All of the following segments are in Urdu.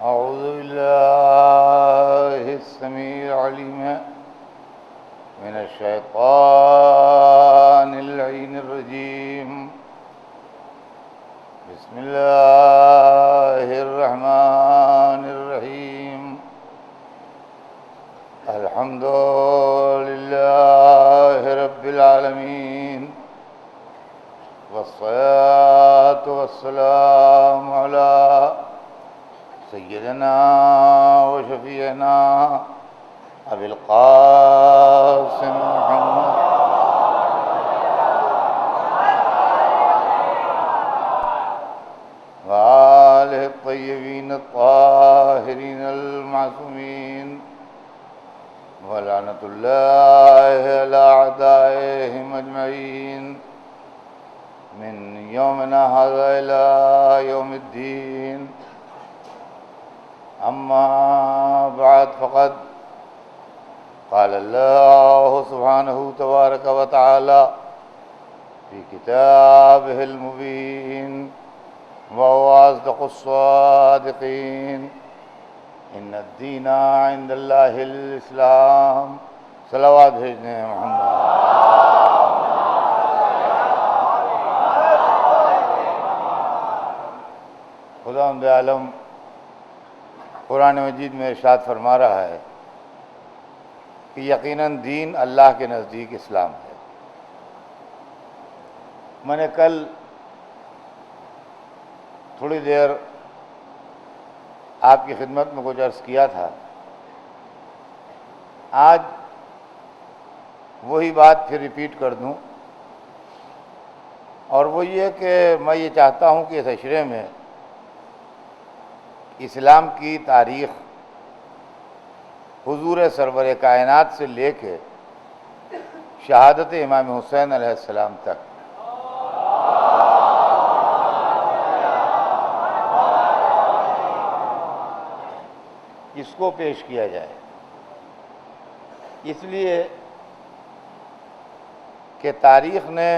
أعوذ بالله السميع العليم من الشيطان اللعين الرجيم. بسم الله الرحمن الرحيم. الحمد لله رب العالمين، والصلاة والسلام على سيدنا وشفيعنا أبي القاسم محمد وآله الطيبين الطاهرين المعصومين، ولعنة الله على أعدائهم أجمعين من يومنا هذا إلى يوم الدين. أما بعد، فقد قال الله سبحانه تبارك وتعالى في كتابه المبين وهو أصدق الصادقين: إن الدين عند الله الإسلام. صلوات بھیجنے ہیں محمد. خداوند عالم قرآن مجید میں ارشاد فرما رہا ہے کہ یقیناً دین اللہ کے نزدیک اسلام ہے. میں نے کل تھوڑی دیر آپ کی خدمت میں کچھ عرض کیا تھا. آج وہی بات پھر ریپیٹ کر دوں، اور وہ یہ کہ میں یہ چاہتا ہوں کہ اس عشرے میں اسلام کی تاریخ حضور سرور کائنات سے لے کے شہادت امام حسین علیہ السلام تک اس کو پیش کیا جائے. اس لیے کہ تاریخ نے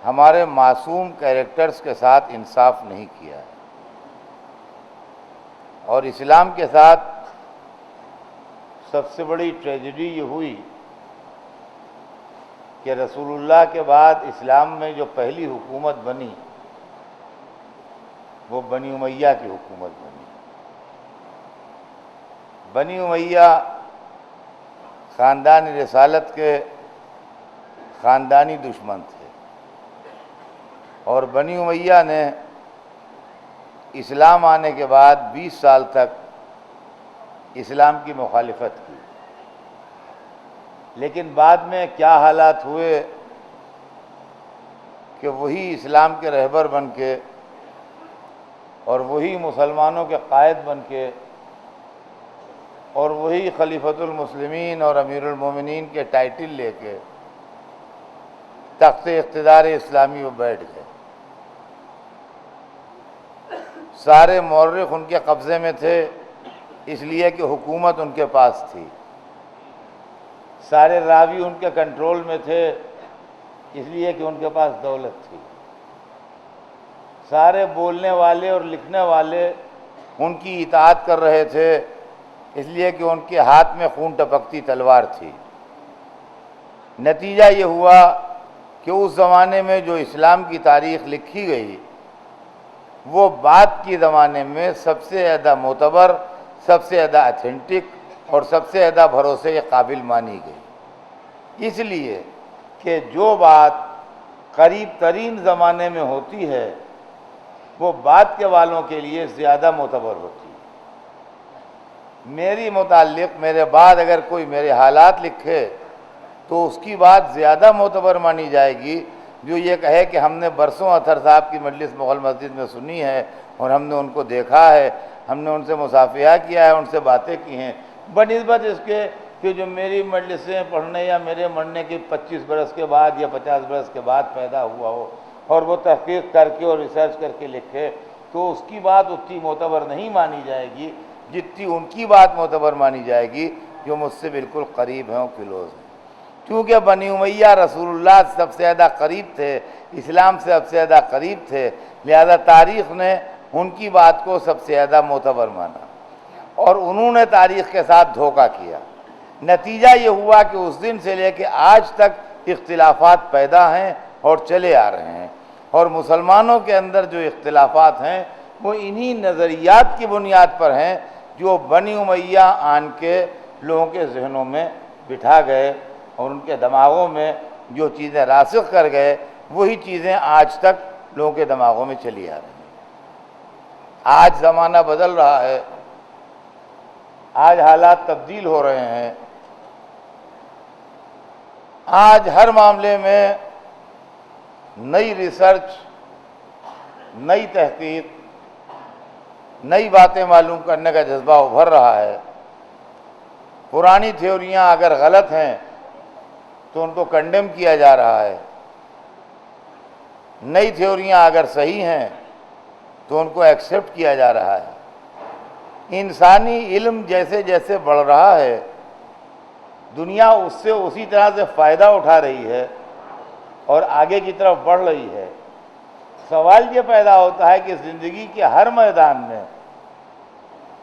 ہمارے معصوم کیریکٹرز کے ساتھ انصاف نہیں کیا ہے، اور اسلام کے ساتھ سب سے بڑی ٹریجڈی یہ ہوئی کہ رسول اللہ کے بعد اسلام میں جو پہلی حکومت بنی وہ بنی امیہ کی حکومت بنی. بنی امیہ خاندان رسالت کے خاندانی دشمن تھے، اور بنی امیہ نے اسلام آنے کے بعد 20 سال تک اسلام کی مخالفت کی. لیکن بعد میں کیا حالات ہوئے کہ وہی اسلام کے رہبر بن کے اور وہی مسلمانوں کے قائد بن کے اور وہی خلیفۃ المسلمین اور امیر المومنین کے ٹائٹل لے کے تخت اقتدار اسلامی میں بیٹھ گئے. سارے مورخ ان کے قبضے میں تھے اس لیے کہ حکومت ان کے پاس تھی. سارے راوی ان کے کنٹرول میں تھے اس لیے کہ ان کے پاس دولت تھی. سارے بولنے والے اور لکھنے والے ان کی اطاعت کر رہے تھے اس لیے کہ ان کے ہاتھ میں خون ٹپکتی تلوار تھی. نتیجہ یہ ہوا کہ اس زمانے میں جو اسلام کی تاریخ لکھی گئی وہ بعد کے زمانے میں سب سے زیادہ معتبر، سب سے زیادہ اتھینٹک اور سب سے زیادہ بھروسے قابل مانی گئی. اس لیے کہ جو بات قریب ترین زمانے میں ہوتی ہے وہ بعد کے والوں کے لیے زیادہ معتبر ہوتی ہے. میری متعلق میرے بعد اگر کوئی میرے حالات لکھے تو اس کی بات زیادہ معتبر مانی جائے گی جو یہ کہے کہ ہم نے برسوں اطہر صاحب کی مجلس مغل مسجد میں سنی ہے اور ہم نے ان کو دیکھا ہے، ہم نے ان سے مصافحہ کیا ہے، ان سے باتیں کی ہیں، بنسبت اس کے کہ جو میری مجلسیں پڑھنے یا میرے مرنے کے 25 برس کے بعد یا 50 برس کے بعد پیدا ہوا ہو اور وہ تحقیق کر کے اور ریسرچ کر کے لکھے تو اس کی بات اتنی معتبر نہیں مانی جائے گی جتنی ان کی بات معتبر مانی جائے گی جو مجھ سے بالکل قریب ہیں، کلوز ہیں. کیونکہ بنی امیہ رسول اللہ سے سب سے زیادہ قریب تھے، اسلام سے سب سے زیادہ قریب تھے، لہذا تاریخ نے ان کی بات کو سب سے زیادہ معتبر مانا، اور انہوں نے تاریخ کے ساتھ دھوکہ کیا۔ نتیجہ یہ ہوا کہ اس دن سے لے کے آج تک اختلافات پیدا ہیں اور چلے آ رہے ہیں، اور مسلمانوں کے اندر جو اختلافات ہیں وہ انہی نظریات کی بنیاد پر ہیں جو بنی امیہ آن کے لوگوں کے ذہنوں میں بٹھا گئے، اور ان کے دماغوں میں جو چیزیں راسخ کر گئے وہی چیزیں آج تک لوگوں کے دماغوں میں چلی آ رہی ہیں۔ آج زمانہ بدل رہا ہے، آج حالات تبدیل ہو رہے ہیں، آج ہر معاملے میں نئی ریسرچ، نئی تحقیق، نئی باتیں معلوم کرنے کا جذبہ ابھر رہا ہے۔ پرانی تھیوریاں اگر غلط ہیں تو ان کو کنڈیم کیا جا رہا ہے، نئی تھیوریاں اگر صحیح ہیں تو ان کو ایکسیپٹ کیا جا رہا ہے۔ انسانی علم جیسے جیسے بڑھ رہا ہے، دنیا اس سے اسی طرح سے فائدہ اٹھا رہی ہے اور آگے کی طرف بڑھ رہی ہے۔ سوال یہ پیدا ہوتا ہے کہ زندگی کے ہر میدان میں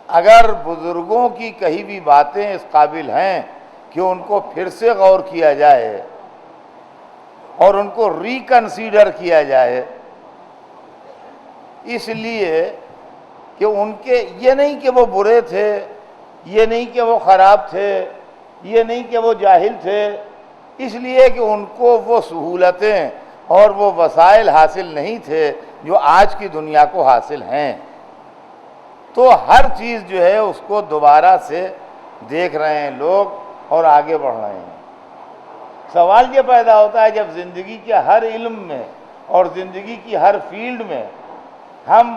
اگر بزرگوں کی کہی بھی باتیں اس قابل ہیں کہ ان کو پھر سے غور کیا جائے اور ان کو ریکنسیڈر کیا جائے، اس لیے کہ ان کے یہ نہیں کہ وہ برے تھے، یہ نہیں کہ وہ خراب تھے، یہ نہیں کہ وہ جاہل تھے، اس لیے کہ ان کو وہ سہولتیں اور وہ وسائل حاصل نہیں تھے جو آج کی دنیا کو حاصل ہیں۔ تو ہر چیز جو ہے اس کو دوبارہ سے دیکھ رہے ہیں لوگ اور آگے بڑھ رہے ہیں۔ سوال یہ پیدا ہوتا ہے جب زندگی کے ہر علم میں اور زندگی کی ہر فیلڈ میں ہم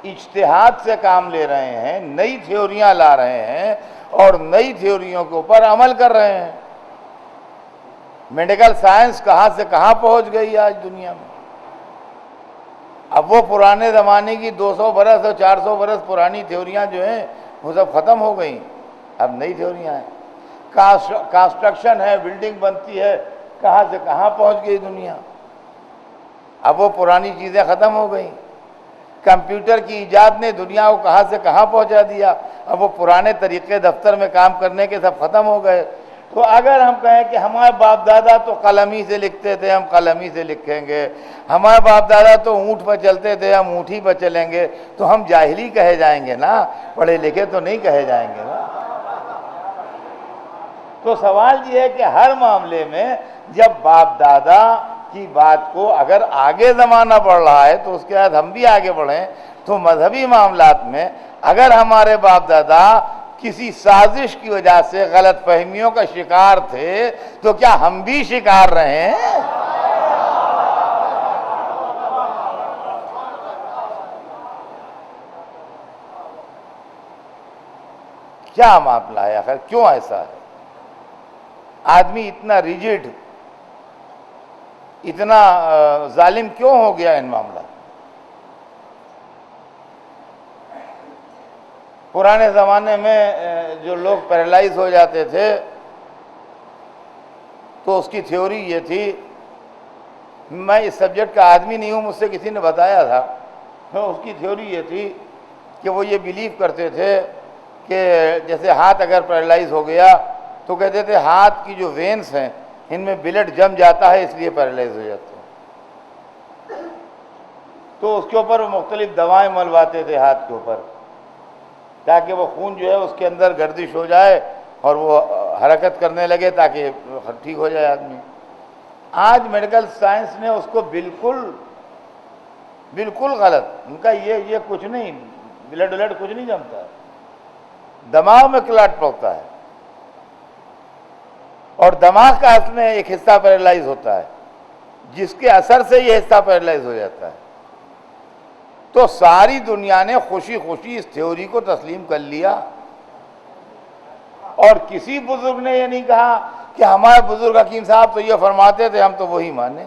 اجتہاد سے کام لے رہے ہیں، نئی تھیوریاں لا رہے ہیں اور نئی تھیوریوں کے اوپر عمل کر رہے ہیں۔ میڈیکل سائنس کہاں سے کہاں پہنچ گئی آج دنیا میں۔ اب وہ پرانے زمانے کی 200 برس اور 400 برس پرانی تھیوریاں جو ہیں وہ سب ختم ہو گئیں، اب نئی تھیوریاں ہیں۔ کنسٹرکشن ہے، بلڈنگ بنتی ہے، کہاں سے کہاں پہنچ گئی دنیا، اب وہ پرانی چیزیں ختم ہو گئیں۔ کمپیوٹر کی ایجاد نے دنیا کو کہاں سے کہاں پہنچا دیا، اب وہ پرانے طریقے دفتر میں کام کرنے کے سب ختم ہو گئے۔ تو اگر ہم کہیں کہ ہمارے باپ دادا تو قلمی سے لکھتے تھے، ہم قلمی سے لکھیں گے، ہمارے باپ دادا تو اونٹ پر چلتے تھے، ہم اونٹھی پر چلیں گے، تو ہم جاہلی کہے جائیں گے نا، پڑھے لکھے تو نہیں کہے جائیں گے نا۔ تو سوال یہ ہے کہ ہر معاملے میں جب باپ دادا کی بات کو اگر آگے زمانہ بڑھ رہا ہے تو اس کے بعد ہم بھی آگے بڑھیں، تو مذہبی معاملات میں اگر ہمارے باپ دادا کسی سازش کی وجہ سے غلط فہمیوں کا شکار تھے تو کیا ہم بھی شکار رہے ہیں؟ کیا معاملہ ہے آخر، کیوں ایسا ہے؟ آدمی اتنا ریجڈ، اتنا ظالم کیوں ہو گیا ان معاملات؟ پرانے زمانے میں جو لوگ پیرالائز ہو جاتے تھے تو اس کی تھیوری یہ تھی، میں اس سبجیکٹ کا آدمی نہیں ہوں، مجھ سے کسی نے بتایا تھا، اس کی تھیوری یہ تھی کہ وہ یہ بیلیو کرتے تھے کہ جیسے ہاتھ اگر پیرالائز ہو گیا تو کہتے تھے ہاتھ کی جو وینس ہیں ان میں بلڈ جم جاتا ہے، اس لیے پیرالائز ہو جاتے ہیں۔ تو اس کے اوپر وہ مختلف دوائیں ملواتے تھے ہاتھ کے اوپر تاکہ وہ خون جو ہے اس کے اندر گردش ہو جائے اور وہ حرکت کرنے لگے تاکہ ٹھیک ہو جائے آدمی۔ آج میڈیکل سائنس نے اس کو بالکل غلط، ان کا یہ کچھ نہیں، بلڈ کچھ نہیں جمتا، دماغ میں کلاٹ پڑتا ہے اور دماغ کا اصل میں ایک حصہ پیرالائز ہوتا ہے جس کے اثر سے یہ حصہ پیرالائز ہو جاتا ہے۔ تو ساری دنیا نے خوشی خوشی اس تھیوری کو تسلیم کر لیا اور کسی بزرگ نے یہ نہیں کہا کہ ہمارے بزرگ حکیم صاحب تو یہ فرماتے تھے ہم تو وہی مانیں۔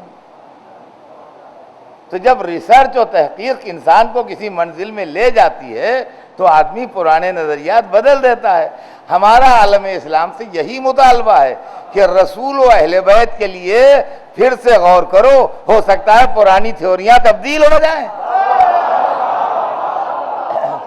تو جب ریسرچ اور تحقیق انسان کو کسی منزل میں لے جاتی ہے تو آدمی پرانے نظریات بدل دیتا ہے۔ ہمارا عالم اسلام سے یہی مطالبہ ہے کہ رسول و اہل بیت کے لیے پھر سے غور کرو، ہو سکتا ہے پرانی تھیوریاں تبدیل ہو جائیں۔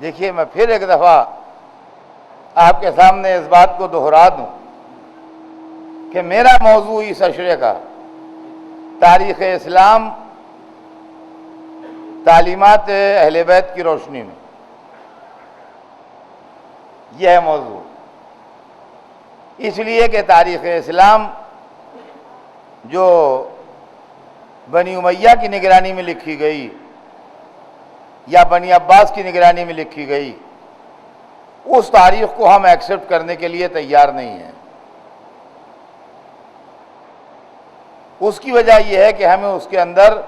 دیکھیے میں پھر ایک دفعہ آپ کے سامنے اس بات کو دہرا دوں کہ میرا موضوع اس اشرے کا تاریخ اسلام تعلیمات اہل بیت کی روشنی میں، یہ ہے موضوع۔ اس لیے کہ تاریخ اسلام جو بنی امیہ کی نگرانی میں لکھی گئی یا بنی عباس کی نگرانی میں لکھی گئی، اس تاریخ کو ہم ایکسپٹ کرنے کے لیے تیار نہیں ہیں۔ اس کی وجہ یہ ہے کہ ہمیں اس کے اندر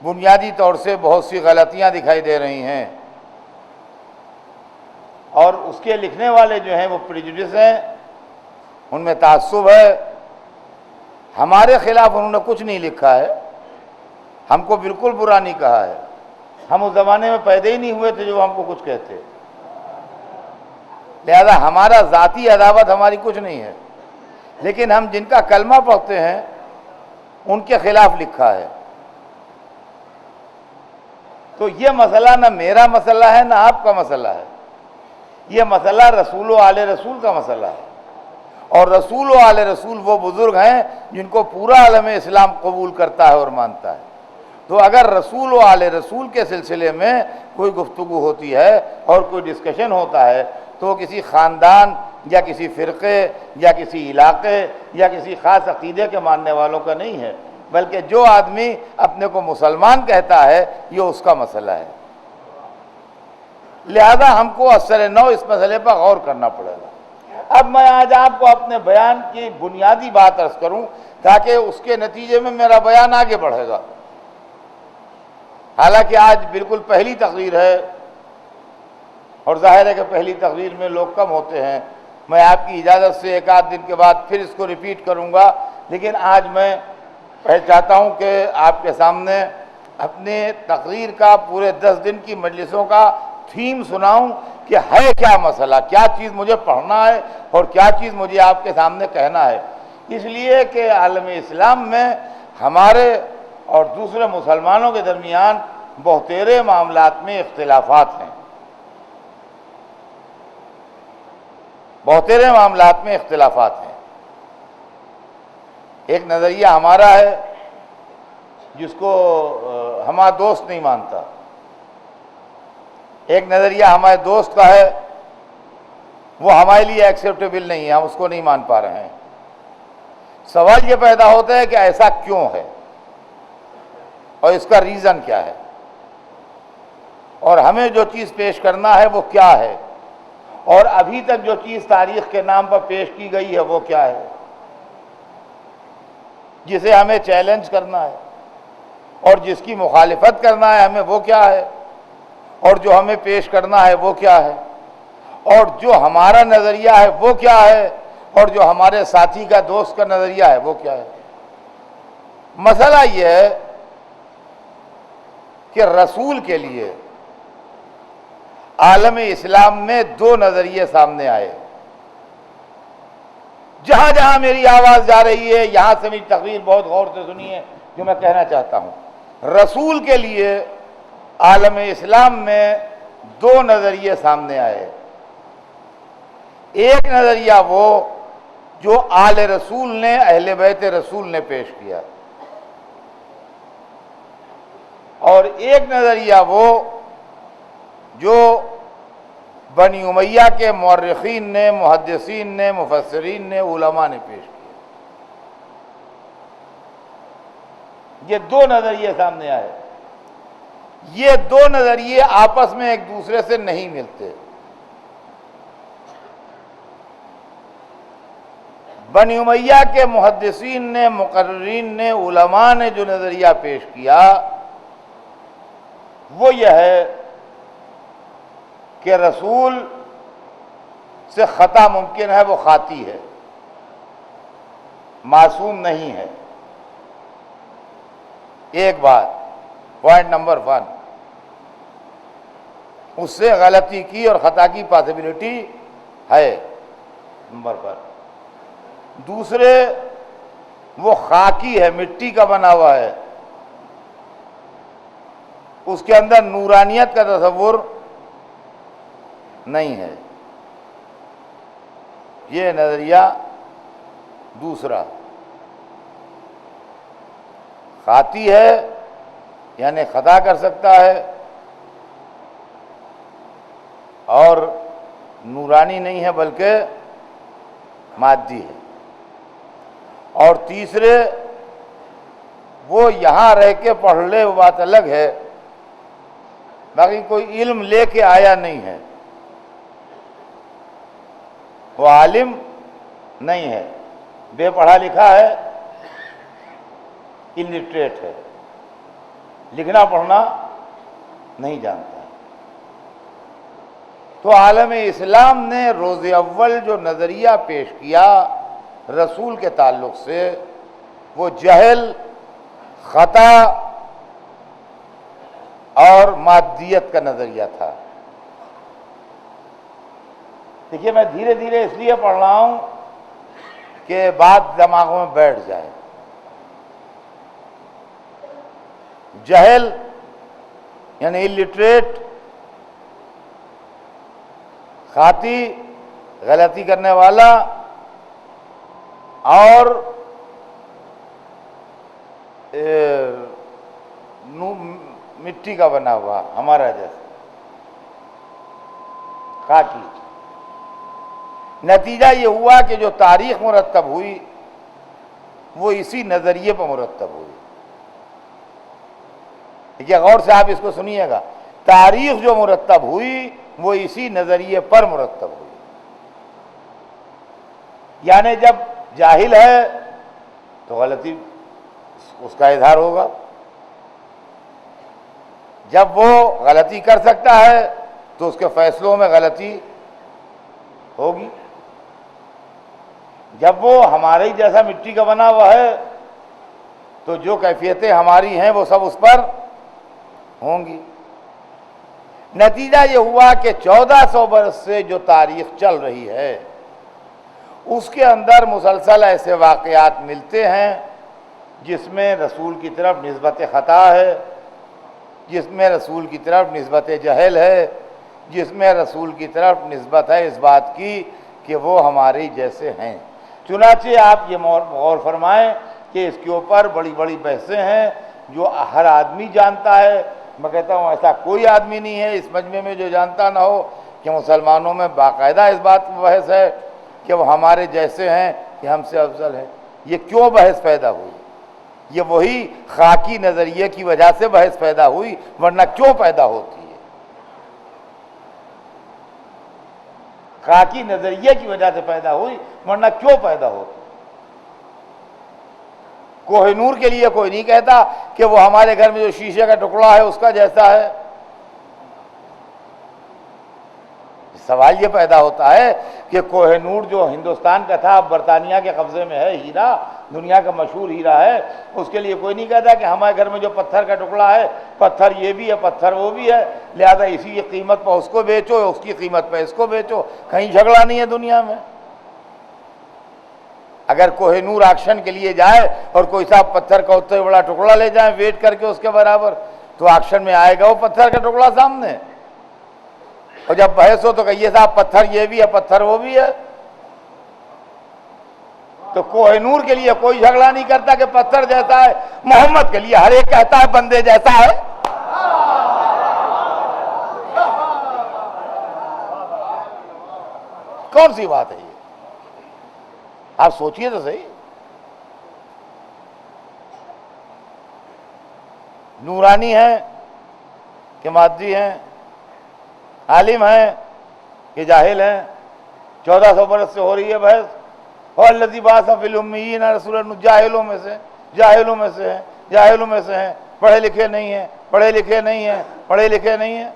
بنیادی طور سے بہت سی غلطیاں دکھائی دے رہی ہیں، اور اس کے لکھنے والے جو ہیں وہ پریجوڈس ہیں، ان میں تعصب ہے۔ ہمارے خلاف انہوں نے کچھ نہیں لکھا ہے، ہم کو بالکل برا نہیں کہا ہے، ہم اس زمانے میں پیدا ہی نہیں ہوئے تھے جو ہم کو کچھ کہتے، لہذا ہمارا ذاتی عداوت ہماری کچھ نہیں ہے، لیکن ہم جن کا کلمہ پڑھتے ہیں ان کے خلاف لکھا ہے۔ تو یہ مسئلہ نہ میرا مسئلہ ہے نہ آپ کا مسئلہ ہے، یہ مسئلہ رسول و آل رسول کا مسئلہ ہے، اور رسول و آل رسول وہ بزرگ ہیں جن کو پورا عالم اسلام قبول کرتا ہے اور مانتا ہے۔ تو اگر رسول و آل رسول کے سلسلے میں کوئی گفتگو ہوتی ہے اور کوئی ڈسکشن ہوتا ہے تو کسی خاندان یا کسی فرقے یا کسی علاقے یا کسی خاص عقیدے کے ماننے والوں کا نہیں ہے، بلکہ جو آدمی اپنے کو مسلمان کہتا ہے یہ اس کا مسئلہ ہے۔ لہذا ہم کو اثر نو اس مسئلے پر غور کرنا پڑے گا۔ اب میں آج آپ کو اپنے بیان کی بنیادی بات عرض کروں تاکہ اس کے نتیجے میں میرا بیان آگے بڑھے گا۔ حالانکہ آج بالکل پہلی تقریر ہے اور ظاہر ہے کہ پہلی تقریر میں لوگ کم ہوتے ہیں، میں آپ کی اجازت سے ایک آدھ دن کے بعد پھر اس کو ریپیٹ کروں گا، لیکن آج میں چاہتا ہوں کہ آپ کے سامنے اپنے تقریر کا پورے 10 دن کی مجلسوں کا تھیم سناؤں کہ ہے کیا مسئلہ، کیا چیز مجھے پڑھنا ہے اور کیا چیز مجھے آپ کے سامنے کہنا ہے۔ اس لیے کہ عالم اسلام میں ہمارے اور دوسرے مسلمانوں کے درمیان بہتیرے معاملات میں اختلافات ہیں، بہتیرے معاملات میں اختلافات ہیں۔ ایک نظریہ ہمارا ہے جس کو ہمارا دوست نہیں مانتا، ایک نظریہ ہمارے دوست کا ہے وہ ہمارے لیے ایکسیپٹیبل نہیں ہے، ہم اس کو نہیں مان پا رہے ہیں۔ سوال یہ پیدا ہوتا ہے کہ ایسا کیوں ہے اور اس کا ریزن کیا ہے، اور ہمیں جو چیز پیش کرنا ہے وہ کیا ہے، اور ابھی تک جو چیز تاریخ کے نام پر پیش کی گئی ہے وہ کیا ہے، جسے ہمیں چیلنج کرنا ہے، اور جس کی مخالفت کرنا ہے ہمیں وہ کیا ہے، اور جو ہمیں پیش کرنا ہے وہ کیا ہے، اور جو ہمارا نظریہ ہے وہ کیا ہے، اور جو ہمارے ساتھی کا دوست کا نظریہ ہے وہ کیا ہے۔ مسئلہ یہ ہے کہ رسول کے لیے عالم اسلام میں 2 نظریے سامنے آئے۔ جہاں جہاں میری آواز جا رہی ہے یہاں سے میری تقریر بہت غور سے سنیے جو میں کہنا چاہتا ہوں۔ رسول کے لیے عالم اسلام میں 2 نظریے سامنے آئے۔ ایک نظریہ وہ جو آل رسول نے، اہل بیت رسول نے پیش کیا، اور ایک نظریہ وہ جو بنی امیہ کے مورخین نے، محدثین نے، مفسرین نے، علماء نے پیش کیا۔ یہ 2 نظریے سامنے آئے۔ یہ دو نظریے آپس میں ایک دوسرے سے نہیں ملتے۔ بنی امیہ کے محدثین نے، مقررین نے، علماء نے جو نظریہ پیش کیا وہ یہ ہے کہ رسول سے خطا ممکن ہے، وہ خاطی ہے، معصوم نہیں ہے۔ ایک بات، پوائنٹ نمبر 1، اس سے غلطی کی اور خطا کی پاسبلٹی ہے، نمبر پر۔ دوسرے، وہ خاکی ہے، مٹی کا بنا ہوا ہے، اس کے اندر نورانیت کا تصور نہیں ہے۔ یہ نظریہ دوسرا، خاطی ہے یعنی خطا کر سکتا ہے اور نورانی نہیں ہے بلکہ مادی ہے۔ اور تیسرے، وہ یہاں رہ کے پڑھ لے وہ بات الگ ہے، باقی کوئی علم لے کے آیا نہیں ہے، وہ عالم نہیں ہے، بے پڑھا لکھا ہے، الٹریٹ ہے، لکھنا پڑھنا نہیں جانتا۔ تو عالم اسلام نے روز اول جو نظریہ پیش کیا رسول کے تعلق سے، وہ جہل، خطا اور مادیت کا نظریہ تھا۔ دیکھیے، میں دھیرے دھیرے اس لیے پڑھ رہا ہوں کہ بات دماغوں میں بیٹھ جائے۔ جہل یعنی الٹریٹ، خاطی غلطی کرنے والا، اور مٹی کا بنا ہوا ہمارا جیسا خاکی۔ نتیجہ یہ ہوا کہ جو تاریخ مرتب ہوئی وہ اسی نظریے پر مرتب ہوئی۔ دیکھیے غور سے آپ اس کو سنیے گا، تاریخ جو مرتب ہوئی وہ اسی نظریے پر مرتب ہوئی۔ یعنی جب جاہل ہے تو غلطی اس کا اظہار ہوگا، جب وہ غلطی کر سکتا ہے تو اس کے فیصلوں میں غلطی ہوگی، جب وہ ہمارے ہی جیسا مٹی کا بنا ہوا ہے تو جو کیفیتیں ہماری ہیں وہ سب اس پر ہوں گی۔ نتیجہ یہ ہوا کہ 1400 برس سے جو تاریخ چل رہی ہے اس کے اندر مسلسل ایسے واقعات ملتے ہیں جس میں رسول کی طرف نسبت خطا ہے، جس میں رسول کی طرف نسبت جہل ہے، جس میں رسول کی طرف نسبت ہے اس بات کی کہ وہ ہمارے جیسے ہیں۔ چنانچہ آپ یہ غور فرمائیں کہ اس کے اوپر بڑی بڑی بحثیں ہیں جو ہر آدمی جانتا ہے۔ میں کہتا ہوں ایسا کوئی آدمی نہیں ہے اس مجمع میں جو جانتا نہ ہو کہ مسلمانوں میں باقاعدہ اس بات پر بحث ہے کہ وہ ہمارے جیسے ہیں کہ ہم سے افضل ہیں۔ یہ کیوں بحث پیدا ہوئی؟ یہ وہی خاکی نظریے کی وجہ سے بحث پیدا ہوئی، ورنہ کیوں پیدا ہوتی ہے؟ خاکی نظریے کی وجہ سے پیدا ہوئی، ورنہ کیوں پیدا ہوتی؟ کوہ نور کے لیے کوئی نہیں کہتا کہ وہ ہمارے گھر میں جو شیشے کا ٹکڑا ہے اس کا جیسا ہے۔ سوال یہ پیدا ہوتا ہے کہ کوہ نور جو ہندوستان کا تھا اب برطانیہ کے قبضے میں ہے، ہیرا دنیا کا مشہور ہیرا ہے، اس کے لیے کوئی نہیں کہتا کہ ہمارے گھر میں جو پتھر کا ٹکڑا ہے، پتھر یہ بھی ہے پتھر وہ بھی ہے، لہذا اسی کی قیمت پر اس کو بیچو، اس کی قیمت پہ اس کو بیچو۔ کہیں جھگڑا نہیں ہے دنیا میں۔ اگر کوہ نور آکشن کے لیے جائے اور کوئی صاحب پتھر کا اتنا بڑا ٹکڑا لے جائیں ویٹ کر کے اس کے برابر، تو آکشن میں آئے گا وہ پتھر کا ٹکڑا سامنے، اور جب بحث ہو تو کہیے صاحب پتھر یہ بھی ہے پتھر وہ بھی ہے۔ تو کوہ نور کے لیے کوئی جھگڑا نہیں کرتا کہ پتھر جیسا ہے، محمد کے لیے ہر ایک کہتا ہے بندے جیسا ہے۔ کون سی بات ہے یہ؟ آپ سوچئے تو صحیح۔ نورانی ہے کہ مادی ہیں، عالم ہیں کہ جاہل ہیں؟ 1400 برس سے ہو رہی ہے بحث. وَالَّذِي بَعَثَ فِي الْأُمِّيِّينَ رَسُولًا، جاہلوں میں سے ہیں، جاہلوں میں سے ہیں، پڑھے لکھے نہیں ہیں، پڑھے لکھے نہیں ہیں، پڑھے لکھے نہیں ہیں.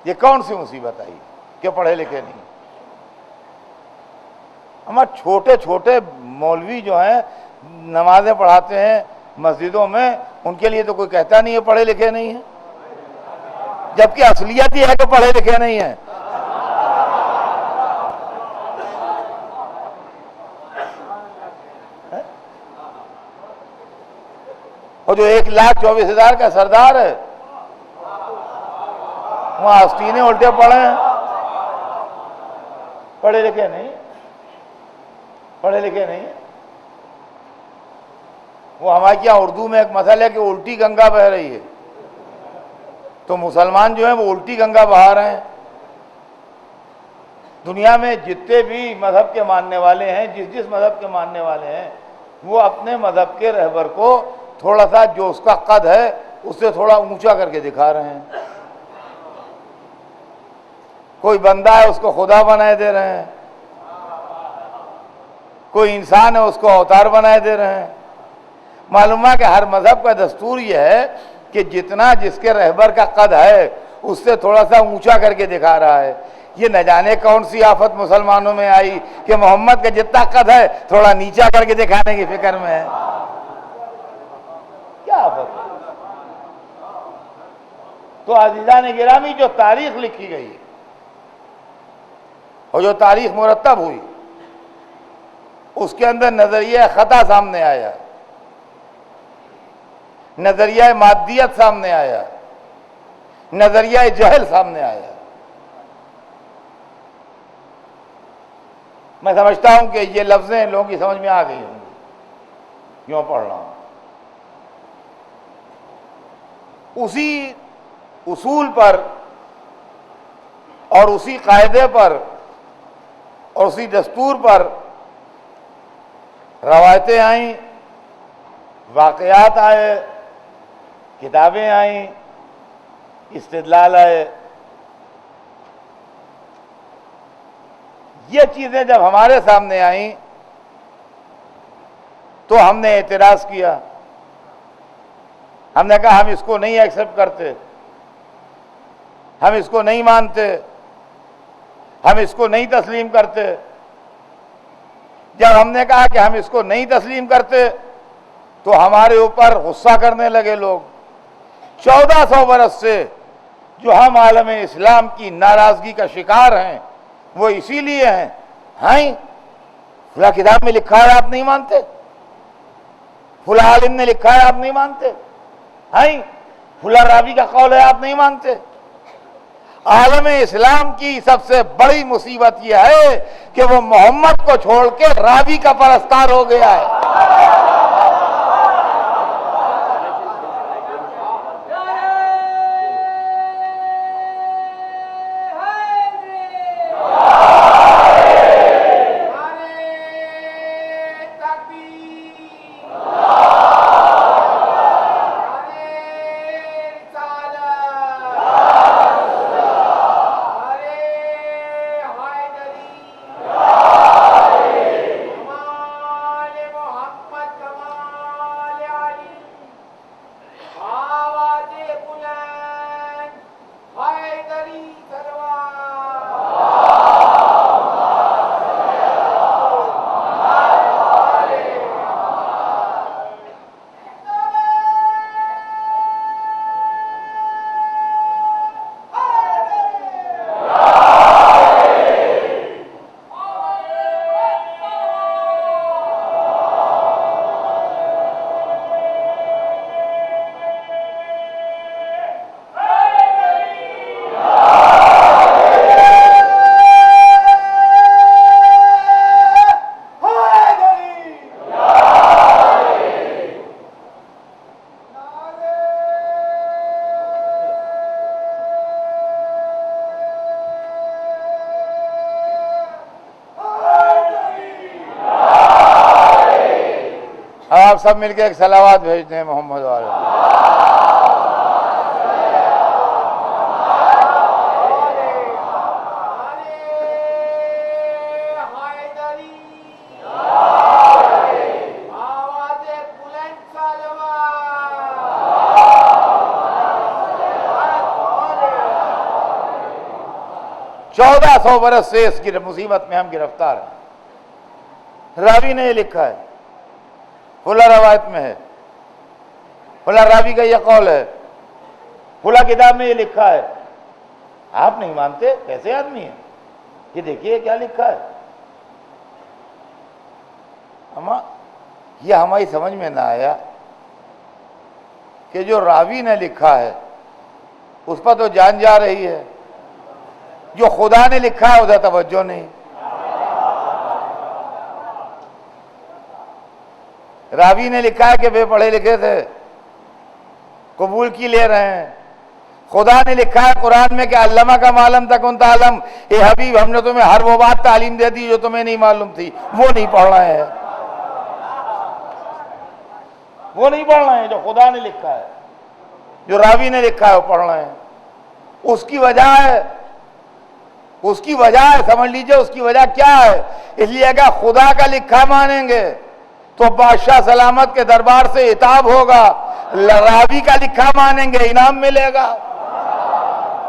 یہ کون سی مصیبت آئی کہ پڑھے لکھے نہیں ہیں؟ ہمارے چھوٹے چھوٹے مولوی جو ہیں نمازیں پڑھاتے ہیں مسجدوں میں، ان کے لیے تو کوئی کہتا نہیں ہے پڑھے لکھے نہیں ہیں، جبکہ اصلیت یہ ہے کہ پڑھے لکھے نہیں ہیں. اور جو 1,24,000 کا سردار ہے وہاں آستینے الٹے پڑے ہیں، پڑھے لکھے نہیں، پڑھے لکھے نہیں. وہ ہمارے کیا اردو میں ایک مسئلہ ہے کہ الٹی گنگا بہہ رہی ہے، تو مسلمان جو ہیں وہ الٹی گنگا بہا رہے ہیں. دنیا میں جتنے بھی مذہب کے ماننے والے ہیں، جس مذہب کے ماننے والے ہیں، وہ اپنے مذہب کے رہبر کو تھوڑا سا جو اس کا قد ہے اس سے تھوڑا اونچا کر کے دکھا رہے ہیں. کوئی بندہ ہے اس کو خدا بنائے دے رہے ہیں، کوئی انسان ہے اس کو اوتار بنائے دے رہے ہیں. معلوم ہے کہ ہر مذہب کا دستور یہ ہے کہ جتنا جس کے رہبر کا قد ہے اس سے تھوڑا سا اونچا کر کے دکھا رہا ہے. یہ نہ جانے کون سی آفت مسلمانوں میں آئی کہ محمد کا جتنا قد ہے تھوڑا نیچا کر کے دکھانے کی فکر میں ہے. کیا آفت ہے؟ تو عزیزان گرامی، جو تاریخ لکھی گئی اور جو تاریخ مرتب ہوئی اس کے اندر نظریہ خطا سامنے آیا، نظریہ مادیت سامنے آیا، نظریہ جہل سامنے آیا. میں سمجھتا ہوں کہ یہ لفظیں لوگوں کی سمجھ میں آ گئی ہوں گی، کیوں پڑھ رہا ہوں. اسی اصول پر اور اسی قاعدے پر اور اسی دستور پر روایتیں آئیں، واقعات آئے، کتابیں آئیں، استدلال آئے. یہ چیزیں جب ہمارے سامنے آئیں تو ہم نے اعتراض کیا. ہم نے کہا ہم اس کو نہیں ایکسیپٹ کرتے، ہم اس کو نہیں مانتے، ہم اس کو نہیں تسلیم کرتے. جب ہم نے کہا کہ ہم اس کو نہیں تسلیم کرتے تو ہمارے اوپر غصہ کرنے لگے لوگ. 1400 برس سے جو ہم عالم اسلام کی ناراضگی کا شکار ہیں وہ اسی لیے ہیں. ہائیں فلاں کتاب میں لکھا ہے آپ نہیں مانتے، فلاں عالم نے لکھا ہے آپ نہیں مانتے، ہائیں فلاں راوی کا قول ہے آپ نہیں مانتے. عالم اسلام کی سب سے بڑی مصیبت یہ ہے کہ وہ محمد کو چھوڑ کے راوی کا پرستار ہو گیا ہے. آپ سب مل کے ایک صلوات بھیجتے ہیں محمد والے. 1400 برس سے اس کی مصیبت میں ہم گرفتار ہیں۔ راوی نے یہ لکھا ہے، فلاں روایت میں ہے، فلاں راوی کا یہ قول ہے، فلاں کتاب میں یہ لکھا ہے۔ آپ نہیں مانتے؟ کیسے آدمی ہیں یہ؟ دیکھیے کیا لکھا ہے۔ یہ ہماری سمجھ میں نہ آیا کہ جو راوی نے لکھا ہے اس پر تو جان جا رہی ہے، جو خدا نے لکھا ہے ادھر توجہ نہیں۔ راوی نے لکھا ہے کہ بے پڑھے لکھے تھے، قبول کی لے رہے ہیں۔ خدا نے لکھا ہے قرآن میں کہ علمہ کا معلوم تکن تعلم، اے حبیب ہم نے تمہیں ہر وہ بات تعلیم دے دی جو تمہیں نہیں معلوم تھی، وہ نہیں پڑھ رہے ہیں، وہ نہیں پڑھ رہے ہیں جو خدا نے لکھا ہے، جو راوی نے لکھا ہے وہ پڑھ رہے ہیں۔ اس کی وجہ ہے سمجھ لیجئے، اس کی وجہ کیا ہے؟ اس لیے اگر خدا کا لکھا مانیں گے تو بادشاہ سلامت کے دربار سے عتاب ہوگا، راوی کا لکھا مانیں گے انعام ملے گا۔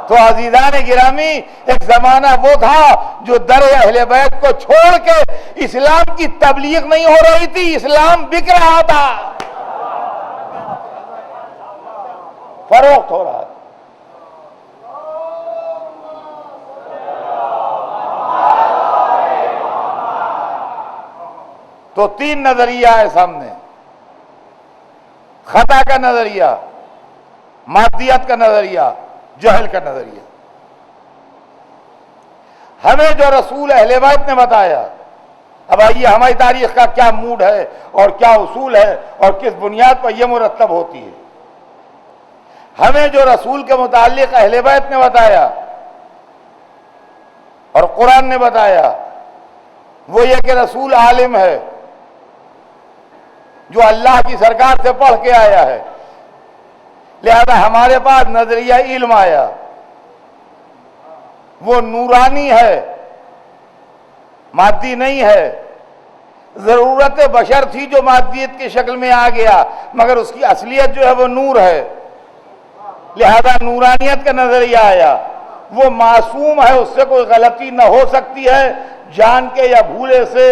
تو عزیزان گرامی، ایک زمانہ وہ تھا جو در اہل بیت کو چھوڑ کے اسلام کی تبلیغ نہیں ہو رہی تھی، اسلام بک رہا تھا، فروخت ہو رہا تھا۔ تو 3 نظریہ ہے سامنے، خطا کا نظریہ، مادیت کا نظریہ، جہل کا نظریہ۔ ہمیں جو رسول اہل بیت نے بتایا، اب آئیے ہماری تاریخ کا کیا موڈ ہے اور کیا اصول ہے اور کس بنیاد پر یہ مرتب ہوتی ہے۔ ہمیں جو رسول کے متعلق اہل بیت نے بتایا اور قرآن نے بتایا وہ یہ کہ رسول عالم ہے، جو اللہ کی سرکار سے پڑھ کے آیا ہے، لہذا ہمارے پاس نظریہ علم آیا، وہ نورانی ہے، مادی نہیں ہے۔ ضرورت بشر تھی جو مادیت کی شکل میں آ گیا، مگر اس کی اصلیت جو ہے وہ نور ہے، لہذا نورانیت کا نظریہ آیا۔ وہ معصوم ہے، اس سے کوئی غلطی نہ ہو سکتی ہے، جان کے یا بھولے سے،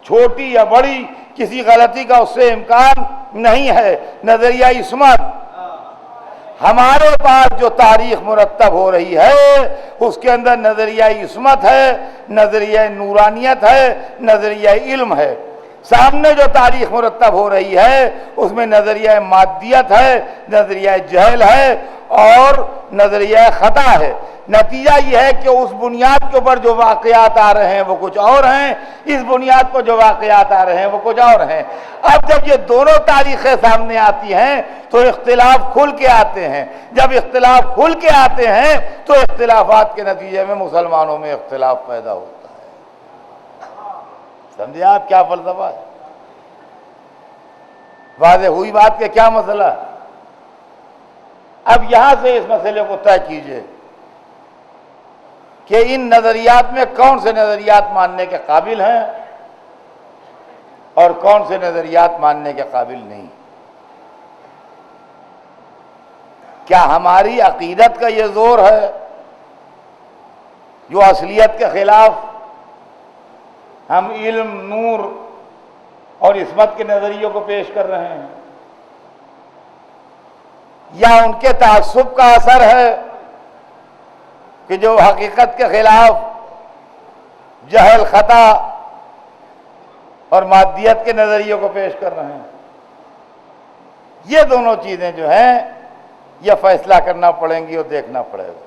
چھوٹی یا بڑی، کسی غلطی کا اس سے امکان نہیں ہے، نظریہ عصمت۔ ہمارے پاس جو تاریخ مرتب ہو رہی ہے اس کے اندر نظریہ عصمت ہے، نظریہ نورانیت ہے، نظریہ علم ہے۔ سامنے جو تاریخ مرتب ہو رہی ہے اس میں نظریہ مادیت ہے، نظریہ جہل ہے اور نظریہ خطا ہے۔ نتیجہ یہ ہے کہ اس بنیاد کے اوپر جو واقعات آ رہے ہیں وہ کچھ اور ہیں، اس بنیاد پر جو واقعات آ رہے ہیں وہ کچھ اور ہیں۔ اب جب یہ دونوں تاریخیں سامنے آتی ہیں تو اختلاف کھل کے آتے ہیں، جب اختلاف کھل کے آتے ہیں تو اختلافات کے نتیجے میں مسلمانوں میں اختلاف پیدا ہوتا ہے۔ سمجھے آپ کیا فلسفہ ہے؟ واضح ہوئی بات کہ کیا مسئلہ ہے؟ اب یہاں سے اس مسئلے کو طے کیجئے کہ ان نظریات میں کون سے نظریات ماننے کے قابل ہیں اور کون سے نظریات ماننے کے قابل نہیں۔ کیا ہماری عقیدت کا یہ زور ہے جو اصلیت کے خلاف ہم علم، نور اور عصمت کے نظریوں کو پیش کر رہے ہیں، یا ان کے تعصب کا اثر ہے کہ جو حقیقت کے خلاف جہل، خطا اور مادیت کے نظریوں کو پیش کر رہے ہیں؟ یہ دونوں چیزیں جو ہیں یہ فیصلہ کرنا پڑیں گی اور دیکھنا پڑے گا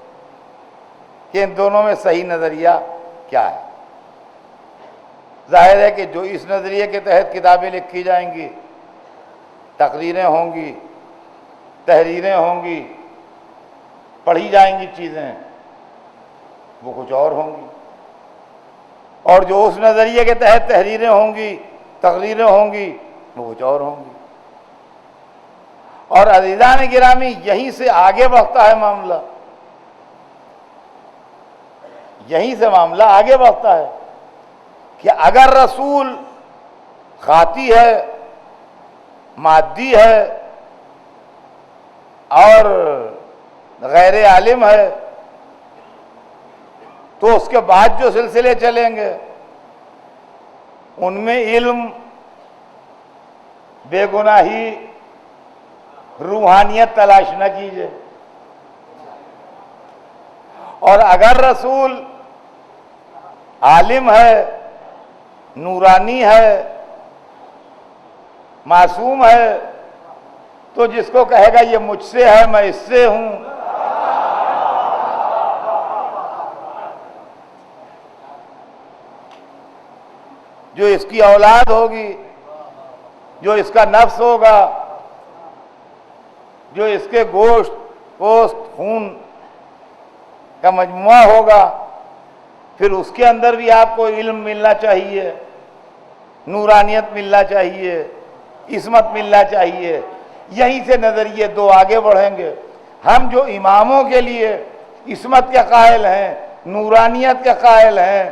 کہ ان دونوں میں صحیح نظریہ کیا ہے۔ ظاہر ہے کہ جو اس نظریے کے تحت کتابیں لکھی جائیں گی، تقریریں ہوں گی، تحریریں ہوں گی، پڑھی جائیں گی چیزیں، وہ کچھ اور ہوں گی، اور جو اس نظریے کے تحت تحریریں ہوں گی، تقریریں ہوں گی، وہ کچھ اور ہوں گی۔ اور عزیزان گرامی یہیں سے آگے بڑھتا ہے معاملہ، یہیں سے معاملہ آگے بڑھتا ہے کہ اگر رسول خاطی ہے، مادی ہے اور غیر عالم ہے تو اس کے بعد جو سلسلے چلیں گے ان میں علم، بے گناہی، روحانیت تلاش نہ کیجیے. اور اگر رسول عالم ہے، نورانی ہے، معصوم ہے، تو جس کو کہے گا یہ مجھ سے ہے، میں اس سے ہوں، جو اس کی اولاد ہوگی، جو اس کا نفس ہوگا، جو اس کے گوشت، پوست، خون کا مجموعہ ہوگا، پھر اس کے اندر بھی آپ کو علم ملنا چاہیے، نورانیت ملنا چاہیے، عصمت ملنا چاہیے. یہیں سے نظریے دو آگے بڑھیں گے. ہم جو اماموں کے لیے عصمت کے قائل ہیں، نورانیت کے قائل ہیں،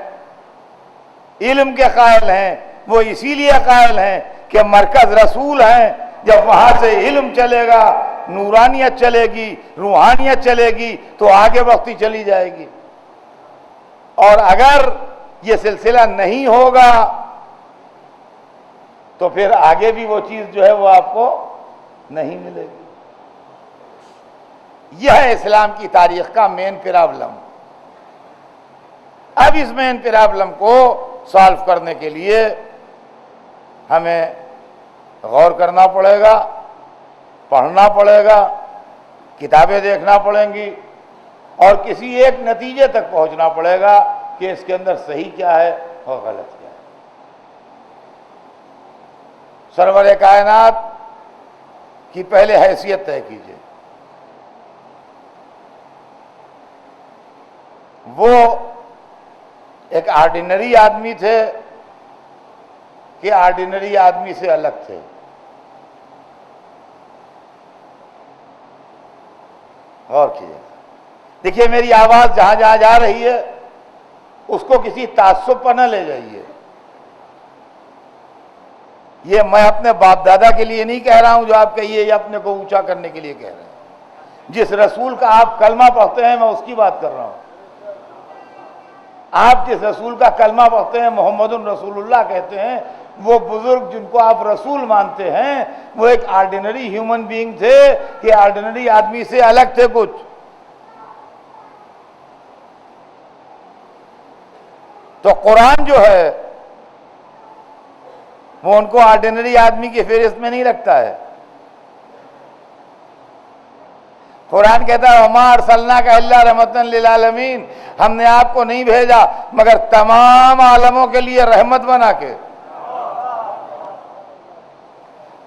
علم کے قائل ہیں، وہ اسی لیے قائل ہیں کہ مرکز رسول ہیں. جب وہاں سے علم چلے گا، نورانیت چلے گی، روحانیت چلے گی، تو آگے بڑھتی چلی جائے گی. اور اگر یہ سلسلہ نہیں ہوگا تو پھر آگے بھی وہ چیز جو ہے وہ آپ کو نہیں ملے گی. یہ ہے اسلام کی تاریخ کا مین پرابلم. اب اس مین پرابلم کو سالو کرنے کے لیے ہمیں غور کرنا پڑے گا، پڑھنا پڑے گا، کتابیں دیکھنا پڑیں گی، اور کسی ایک نتیجے تک پہنچنا پڑے گا کہ اس کے اندر صحیح کیا ہے اور غلط کیا ہے. سرور کائنات کی پہلے حیثیت طے کیجیے. وہ ایک آرڈینری آدمی تھے کہ آرڈینری آدمی سے الگ تھے؟ غور کیجیے. دیکھیے میری آواز جہاں جہاں جا رہی ہے اس کو کسی تعصب پر نہ لے جائیے. یہ میں اپنے باپ دادا کے لیے نہیں کہہ رہا ہوں جو آپ کہیے، یہ اپنے کو اونچا کرنے کے لیے کہہ رہے ہیں. جس رسول کا آپ کلمہ پڑھتے ہیں میں اس کی بات کر رہا ہوں. آپ جس رسول کا کلمہ پڑھتے ہیں، محمد رسول اللہ کہتے ہیں، وہ بزرگ جن کو آپ رسول مانتے ہیں وہ ایک آرڈینری ہیومن بینگ تھے کہ آرڈینری آدمی سے الگ تھے کچھ. تو قرآن جو ہے وہ ان کو آرڈینری آدمی کی فہرست میں نہیں رکھتا ہے. قرآن کہتا ہے وَمَا أَرْسَلْنَاكَ إِلَّا رَحْمَةً لِلْعَالَمِينَ، ہم نے آپ کو نہیں بھیجا مگر تمام عالموں کے لیے رحمت بنا کے.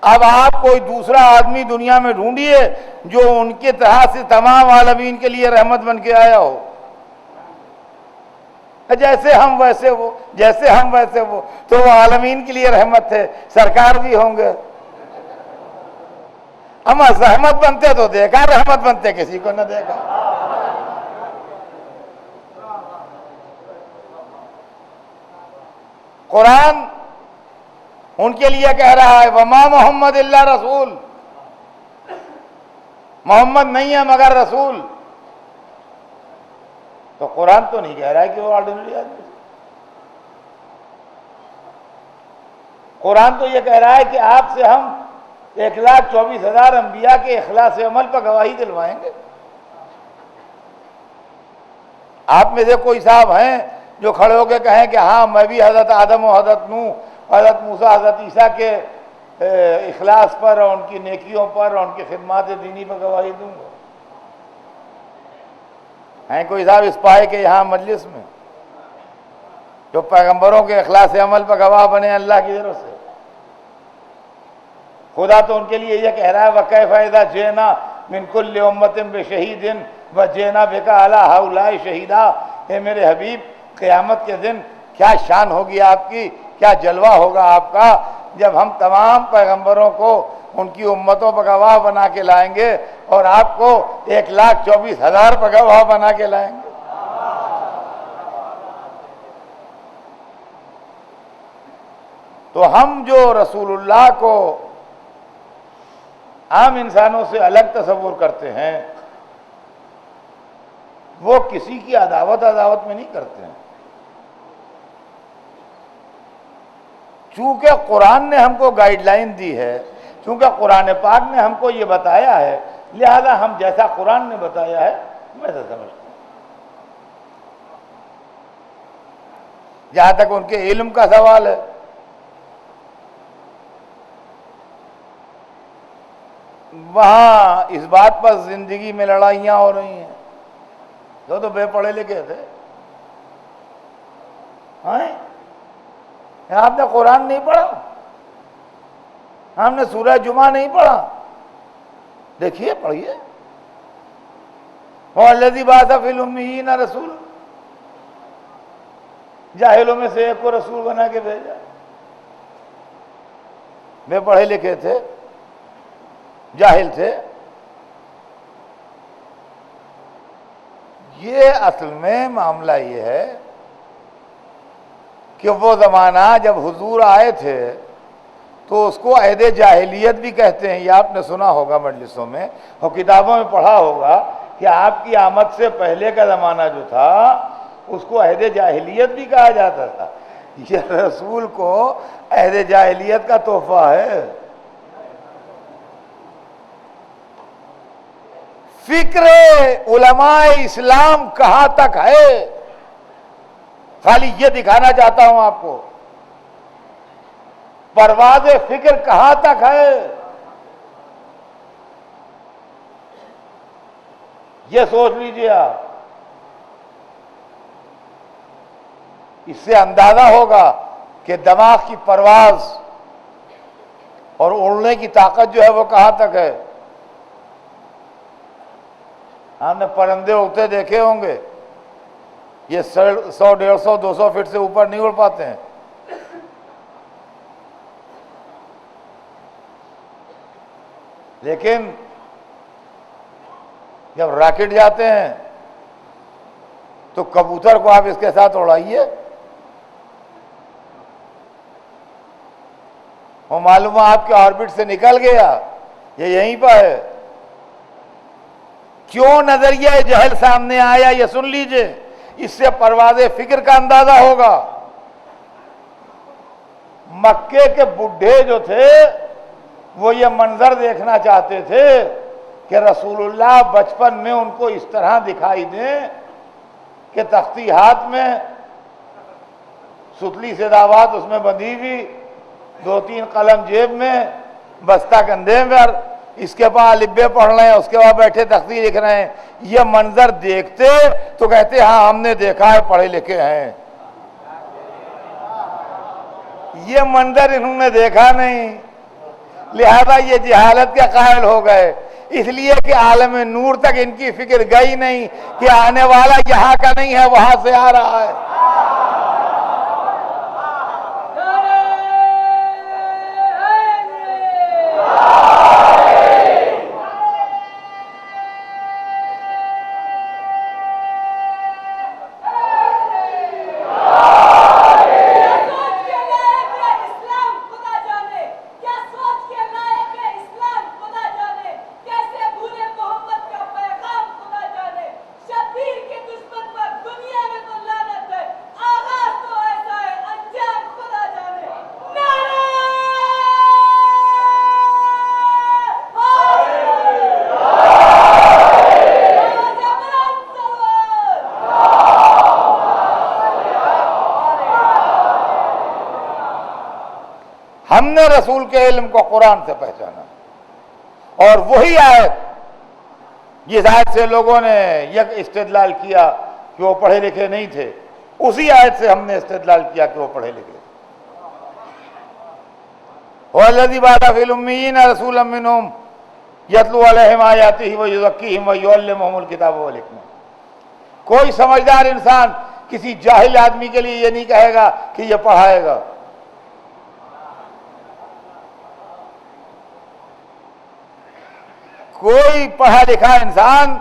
اب آپ کوئی دوسرا آدمی دنیا میں ڈھونڈیے جو ان کے طرح سے تمام عالمین کے لیے رحمت بن کے آیا ہو. جیسے ہم ویسے وہ، جیسے ہم ویسے وہ، تو وہ عالمین کے لیے رحمت تھے، سرکار بھی ہوں گے. ہم رحمت بنتے تو دیکھا، رحمت بنتے کسی کو نہ دیکھا. قرآن ان کے لیے کہہ رہا ہے وما محمد اللہ رسول، محمد نہیں ہے مگر رسول. تو قرآن تو نہیں کہہ رہا ہے کہ وہ آرڈینری آدمی. قرآن تو یہ کہہ رہا ہے کہ آپ سے ہم 1,24,000 انبیاء کے اخلاص عمل پر گواہی دلوائیں گے. آپ میں سے کوئی صاحب ہیں جو کھڑے ہو کے کہیں کہ ہاں میں بھی حضرت آدم و حضرت نوح، حضرت موسیٰ، حضرت عیسیٰ کے اخلاص پر اور ان کی نیکیوں پر اور ان کی خدمات دینی پر گواہی دوں گا؟ ہیں کوئی صاحب اس پائے کے یہاں مجلس میں جو پیغمبروں کے اخلاص عمل پر گواہ بنے اللہ کی طرف سے؟ خدا تو ان کے لیے یہ کہہ رہا ہے وَكَيْفَ إِذَا جِئْنَا مِنْ كُلِّ أُمَّةٍ بِشَهِيدٍ وَجِئْنَا بِكَ عَلَىٰ هَؤُلَاءِ شَهِيدًا. اے میرے حبیب، قیامت کے دن کیا شان ہوگی آپ کی، کیا جلوہ ہوگا آپ کا جب ہم تمام پیغمبروں کو ان کی امتوں پر گواہ بنا کے لائیں گے اور آپ کو 1,24,000 پر گواہ بنا کے لائیں گے. تو ہم جو رسول اللہ کو عام انسانوں سے الگ تصور کرتے ہیں وہ کسی کی عداوت میں نہیں کرتے ہیں. چونکہ قرآن نے ہم کو گائیڈ لائن دی ہے، چونکہ قرآن پاک نے ہم کو یہ بتایا ہے، لہذا ہم جیسا قرآن نے بتایا ہے ویسا سمجھتے ہیں. جہاں تک ان کے علم کا سوال ہے، وہاں اس بات پر زندگی میں لڑائیاں ہو رہی ہیں. جو تو بے پڑھے لکھے تھے، آپ نے قرآن نہیں پڑھا، ہم نے سورہ جمعہ نہیں پڑھا. دیکھیے پڑھیے، وَالَّذِي بَعَثَ فِي الْأُمِّيِّينَ رَسُولًا، جاہلوں میں سے ایک کو رسول بنا کے بھیجا. بے پڑھے لکھے تھے، جاہل تھے. یہ اصل میں معاملہ یہ ہے کہ وہ زمانہ جب حضور آئے تھے تو اس کو عہد جاہلیت بھی کہتے ہیں. یہ آپ نے سنا ہوگا مجلسوں میں اور کتابوں میں پڑھا ہوگا کہ آپ کی آمد سے پہلے کا زمانہ جو تھا اس کو عہد جاہلیت بھی کہا جاتا تھا. یہ رسول کو عہد جاہلیت کا تحفہ ہے. فکر علماء اسلام کہاں تک ہے، خالی یہ دکھانا چاہتا ہوں آپ کو. پرواز فکر کہاں تک ہے، یہ سوچ لیجیے آپ. اس سے اندازہ ہوگا کہ دماغ کی پرواز اور اڑنے کی طاقت جو ہے وہ کہاں تک ہے. ہم نے پرندے اڑتے دیکھے ہوں گے، یہ 100 150 200 فٹ سے اوپر نہیں اڑ پاتے ہیں. لیکن جب راکٹ جاتے ہیں تو کبوتر کو آپ اس کے ساتھ اڑائیے، وہ معلوم آپ کے آربٹ سے نکل گیا، یہ یہیں پر ہے. کیوں نظریہ جہل سامنے آیا یہ سن لیجئے، اس سے پرواز فکر کا اندازہ ہوگا. مکے کے بڈھے جو تھے وہ یہ منظر دیکھنا چاہتے تھے کہ رسول اللہ بچپن میں ان کو اس طرح دکھائی دیں کہ تختی ہاتھ میں، ستلی سے دعوات اس میں بندھی ہوئی، 2-3 قلم جیب میں، بستہ کندھے پر، اس کے بعد لبے پڑھ رہے ہیں، اس کے بعد بیٹھے تختی لکھ رہے ہیں. یہ منظر دیکھتے تو کہتے ہاں ہم نے دیکھا ہے، پڑھے لکھے ہیں. یہ منظر انہوں نے دیکھا نہیں، لہذا یہ جہالت کے قائل ہو گئے. اس لیے کہ عالم نور تک ان کی فکر گئی نہیں کہ آنے والا یہاں کا نہیں ہے، وہاں سے آ رہا ہے. ہم نے رسول کے علم کو قرآن سے پہچانا، اور وہی آیت جس آیت سے لوگوں نے یک استدلال کیا کہ وہ پڑھے لکھے نہیں تھے، اسی آیت سے ہم نے استدلال کیا کہ وہ پڑھے لکھے. وَالَّذِي بَعَثَ فِي الْأُمِّيِّينَ رَسُولًا مِّنْهُمْ يَتْلُو عَلَيْهِمْ آيَاتِهِ وَيُزَكِّيهِمْ وَيُعَلِّمُهُمُ الْكِتَابَ وَالْحِكْمَةَ. کوئی سمجھدار انسان کسی جاہل آدمی کے لیے یہ نہیں کہے گا کہ یہ پڑھائے گا. کوئی پڑھا لکھا انسان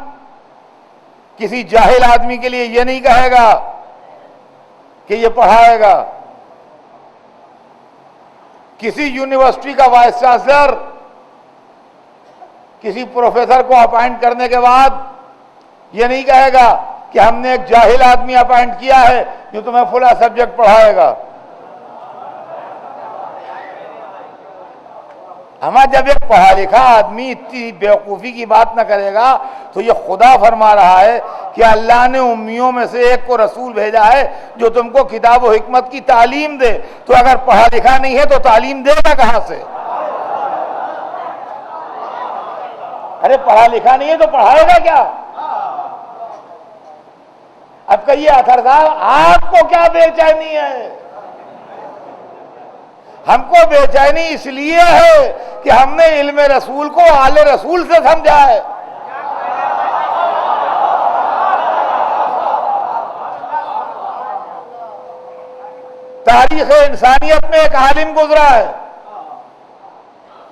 کسی جاہل آدمی کے لیے یہ نہیں کہے گا کہ یہ پڑھائے گا. کسی یونیورسٹی کا وائس چانسلر کسی پروفیسر کو اپائنٹ کرنے کے بعد یہ نہیں کہے گا کہ کہ ہم نے ایک جاہل آدمی اپائنٹ کیا ہے جو تمہیں فلاں سبجیکٹ پڑھائے گا. ہمارا جب ایک پڑھا لکھا آدمی اتنی بیوقوفی کی بات نہ کرے گا تو یہ خدا فرما رہا ہے کہ اللہ نے امیوں میں سے ایک کو رسول بھیجا ہے جو تم کو کتاب و حکمت کی تعلیم دے. تو اگر پڑھا لکھا نہیں ہے تو تعلیم دے گا کہاں سے؟ ارے پڑھا لکھا نہیں ہے تو پڑھائے گا کیا؟ اب کہیے اطہر صاحب آپ کو کیا بے چینی ہے؟ ہم کو بے چینی اس لیے ہے کہ ہم نے علم رسول کو آل رسول سے سمجھا ہے. تاریخ انسانیت میں ایک عالم گزرا ہے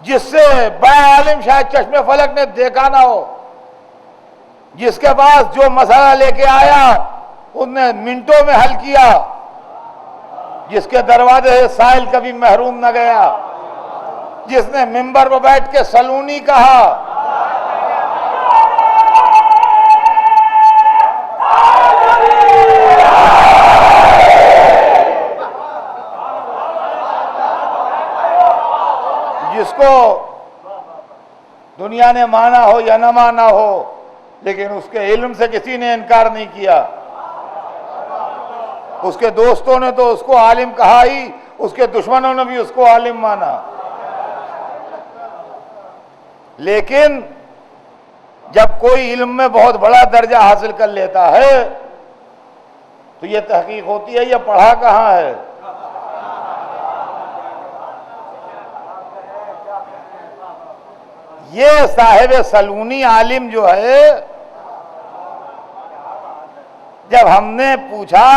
جس سے بڑا عالم شاید چشم فلک نے دیکھا نہ ہو، جس کے پاس جو مسئلہ لے کے آیا اس نے منٹوں میں حل کیا، جس کے دروازے سے سائل کبھی محروم نہ گیا، جس نے ممبر پر بیٹھ کے سلونی کہا، جس کو دنیا نے مانا ہو یا نہ مانا ہو لیکن اس کے علم سے کسی نے انکار نہیں کیا. اس کے دوستوں نے تو اس کو عالم کہا ہی، اس کے دشمنوں نے بھی اس کو عالم مانا. لیکن جب کوئی علم میں بہت بڑا درجہ حاصل کر لیتا ہے تو یہ تحقیق ہوتی ہے یہ پڑھا کہاں ہے. یہ صاحب سلونی عالم جو ہے، جب ہم نے پوچھا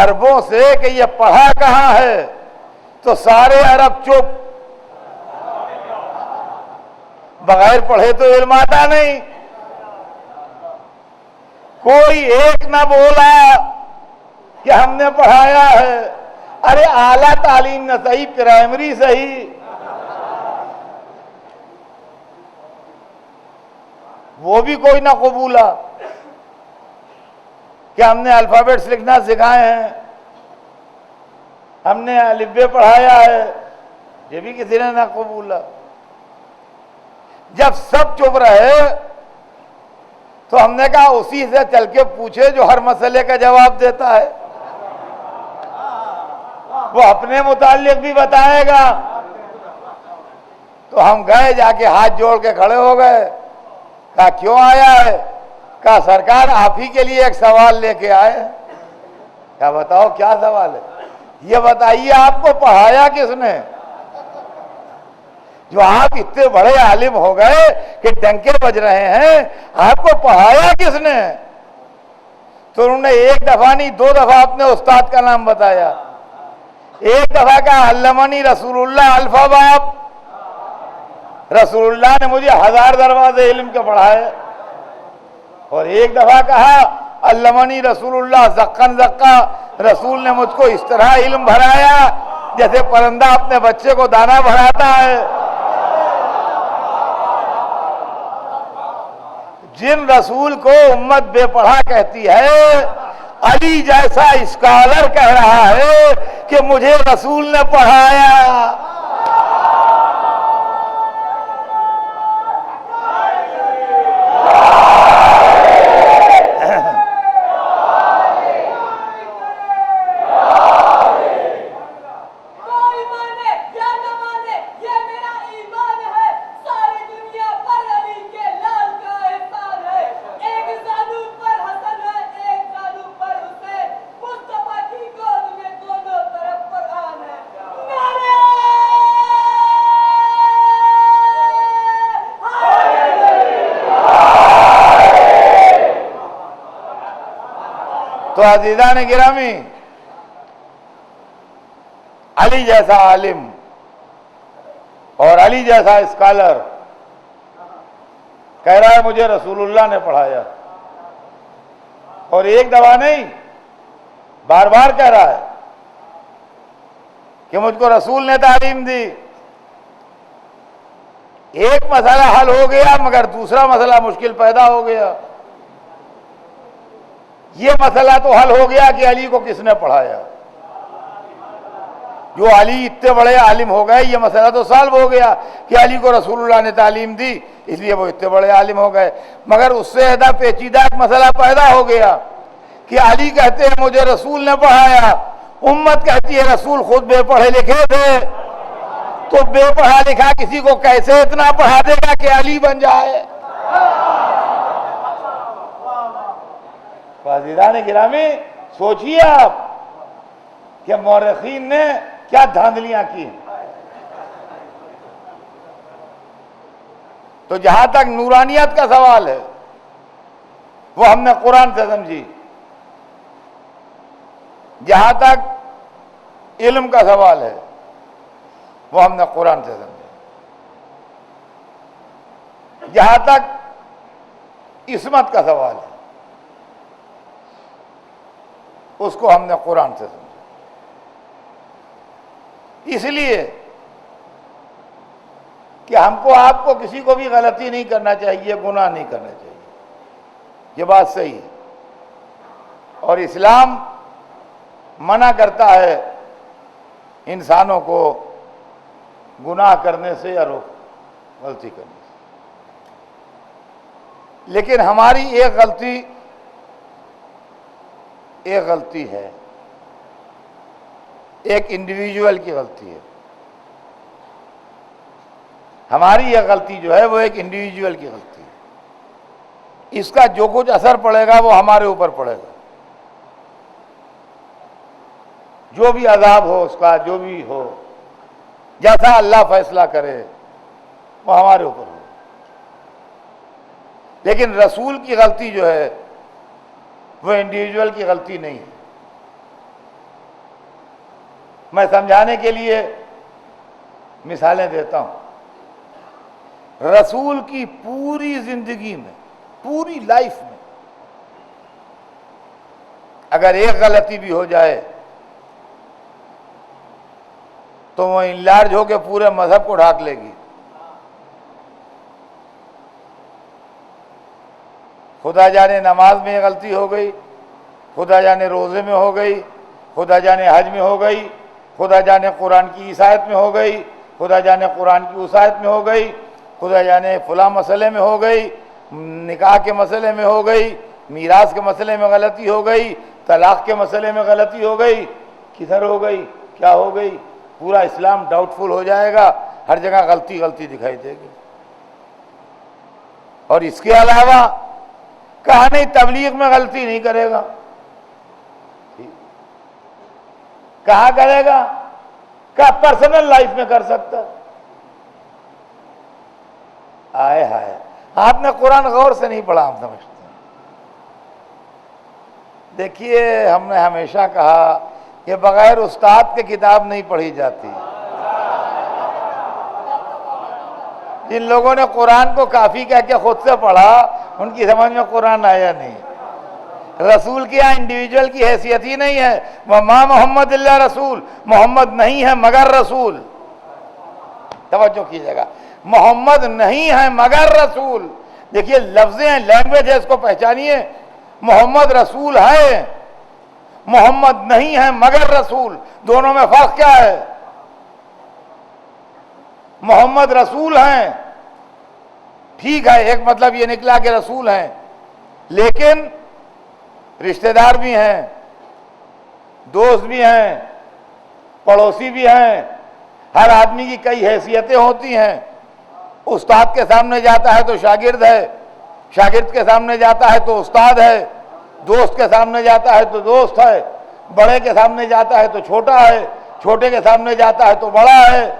عربوں سے کہ یہ پڑھا کہاں ہے تو سارے عرب چپ. بغیر پڑھے تو علم آتا نہیں. کوئی ایک نہ بولا کہ ہم نے پڑھایا ہے. ارے اعلیٰ تعلیم نہ صحیح، پرائمری صحیح، وہ بھی کوئی نہ قبولا کہ ہم نے الفابیٹس لکھنا سکھائے ہیں، ہم نے الف ب پڑھایا ہے، یہ بھی کسی نے نہ قبولا. جب سب چپ رہے تو ہم نے کہا اسی سے چل کے پوچھے جو ہر مسئلے کا جواب دیتا ہے، وہ اپنے متعلق بھی بتائے گا. تو ہم گئے، جا کے ہاتھ جوڑ کے کھڑے ہو گئے. کہا کیوں آیا ہے؟ کہا سرکار آپ ہی کے لیے ایک سوال لے کے آئے. کیا بتاؤ کیا سوال ہے؟ یہ بتائیے آپ کو پڑھایا کس نے؟ جو آپ اتنے بڑے عالم ہو گئے کہ ڈنکے بج رہے ہیں، آپ کو پڑھایا کس نے؟ تو انہوں نے ایک دفعہ نہیں 2 دفعہ اپنے استاد کا نام بتایا. ایک دفعہ کہا علمنی رسول اللہ الفباب، رسول اللہ نے مجھے 1000 دروازے علم کے پڑھائے. اور ایک دفعہ کہا علمنی رسول اللہ زقن زقا، رسول نے مجھ کو اس طرح علم بھرایا جیسے پرندہ اپنے بچے کو دانا بھراتا ہے. جن رسول کو امت بے پڑھا کہتی ہے، علی جیسا اسکالر کہہ رہا ہے کہ مجھے رسول نے پڑھایا. تو عزیزان گرامی، علی جیسا عالم اور علی جیسا اسکالر کہہ رہا ہے مجھے رسول اللہ نے پڑھایا، اور ایک دفعہ نہیں بار بار کہہ رہا ہے کہ مجھ کو رسول نے تعلیم دی. ایک مسئلہ حل ہو گیا مگر دوسرا مسئلہ مشکل پیدا ہو گیا. یہ مسئلہ تو حل ہو گیا کہ علی کو کس نے پڑھایا. جو علی اتنے بڑے عالم ہو گئے یہ مسئلہ تو سالو ہو گیا کہ علی کو رسول اللہ نے تعلیم دی اس لیے وہ اتنے بڑے عالم ہو گئے. مگر اس سے زیادہ پیچیدہ ایک مسئلہ پیدا ہو گیا کہ علی کہتے ہیں مجھے رسول نے پڑھایا, امت کہتی ہے رسول خود بے پڑھے لکھے تھے, تو بے پڑھا لکھا کسی کو کیسے اتنا پڑھا دے گا کہ علی بن جائے. عزیزان گرامی سوچئے آپ کہ مورخین نے کیا دھاندلیاں کی. تو جہاں تک نورانیت کا سوال ہے وہ ہم نے قرآن سے سمجھی, جہاں تک علم کا سوال ہے وہ ہم نے قرآن سے سمجھا, جہاں تک عصمت کا سوال ہے اس کو ہم نے قرآن سے سمجھا. اس لیے کہ ہم کو آپ کو کسی کو بھی غلطی نہیں کرنا چاہیے, گناہ نہیں کرنا چاہیے, یہ بات صحیح ہے. اور اسلام منع کرتا ہے انسانوں کو گناہ کرنے سے یا غلطی کرنے سے. لیکن ہماری ایک غلطی ہے, ایک انڈیویجول کی غلطی ہے. ہماری یہ غلطی جو ہے وہ ایک انڈیویجول کی غلطی ہے. اس کا جو کچھ اثر پڑے گا وہ ہمارے اوپر پڑے گا, جو بھی عذاب ہو اس کا, جو بھی ہو, جیسا اللہ فیصلہ کرے وہ ہمارے اوپر ہو. لیکن رسول کی غلطی جو ہے وہ انڈیویجول کی غلطی نہیں ہے. میں سمجھانے کے لیے مثالیں دیتا ہوں. رسول کی پوری زندگی میں, پوری لائف میں اگر ایک غلطی بھی ہو جائے تو وہ انلارج ہو کے پورے مذہب کو ڈھانک لے گی. خدا جانے نماز میں غلطی ہو گئی, خدا جانے روزے میں ہو گئی, خدا جانے حج میں ہو گئی, خدا جانے قرآن کی اس آیت میں ہو گئی, خدا جانے قرآن کی اس آیت میں ہو گئی, خدا جانے فلاں مسئلے میں ہو گئی, نکاح کے مسئلے میں ہو گئی, میراث کے مسئلے میں غلطی ہو گئی, طلاق کے مسئلے میں غلطی ہو گئی. کدھر ہو گئی, کیا ہو گئی؟ پورا اسلام ڈاؤٹ فل ہو جائے گا, ہر جگہ غلطی غلطی دکھائی دے گی. اور اس کے علاوہ کہا نہیں تبلیغ میں غلطی نہیں کرے گا, کہاں کرے گا؟ کہا پرسنل لائف میں کر سکتا. آئے ہائے, آپ نے قرآن غور سے نہیں پڑھا, ہم سمجھتے ہیں. دیکھیے ہم نے ہمیشہ کہا کہ بغیر استاد کے کتاب نہیں پڑھی جاتی. جن لوگوں نے قرآن کو کافی کہہ کے خود سے پڑھا ان کی سمجھ میں قرآن آیا نہیں. رسول کی یہاں انڈیویجول کی حیثیت ہی نہیں ہے. وَمَا محمد اللہ رسول, محمد نہیں ہے مگر رسول. توجہ کیجیے گا, محمد نہیں ہے مگر رسول. دیکھیے لفظیں ہیں, لینگویج ہے, اس کو پہچانیے. محمد رسول ہے, محمد نہیں ہے مگر رسول. دونوں میں فرق کیا ہے؟ محمد رسول ہیں, ٹھیک ہے, ایک مطلب یہ نکلا کہ رسول ہیں, لیکن رشتہ دار بھی ہیں, دوست بھی ہیں, پڑوسی بھی ہیں. ہر آدمی کی کئی حیثیتیں ہوتی ہیں. استاد کے سامنے جاتا ہے تو شاگرد ہے, شاگرد کے سامنے جاتا ہے تو استاد ہے, دوست کے سامنے جاتا ہے تو دوست ہے, بڑے کے سامنے جاتا ہے تو چھوٹا ہے, چھوٹے کے سامنے جاتا ہے تو بڑا ہے.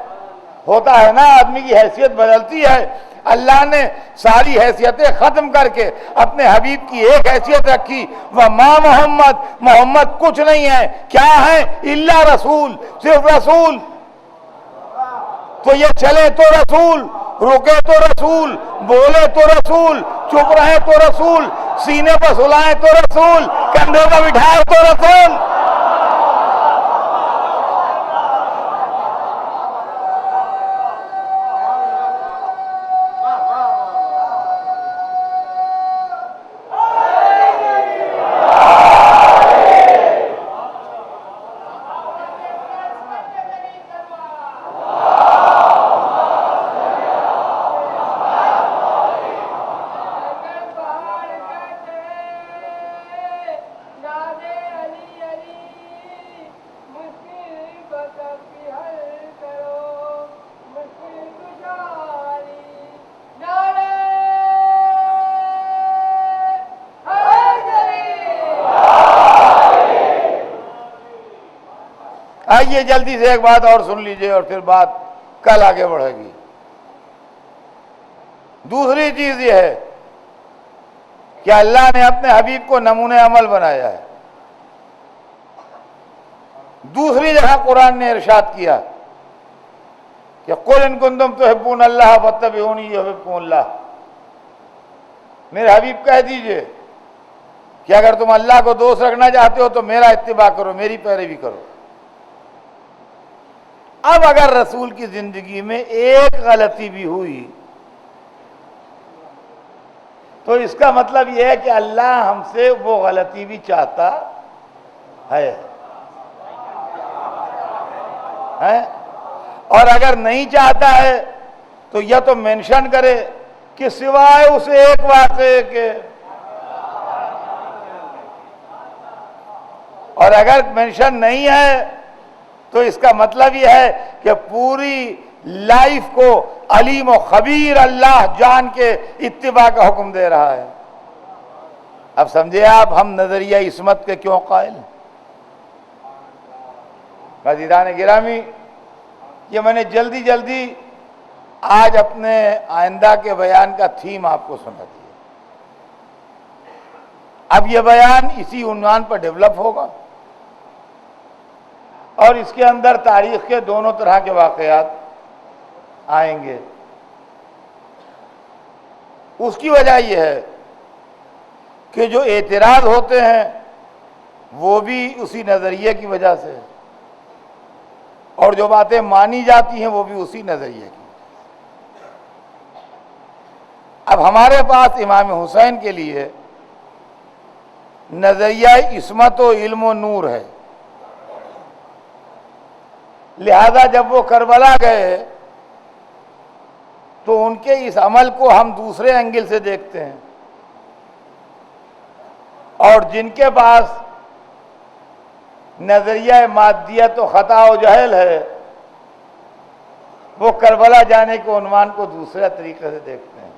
ہوتا ہے نا, آدمی کی حیثیت بدلتی ہے. اللہ نے ساری حیثیتیں ختم کر کے اپنے حبیب کی ایک حیثیت رکھی, وَمَا محمد, محمد کچھ نہیں ہے. کیا ہے؟ الا رسول, صرف رسول. تو یہ چلے تو رسول, رکے تو رسول, بولے تو رسول, چپ رہے تو رسول, سینے پر سلائے تو رسول, کندھے پر بٹھائے تو رسول. آئیے جلدی سے ایک بات اور سن لیجئے اور پھر بات کل آگے بڑھے گی۔ دوسری چیز یہ ہے کہ اللہ نے اپنے حبیب کو نمونہ عمل بنایا ہے۔ دوسری جگہ قرآن نے ارشاد کیا کہ قُلْ إِن كُنتُمْ تُحِبُّونَ اللَّهَ فَاتَّبِعُونِي يُحْبِبْكُمُ اللَّهُ، میرے حبیب کہہ دیجئے کہ اگر تم اللہ کو دوست رکھنا چاہتے ہو تو میرا اتباع کرو، میری پیروی کرو۔ اب اگر رسول کی زندگی میں ایک غلطی بھی ہوئی تو اس کا مطلب یہ ہے کہ اللہ ہم سے وہ غلطی بھی چاہتا ہے، اور اگر نہیں چاہتا ہے تو یا تو مینشن کرے کہ سوائے اس ایک واقعے کے، اور اگر مینشن نہیں ہے تو اس کا مطلب یہ ہے کہ پوری لائف کو علیم و خبیر اللہ جان کے اتباع کا حکم دے رہا ہے۔ اب سمجھے آپ ہم نظریہ عصمت کے کیوں قائل ہیں؟ عزیزان گرامی، یہ میں نے جلدی آج اپنے آئندہ کے بیان کا تھیم آپ کو سنا دیا۔ اب یہ بیان اسی عنوان پر ڈیولپ ہوگا اور اس کے اندر تاریخ کے دونوں طرح کے واقعات آئیں گے۔ اس کی وجہ یہ ہے کہ جو اعتراض ہوتے ہیں وہ بھی اسی نظریے کی وجہ سے، اور جو باتیں مانی جاتی ہیں وہ بھی اسی نظریے کی۔ اب ہمارے پاس امام حسین کے لیے نظریہ عصمت و علم و نور ہے، لہذا جب وہ کربلا گئے تو ان کے اس عمل کو ہم دوسرے اینگل سے دیکھتے ہیں، اور جن کے پاس نظریہ مادیت و خطا و جہل ہے وہ کربلا جانے کے عنوان کو دوسرے طریقے سے دیکھتے ہیں۔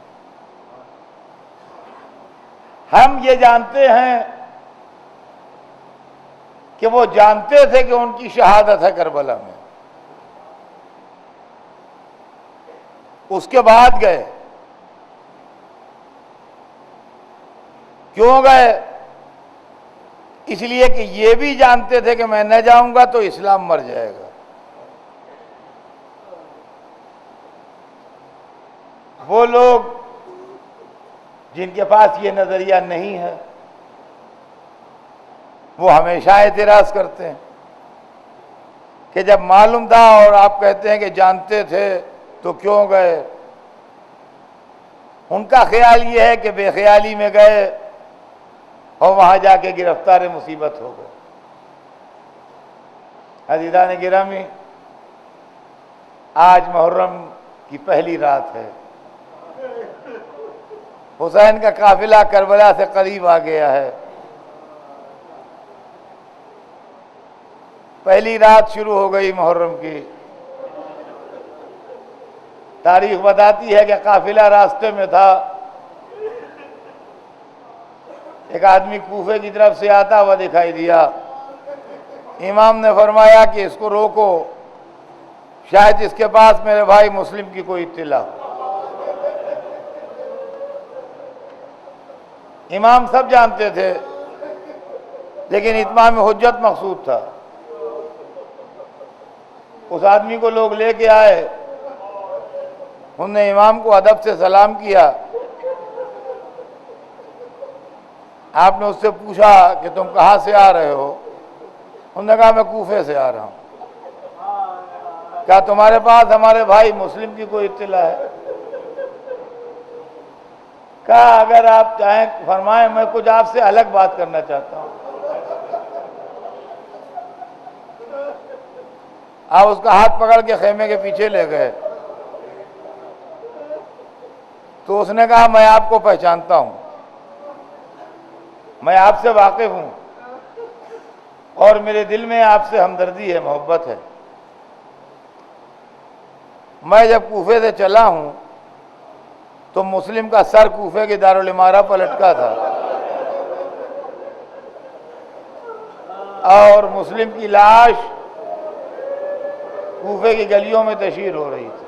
ہم یہ جانتے ہیں کہ وہ جانتے تھے کہ ان کی شہادت ہے کربلا میں، اس کے بعد گئے۔ کیوں گئے؟ اس لیے کہ یہ بھی جانتے تھے کہ میں نہ جاؤں گا تو اسلام مر جائے گا۔ وہ لوگ جن کے پاس یہ نظریہ نہیں ہے وہ ہمیشہ اعتراض کرتے ہیں کہ جب معلوم تھا اور آپ کہتے ہیں کہ جانتے تھے تو کیوں گئے؟ ان کا خیال یہ ہے کہ بے خیالی میں گئے اور وہاں جا کے گرفتار مصیبت ہو گئے۔ عزیزان گرامی، آج محرم کی پہلی رات ہے، حسین کا قافلہ کربلا سے قریب آ گیا ہے۔ پہلی رات شروع ہو گئی محرم کی۔ تاریخ بتاتی ہے کہ قافلہ راستے میں تھا، ایک آدمی کوفے کی طرف سے آتا ہوا دکھائی دیا۔ امام نے فرمایا کہ اس کو روکو، شاید اس کے پاس میرے بھائی مسلم کی کوئی اطلاع ہو۔ امام سب جانتے تھے لیکن اتمام حجت مقصود تھا۔ اس آدمی کو لوگ لے کے آئے، انہوں نے امام کو ادب سے سلام کیا۔ آپ نے اس سے پوچھا کہ تم کہاں سے آ رہے ہو؟ انہوں نے کہا میں کوفے سے آ رہا ہوں۔ کیا تمہارے پاس ہمارے بھائی مسلم کی کوئی اطلاع ہے؟ کہا اگر آپ چاہیں فرمائیں، میں کچھ آپ سے الگ بات کرنا چاہتا ہوں۔ آپ اس کا ہاتھ پکڑ کے خیمے کے پیچھے لے گئے تو اس نے کہا میں آپ کو پہچانتا ہوں، میں آپ سے واقف ہوں اور میرے دل میں آپ سے ہمدردی ہے، محبت ہے۔ میں جب کوفے سے چلا ہوں تو مسلم کا سر کوفے کے دارالامارہ پر لٹکا تھا اور مسلم کی لاش کوفے کی گلیوں میں تشہیر ہو رہی تھی۔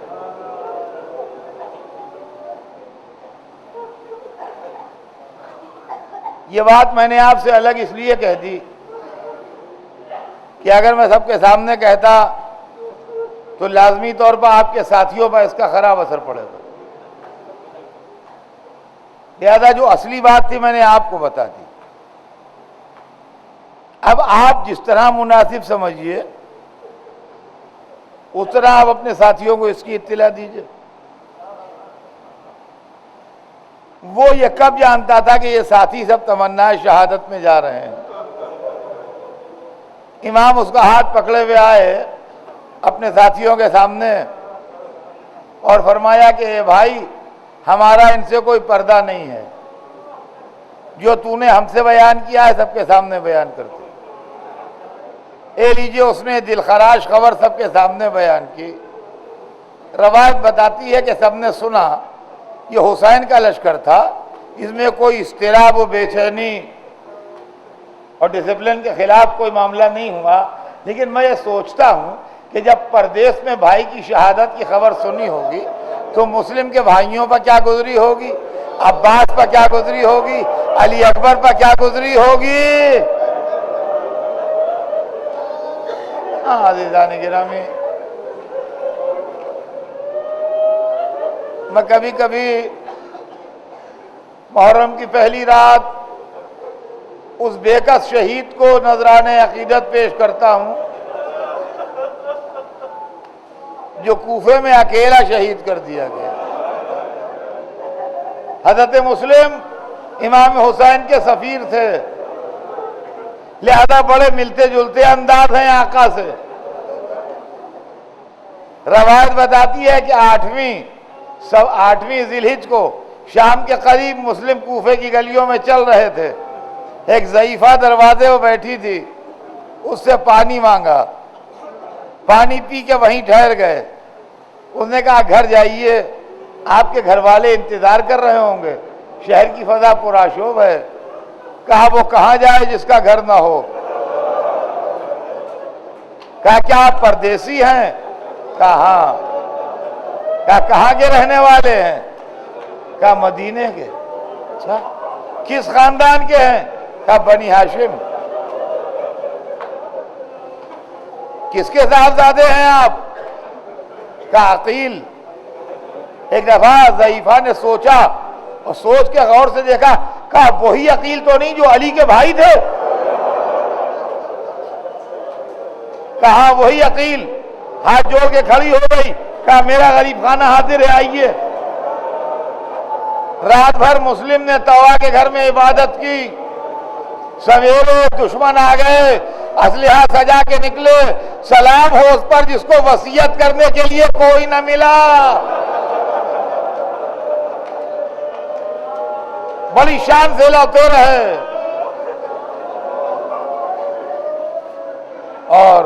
یہ بات میں نے آپ سے الگ اس لیے کہہ دی کہ اگر میں سب کے سامنے کہتا تو لازمی طور پر آپ کے ساتھیوں پر اس کا خراب اثر پڑے گا، لہذا جو اصلی بات تھی میں نے آپ کو بتا دی۔ اب آپ جس طرح مناسب سمجھیے اس طرح آپ اپنے ساتھیوں کو اس کی اطلاع دیجیے۔ وہ یہ کب جانتا تھا کہ یہ ساتھی سب تمنا شہادت میں جا رہے ہیں؟ امام اس کا ہاتھ پکڑے ہوئے آئے اپنے ساتھیوں کے سامنے اور فرمایا کہ اے بھائی، ہمارا ان سے کوئی پردہ نہیں ہے، جو تو نے ہم سے بیان کیا ہے سب کے سامنے بیان کرتے۔ اے لیجیے، اس نے دل خراش خبر سب کے سامنے بیان کی۔ روایت بتاتی ہے کہ سب نے سنا، یہ حسین کا لشکر تھا، اس میں کوئی اضطراب و بے چینی اور ڈسپلن کے خلاف کوئی معاملہ نہیں ہوا، لیکن میں یہ سوچتا ہوں کہ جب پردیس میں بھائی کی شہادت کی خبر سنی ہوگی تو مسلم کے بھائیوں پر کیا گزری ہوگی، عباس پر کیا گزری ہوگی، علی اکبر پر کیا گزری ہوگی۔ عزیزان گرامی، میں کبھی کبھی محرم کی پہلی رات اس بے کس شہید کو نذرانِ عقیدت پیش کرتا ہوں جو کوفے میں اکیلا شہید کر دیا گیا۔ حضرت مسلم امام حسین کے سفیر تھے، لہذا بڑے ملتے جلتے انداز ہیں آقا سے۔ روایت بتاتی ہے کہ آٹھویں ذی الحجہ کو شام کے قریب مسلم کوفے کی گلیوں میں چل رہے تھے، ایک ضعیفہ دروازے پہ بیٹھی تھی، اس سے پانی مانگا، پانی پی کے وہیں ٹھہر گئے۔ اس نے کہا گھر جائیے، آپ کے گھر والے انتظار کر رہے ہوں گے، شہر کی فضا پرآشوب ہے۔ کہا وہ کہاں جائے جس کا گھر نہ ہو؟ کہا کیا آپ پردیسی ہیں؟ کہا ہاں۔ کہا کہاں کے رہنے والے ہیں؟ کہا مدینے کے۔ اچھا، کس خاندان کے ہیں؟ کہا بنی ہاشم۔ کس کے صاحبزادے ہیں آپ؟ کہا عقیل۔ ایک دفعہ ضعیفہ نے سوچا اور سوچ کے غور سے دیکھا، کہا وہی عقیل تو نہیں جو علی کے بھائی تھے؟ کہا وہی عقیل۔ ہاتھ جوڑ کے کھڑی ہو گئی، کہا میرا غریب خانہ حاضر ہے، آئیے۔ رات بھر مسلم نے طوا کے گھر میں عبادت کی، سویرے دشمن آ گئے، اسلحہ سجا کے نکلے، سلام ہو اس پر جس کو وصیت کرنے کے لیے کوئی نہ ملا۔ بڑی شان سے لوٹے رہے اور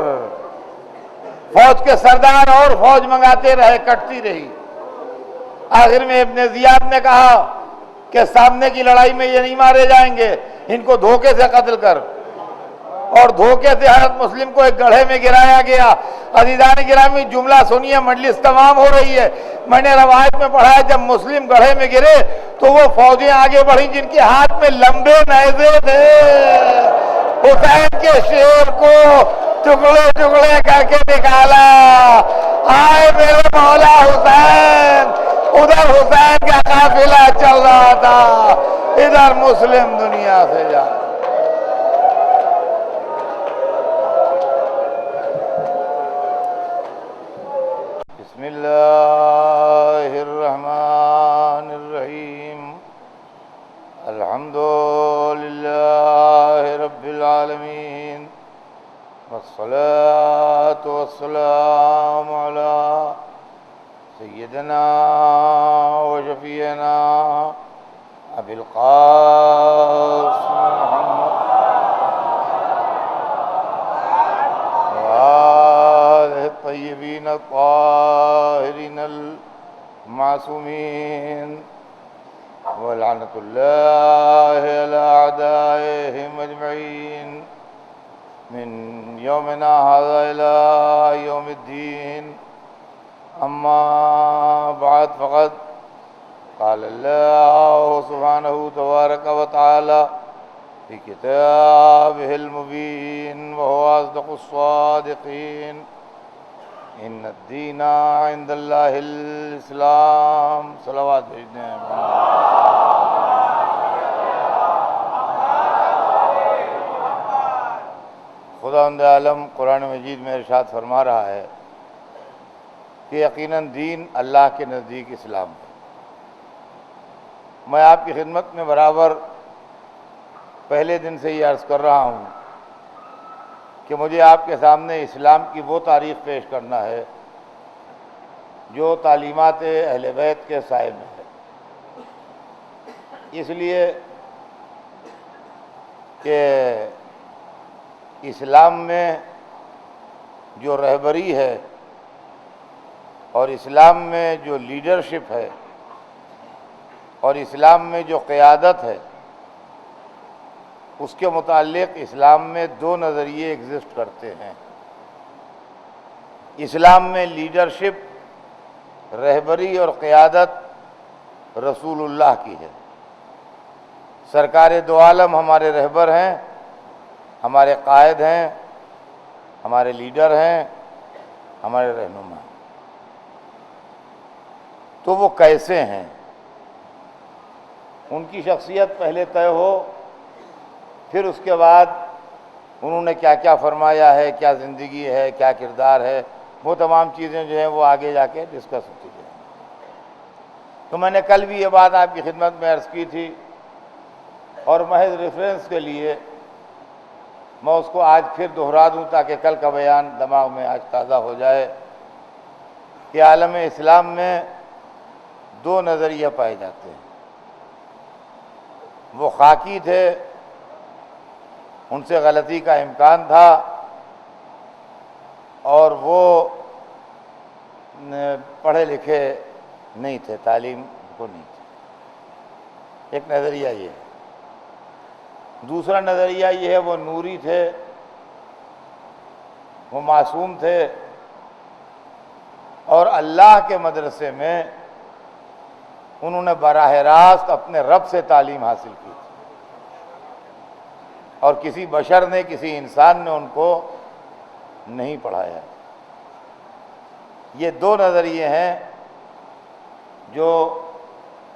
فوج کے سردار اور فوج منگاتے رہے، کٹتی رہی۔ آخر میں ابن زیاد نے کہا کہ سامنے کی لڑائی میں یہ نہیں مارے جائیں گے، ان کو دھوکے سے قتل کر، اور دھوکے سے حضرت مسلم کو ایک گڑھے میں گرایا گیا۔ عزیزان گرامی، جملہ سنیے، مجلس تمام ہو رہی ہے۔ میں نے روایت میں پڑھا ہے جب مسلم گڑھے میں گرے تو وہ فوجیں آگے بڑھیں جن کے ہاتھ میں لمبے نیزے تھے، حسین کے شیر کو ٹکڑے ٹکڑے کر کے نکالا۔ آئے میرے مولا حسین، ادھر حسین کا قافلہ چل رہا تھا، ادھر مسلم دنیا سے جا۔ بسم اللہ الرحمن الرحیم، الحمد للہ رب العالمین، والصلاة والسلام علی سیدنا و شفیعنا ابی القاسم محمد وآلہ الطیبین الطاہرین المعصومین، ولعنۃ اللہ علی اعدائہم اجمعین، من یومنا ھذا الی یوم الدین اما بعد فقد قال اللہ سبحانہ تبارک و تعالی فی کتابہ المبین وہو اصدق الصادقین ان الدین عند اللہ الاسلام صلوات بھیجنے ہیں خداوند عالم قرآن مجید میں ارشاد فرما رہا ہے کہ یقیناً دین اللہ کے نزدیک اسلام ہے۔ میں آپ کی خدمت میں برابر پہلے دن سے یہ عرض کر رہا ہوں کہ مجھے آپ کے سامنے اسلام کی وہ تاریخ پیش کرنا ہے جو تعلیمات اہل بیت کے سائے میں ہے، اس لیے کہ اسلام میں جو رہبری ہے اور اسلام میں جو لیڈرشپ ہے اور اسلام میں جو قیادت ہے، اس کے متعلق اسلام میں دو نظریے ایگزسٹ کرتے ہیں۔ اسلام میں لیڈرشپ، رہبری اور قیادت رسول اللہ کی ہے۔ سرکار دو عالم ہمارے رہبر ہیں، ہمارے قائد ہیں، ہمارے لیڈر ہیں، ہمارے رہنما ہیں۔ تو وہ کیسے ہیں، ان کی شخصیت پہلے طے ہو، پھر اس کے بعد انہوں نے کیا کیا فرمایا ہے، کیا زندگی ہے، کیا کردار ہے، وہ تمام چیزیں جو ہیں وہ آگے جا کے ڈسکس ہوتی جائیں۔ تو میں نے کل بھی یہ بات آپ کی خدمت میں عرض کی تھی، اور محض ریفرنس کے لیے میں اس کو آج پھر دہرا دوں تاکہ کل کا بیان دماغ میں آج تازہ ہو جائے کہ عالم اسلام میں دو نظریے پائے جاتے ہیں۔ وہ خاکی تھے، ان سے غلطی کا امکان تھا، اور وہ پڑھے لکھے نہیں تھے، تعلیم کو نہیں تھی۔ ایک نظریہ یہ ہے۔ دوسرا نظریہ یہ ہے وہ نوری تھے، وہ معصوم تھے، اور اللہ کے مدرسے میں انہوں نے براہ راست اپنے رب سے تعلیم حاصل کی تھی، اور کسی بشر نے، کسی انسان نے ان کو نہیں پڑھایا۔ یہ دو نظریے ہیں جو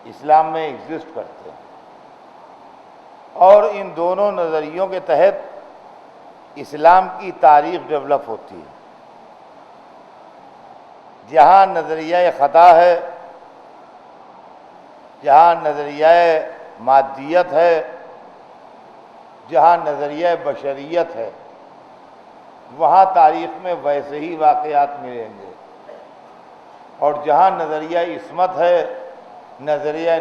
اسلام میں ایگزسٹ کرتے ہیں، اور ان دونوں نظریوں کے تحت اسلام کی تاریخ ڈیولپ ہوتی ہے۔ جہاں نظریہ خطا ہے، جہاں نظریہ مادیت ہے، جہاں نظریہ بشریت ہے، وہاں تاریخ میں ویسے ہی واقعات ملیں گے، اور جہاں نظریہ عصمت ہے، نظریہ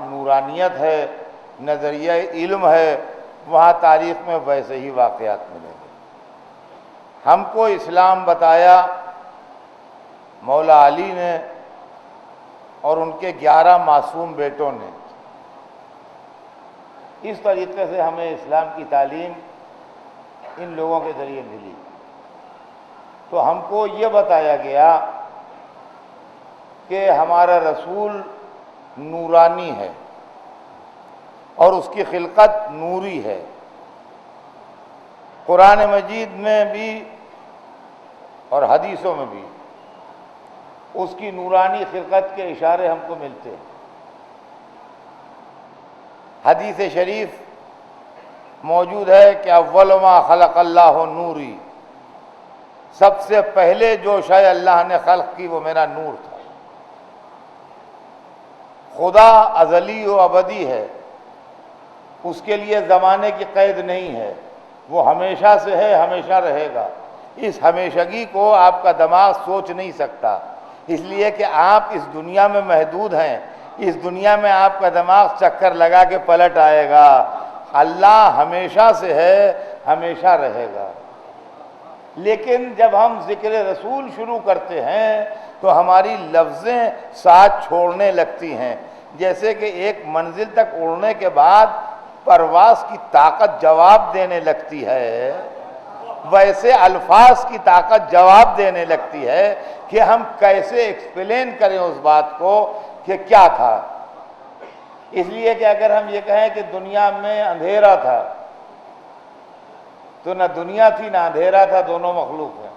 نورانیت ہے، نظریہ علم ہے، وہاں تاریخ میں ویسے ہی واقعات ملیں گے۔ ہم کو اسلام بتایا مولا علی نے اور ان کے 11 معصوم بیٹوں نے۔ اس طریقے سے ہمیں اسلام کی تعلیم ان لوگوں کے ذریعے ملی۔ تو ہم کو یہ بتایا گیا کہ ہمارا رسول نورانی ہے اور اس کی خلقت نوری ہے۔ قرآن مجید میں بھی اور حدیثوں میں بھی اس کی نورانی خلقت کے اشارے ہم کو ملتے ہیں۔ حدیث شریف موجود ہے کہ اول ما خلق اللہ نوری، سب سے پہلے جو شے اللہ نے خلق کی وہ میرا نور تھا۔ خدا ازلی و ابدی ہے، اس کے لیے زمانے کی قید نہیں ہے، وہ ہمیشہ سے ہے، ہمیشہ رہے گا۔ اس ہمیشگی کو آپ کا دماغ سوچ نہیں سکتا، اس لیے کہ آپ اس دنیا میں محدود ہیں۔ اس دنیا میں آپ کا دماغ چکر لگا کے پلٹ آئے گا۔ اللہ ہمیشہ سے ہے، ہمیشہ رہے گا۔ لیکن جب ہم ذکر رسول شروع کرتے ہیں تو ہماری لفظیں ساتھ چھوڑنے لگتی ہیں، جیسے کہ ایک منزل تک اڑنے کے بعد پرواز کی طاقت جواب دینے لگتی ہے ویسے الفاظ کی طاقت جواب دینے لگتی ہے کہ ہم کیسے ایکسپلین کریں اس بات کو کہ کیا تھا۔ اس لیے کہ اگر ہم یہ کہیں کہ دنیا میں اندھیرا تھا تو نہ دنیا تھی نہ اندھیرا تھا، دونوں مخلوق ہیں۔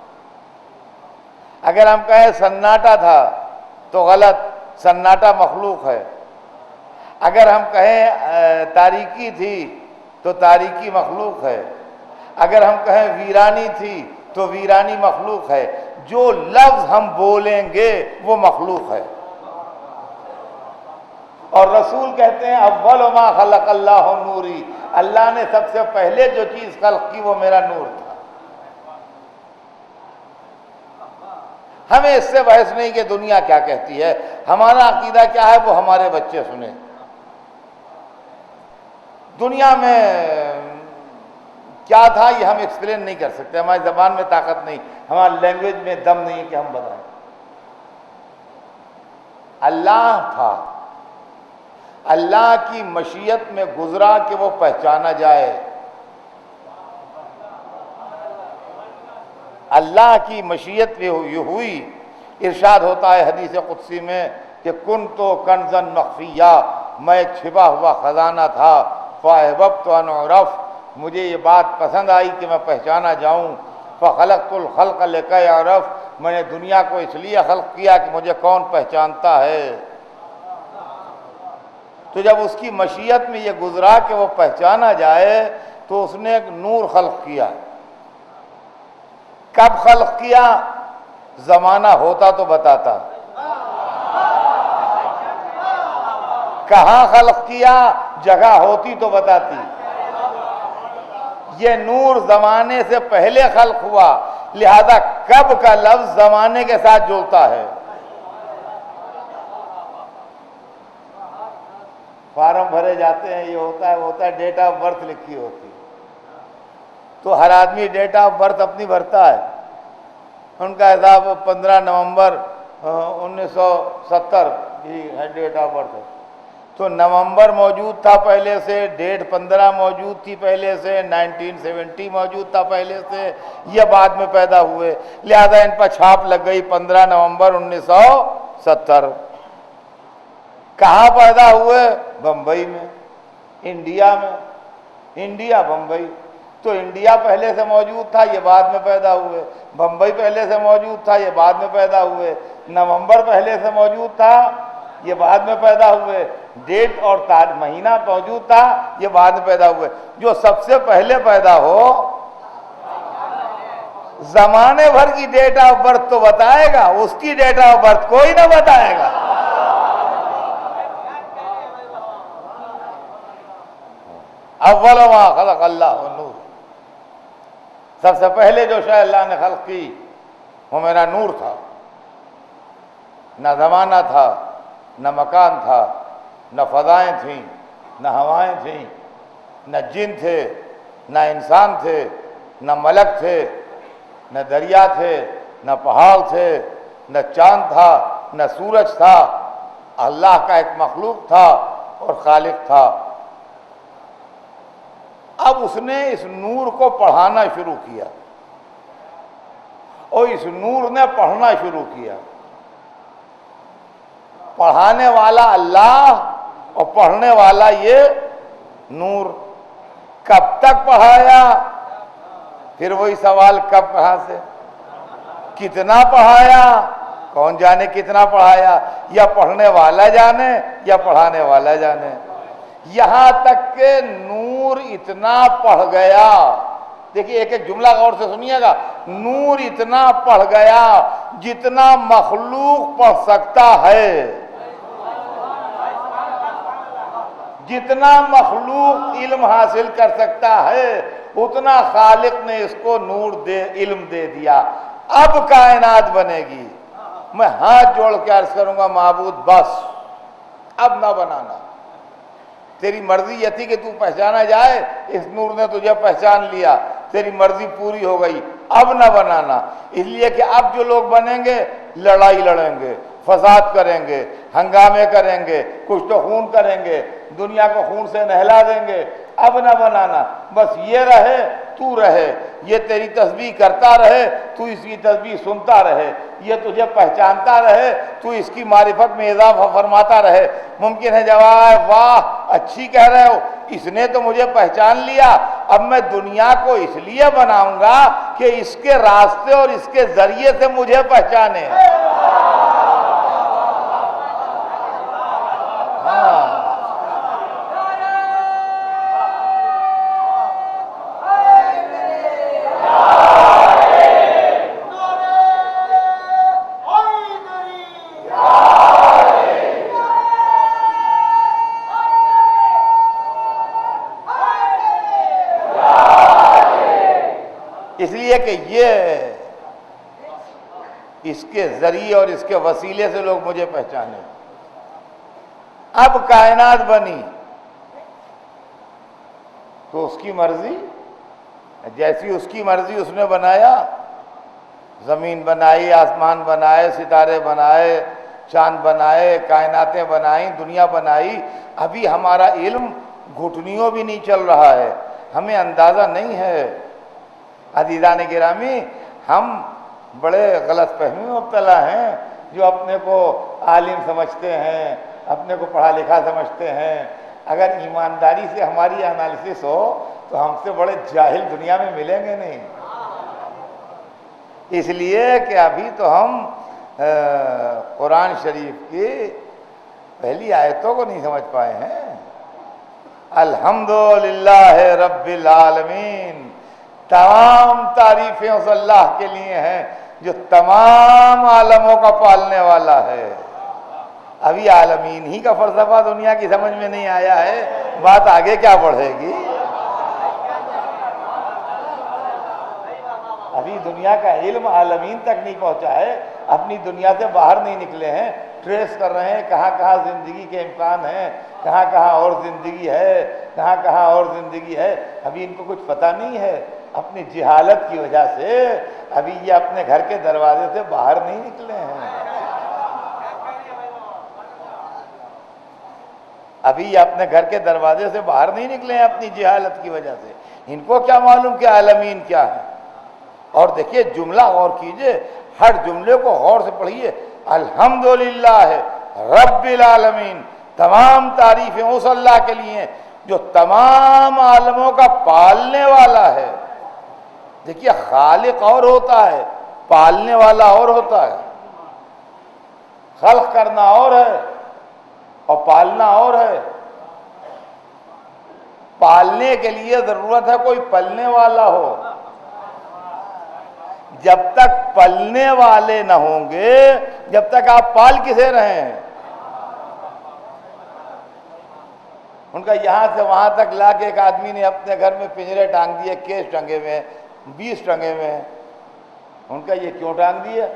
اگر ہم کہیں سناٹا تھا تو غلط، سناٹا مخلوق ہے۔ اگر ہم کہیں تاریکی تھی تو تاریکی مخلوق ہے۔ اگر ہم کہیں ویرانی تھی تو ویرانی مخلوق ہے۔ جو لفظ ہم بولیں گے وہ مخلوق ہے۔ اور رسول کہتے ہیں اول ما خلق اللہ نوری، اللہ نے سب سے پہلے جو چیز خلق کی وہ میرا نور تھا۔ ہمیں اس سے بحث نہیں کہ دنیا کیا کہتی ہے، ہمارا عقیدہ کیا ہے وہ ہمارے بچے سنیں۔ دنیا میں کیا تھا یہ ہم ایکسپلین نہیں کر سکتے، ہماری زبان میں طاقت نہیں، ہماری لینگویج میں دم نہیں ہے کہ ہم بتائیں۔ اللہ تھا، اللہ کی مشیت میں گزرا کہ وہ پہچانا جائے۔ اللہ کی مشیت میں یہ ہوئی، ارشاد ہوتا ہے حدیث قدسی میں کہ کنت کنزا مخفیہ، میں ایک چھپا ہوا خزانہ تھا، فاحببت ان اعرف، مجھے یہ بات پسند آئی کہ میں پہچانا جاؤں، فخلقت الخلق لکی اعرف، میں نے دنیا کو اس لیے خلق کیا کہ مجھے کون پہچانتا ہے۔ تو جب اس کی مشیت میں یہ گزرا کہ وہ پہچانا جائے تو اس نے ایک نور خلق کیا۔ کب خلق کیا؟ زمانہ ہوتا تو بتاتا۔ کہاں خلق کیا؟ جگہ ہوتی تو بتاتی۔ یہ نور زمانے سے پہلے خلق ہوا، لہذا کب کا لفظ زمانے کے ساتھ جڑتا ہے۔ فارم بھرے جاتے ہیں، یہ ہوتا ہے ڈیٹ آف برتھ لکھی ہوتی ہے، تو ہر آدمی ڈیٹ آف برتھ اپنی بھرتا ہے۔ ان کا حساب 15 نومبر 1970 ہے ڈیٹ آف برتھ، تو نومبر موجود تھا پہلے سے، ڈیٹ 15 موجود تھی پہلے سے، 1970 موجود تھا پہلے سے، یہ بعد میں پیدا ہوئے، لہذا ان پر چھاپ لگ گئی 15 نومبر 1970۔ کہاں پیدا ہوئے؟ بمبئی میں، انڈیا میں، انڈیا بمبئی۔ تو انڈیا پہلے سے موجود تھا، یہ بعد میں پیدا ہوئے۔ بمبئی پہلے سے موجود تھا، یہ بعد میں پیدا ہوئے۔ نومبر پہلے سے موجود تھا، یہ بعد میں پیدا ہوئے۔ ڈیٹ اور مہینہ موجود تھا، یہ بعد میں پیدا ہوئے۔ جو سب سے پہلے پیدا ہو زمانے بھر کی ڈیٹ آف برتھ تو بتائے گا، اس کی ڈیٹ آف برتھ کوئی نہ بتائے گا۔ اول ما خلق اللہ نور، سب سے پہلے جو شے اللہ نے خلق کی وہ میرا نور تھا۔ نہ زمانہ تھا، نہ مکان تھا، نہ فضائیں تھیں، نہ ہوائیں تھیں، نہ جن تھے، نہ انسان تھے، نہ ملک تھے، نہ دریا تھے، نہ پہاڑ تھے، نہ چاند تھا، نہ سورج تھا۔ اللہ کا ایک مخلوق تھا اور خالق تھا۔ اب اس نے اس نور کو پڑھانا شروع کیا اور اس نور نے پڑھنا شروع کیا۔ پڑھانے والا اللہ اور پڑھنے والا یہ نور۔ کب تک پڑھایا؟ پھر وہی سوال، کب کہاں سے؟ کتنا پڑھایا؟ کون جانے کتنا پڑھایا، یا پڑھنے والا جانے یا پڑھانے والا جانے۔ یہاں تک کہ نور اتنا پڑھ گیا، دیکھیے ایک ایک جملہ غور سے سنیے گا، نور اتنا پڑھ گیا جتنا مخلوق پڑھ سکتا ہے، جتنا مخلوق علم حاصل کر سکتا ہے اتنا خالق نے اس کو نور علم دے دیا۔ اب کائنات بنے گی، میں ہاتھ جوڑ کے عرض کروں گا معبود بس اب نہ بنانا، تیری مرضی یہ تھی کہ تو پہچانا جائے، اس نور نے تجھے پہچان لیا، تیری مرضی پوری ہو گئی، اب نہ بنانا۔ اس لیے کہ اب جو لوگ بنیں گے لڑائی لڑیں گے، فساد کریں گے، ہنگامے کریں گے، کچھ تو خون کریں گے، دنیا کو خون سے نہلا دیں گے۔ اب نہ بنانا، بس یہ رہے تو رہے، یہ تیری تسبیح کرتا رہے، تو اس کی تسبیح سنتا رہے، یہ تجھے پہچانتا رہے، تو اس کی معرفت میں اضافہ فرماتا رہے۔ ممکن ہے جواب واہ اچھی کہہ رہے ہو، اس نے تو مجھے پہچان لیا، اب میں دنیا کو اس لیے بناؤں گا کہ اس کے راستے اور اس کے ذریعے سے مجھے پہچانے۔ اس لیے کہ یہ اس کے ذریعے اور اس کے وسیلے سے لوگ مجھے پہچانے۔ اب کائنات بنی تو اس کی مرضی، جیسی اس کی مرضی اس نے بنایا، زمین بنائی، آسمان بنائے، ستارے بنائے، چاند بنائے، کائناتیں بنائیں، دنیا بنائی۔ ابھی ہمارا علم گھٹنیوں بھی نہیں چل رہا ہے، ہمیں اندازہ نہیں ہے۔ عزیزان گرامی، ہم بڑے غلط فہمی میں مبتلا ہیں، جو اپنے کو عالم سمجھتے ہیں، اپنے کو پڑھا لکھا سمجھتے ہیں۔ اگر ایمانداری سے ہماری انالیسس ہو تو ہم سے بڑے جاہل دنیا میں ملیں گے نہیں، اس لیے کہ ابھی تو ہم قرآن شریف کی پہلی آیتوں کو نہیں سمجھ پائے ہیں۔ الحمدللہ رب العالمین، تمام تعریفیں اس اللہ کے لیے ہیں جو تمام عالموں کا پالنے والا ہے۔ ابھی عالمین ہی کا فلسفہ دنیا کی سمجھ میں نہیں آیا ہے، بات آگے کیا بڑھے گی؟ ابھی دنیا کا علم عالمین تک نہیں پہنچا ہے، اپنی دنیا سے باہر نہیں نکلے ہیں، ٹریس کر رہے ہیں کہاں کہاں زندگی کے امکان ہیں، کہاں کہاں اور زندگی ہے، کہاں کہاں اور زندگی ہے۔ ابھی ان کو کچھ پتہ نہیں ہے، اپنی جہالت کی وجہ سے ابھی یہ اپنے گھر کے دروازے سے باہر نہیں نکلے ہیں، ابھی یہ اپنے گھر کے دروازے سے باہر نہیں نکلے ہیں اپنی جہالت کی وجہ سے۔ ان کو کیا معلوم کہ عالمین کیا ہے؟ اور دیکھیے جملہ غور کیجئے، ہر جملے کو غور سے پڑھیے۔ الحمدللہ رب العالمین، تمام تعریفیں اس اللہ کے لیے ہیں جو تمام عالموں کا پالنے والا ہے۔ دیکھیے خالق اور ہوتا ہے، پالنے والا اور ہوتا ہے۔ خلق کرنا اور ہے اور پالنا اور ہے۔ پالنے کے لیے ضرورت ہے کوئی پلنے والا ہو۔ جب تک پلنے والے نہ ہوں گے، جب تک آپ پال کسے رہے ہیں؟ ان کا یہاں سے وہاں تک لا کے ایک آدمی نے اپنے گھر میں پنجرے ٹانگ دیے، کیس ٹنگے میں، 20 ٹنگے میں۔ ان کا یہ کیوں ٹانگ دیا؟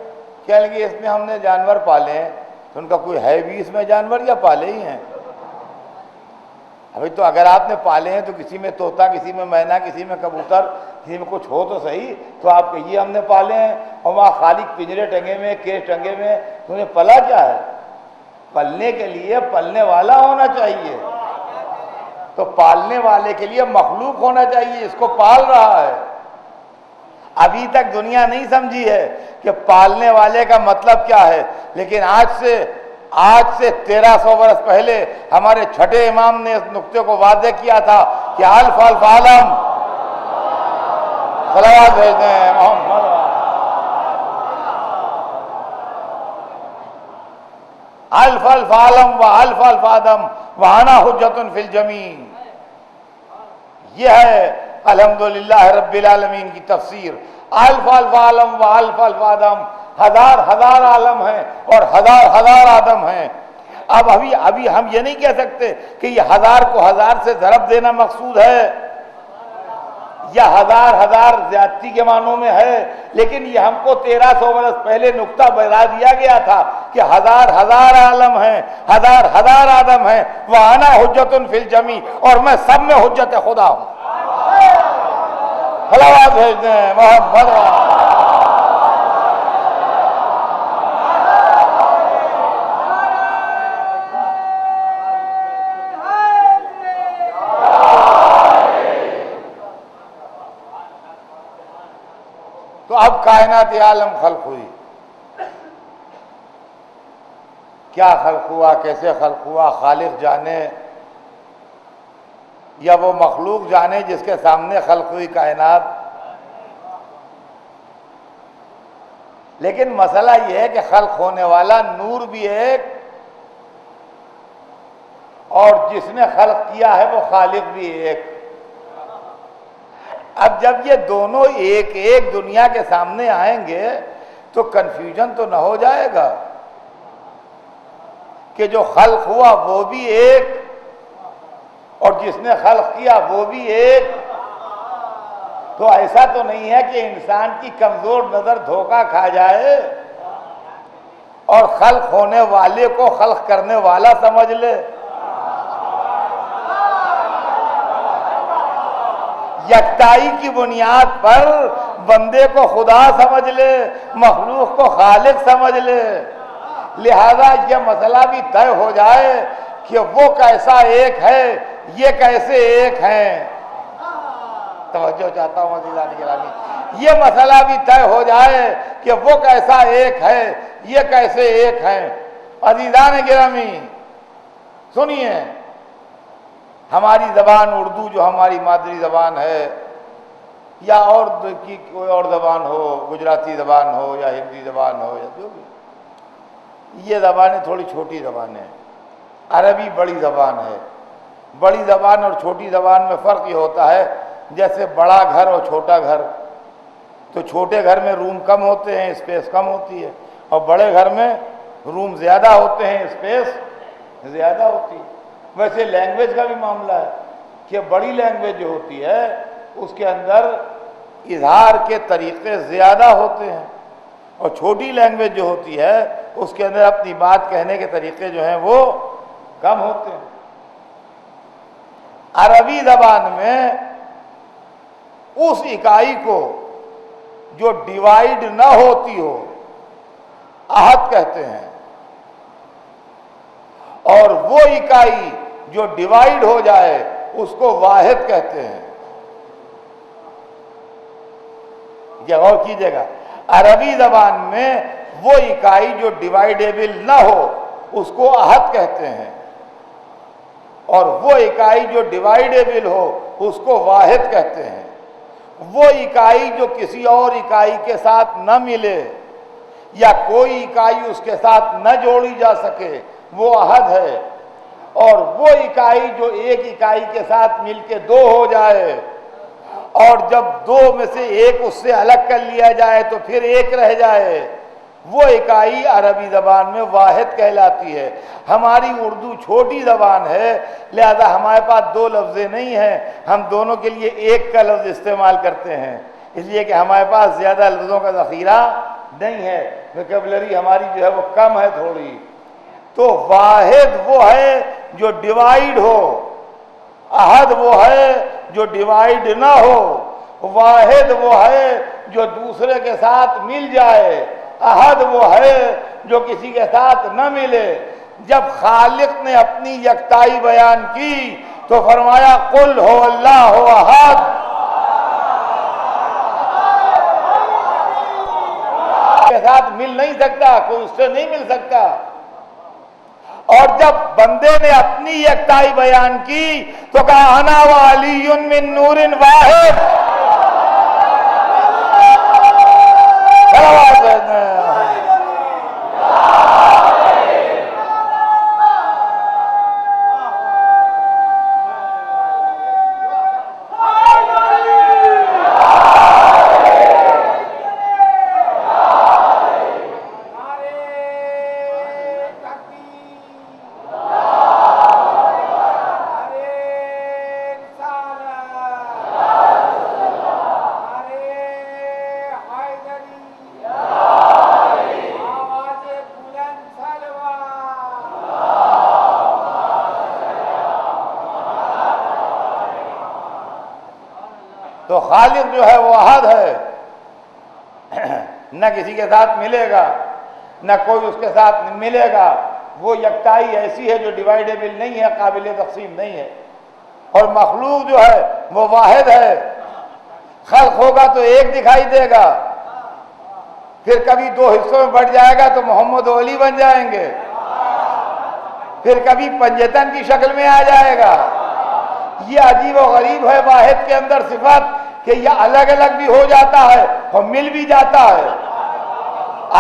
کہنے لگے اس میں ہم نے جانور پالے ہیں۔ تو ان کا کوئی ہے بھی اس میں جانور یا پالے ہی ہیں؟ ابھی تو اگر آپ نے پالے ہیں تو کسی میں طوطا، کسی میں مینا، کسی میں کبوتر، کسی میں کچھ ہو تو صحیح، تو آپ کہیے ہم نے پالے ہیں، اور وہاں خالق پنجرے ٹنگے میں، کیس ٹنگے میں، تو انہیں پلا کیا ہے؟ پلنے کے لیے پلنے والا ہونا چاہیے، تو پالنے والے کے لیے مخلوق ہونا چاہیے، اس کو پال رہا ہے۔ ابھی تک دنیا نہیں سمجھی ہے کہ پالنے والے کا مطلب کیا ہے، لیکن آج سے 1300 برس پہلے ہمارے چھٹے امام نے اس نقطے کو واضح کیا تھا کہ الف الف عالم، صلوات بھیجتے ہیں محمد، الف الف عالم و الف الف آدم وانا حجت فی الجمین۔ یہ ہے الحمدللہ رب العالمین کی تفسیر۔ الف الف عالم و الف الف آدم، ہزار ہزار عالم ہیں اور ہزار ہزار آدم ہیں۔ اب ابھی ہم یہ نہیں کہہ سکتے کہ یہ ہزار کو ہزار سے ضرب دینا مقصود ہے یا ہزار ہزار زیادتی کے معنوں میں ہے، لیکن یہ ہم کو 1300 برس پہلے نقطہ بتا دیا گیا تھا کہ ہزار ہزار عالم ہیں، ہزار ہزار آدم ہیں، وَأَنَا حُجَّةٌ فِي الْجَمِيعِ، اور میں سب میں حجت خدا ہوں۔ صلوات بھیجتے ہیں محمد۔ تو اب کائنات عالم خلق ہوئی، کیا خلق ہوا، کیسے خلق ہوا، خالق جانے یا وہ مخلوق جانے جس کے سامنے خلق ہوئی کائنات۔ لیکن مسئلہ یہ ہے کہ خلق ہونے والا نور بھی ایک، اور جس نے خلق کیا ہے وہ خالق بھی ایک۔ اب جب یہ دونوں ایک ایک دنیا کے سامنے آئیں گے تو کنفیوژن تو نہ ہو جائے گا کہ جو خلق ہوا وہ بھی ایک اور جس نے خلق کیا وہ بھی ایک؟ تو ایسا تو نہیں ہے کہ انسان کی کمزور نظر دھوکہ کھا جائے اور خلق ہونے والے کو خلق کرنے والا سمجھ لے۔ یکتائی کی بنیاد پر بندے کو خدا سمجھ لے، مخلوق کو خالق سمجھ لے، لہذا یہ مسئلہ بھی طے ہو جائے کہ وہ کیسا ایک ہے، یہ کیسے ایک ہیں۔ توجہ چاہتا ہوں عزیزان گرامی، یہ مسئلہ بھی طے ہو جائے کہ وہ کیسا ایک ہے، یہ کیسے ایک ہیں۔ عزیزان گرامی سنیے، ہماری زبان اردو جو ہماری مادری زبان ہے یا اور کی کوئی اور زبان ہو، گجراتی زبان ہو یا ہندی زبان ہو یا جو بھی، یہ زبانیں تھوڑی چھوٹی زبانیں ہیں۔ عربی بڑی زبان ہے۔ بڑی زبان اور چھوٹی زبان میں فرق یہ ہوتا ہے جیسے بڑا گھر اور چھوٹا گھر، تو چھوٹے گھر میں روم کم ہوتے ہیں، اسپیس کم ہوتی ہے، اور بڑے گھر میں روم زیادہ ہوتے ہیں، اسپیس زیادہ ہوتی ہے۔ ویسے لینگویج کا بھی معاملہ ہے کہ بڑی لینگویج جو ہوتی ہے اس کے اندر اظہار کے طریقے زیادہ ہوتے ہیں، اور چھوٹی لینگویج جو ہوتی ہے اس کے اندر اپنی بات کہنے کے طریقے جو ہیں وہ کم ہوتے ہیں۔ عربی زبان میں اس اکائی کو جو ڈیوائیڈ نہ ہوتی ہو احد کہتے ہیں، اور وہ اکائی جو ڈیوائیڈ ہو جائے اس کو واحد کہتے ہیں۔ یہ غور کیجئے گا، عربی زبان میں وہ اکائی جو ڈیوائیڈیبل نہ ہو اس کو احد کہتے ہیں، اور وہ اکائی جو ڈیوائیڈیبل ہو اس کو واحد کہتے ہیں۔ وہ اکائی جو کسی اور اکائی کے ساتھ نہ ملے یا کوئی اکائی اس کے ساتھ نہ جوڑی جا سکے وہ احد ہے، اور وہ اکائی جو ایک اکائی کے ساتھ مل کے دو ہو جائے اور جب دو میں سے ایک اس سے الگ کر لیا جائے تو پھر ایک رہ جائے، وہ اکائی عربی زبان میں واحد کہلاتی ہے۔ ہماری اردو چھوٹی زبان ہے لہذا ہمارے پاس دو لفظیں نہیں ہیں، ہم دونوں کے لیے ایک کا لفظ استعمال کرتے ہیں، اس لیے کہ ہمارے پاس زیادہ لفظوں کا ذخیرہ نہیں ہے، ویکیبلری ہماری جو ہے وہ کم ہے تھوڑی۔ تو واحد وہ ہے جو ڈیوائیڈ ہو، احد وہ ہے جو ڈیوائیڈ نہ ہو، واحد وہ ہے جو دوسرے کے ساتھ مل جائے، احد وہ ہے جو کسی کے ساتھ نہ ملے۔ جب خالق نے اپنی یکتائی بیان کی تو فرمایا قل ہو اللہ احد، کے ساتھ مل نہیں سکتا، کوئی اس سے نہیں مل سکتا۔ اور جب بندے نے اپنی یکتائی بیان کی تو کہا انا وعلی من نور واحد۔ تو خالق جو ہے وہ احد ہے، نہ کسی کے ساتھ ملے گا نہ کوئی اس کے ساتھ ملے گا۔ وہ یکتائی ایسی ہے جو ڈیوائیڈیبل نہیں ہے، قابل تقسیم نہیں ہے، اور مخلوق جو ہے وہ واحد ہے۔ خلق ہوگا تو ایک دکھائی دے گا، پھر کبھی دو حصوں میں بٹ جائے گا تو محمد و علی بن جائیں گے، پھر کبھی پنجتن کی شکل میں آ جائے گا۔ یہ عجیب و غریب ہے واحد کے اندر صفت کہ یہ الگ الگ بھی ہو جاتا ہے اور مل بھی جاتا ہے،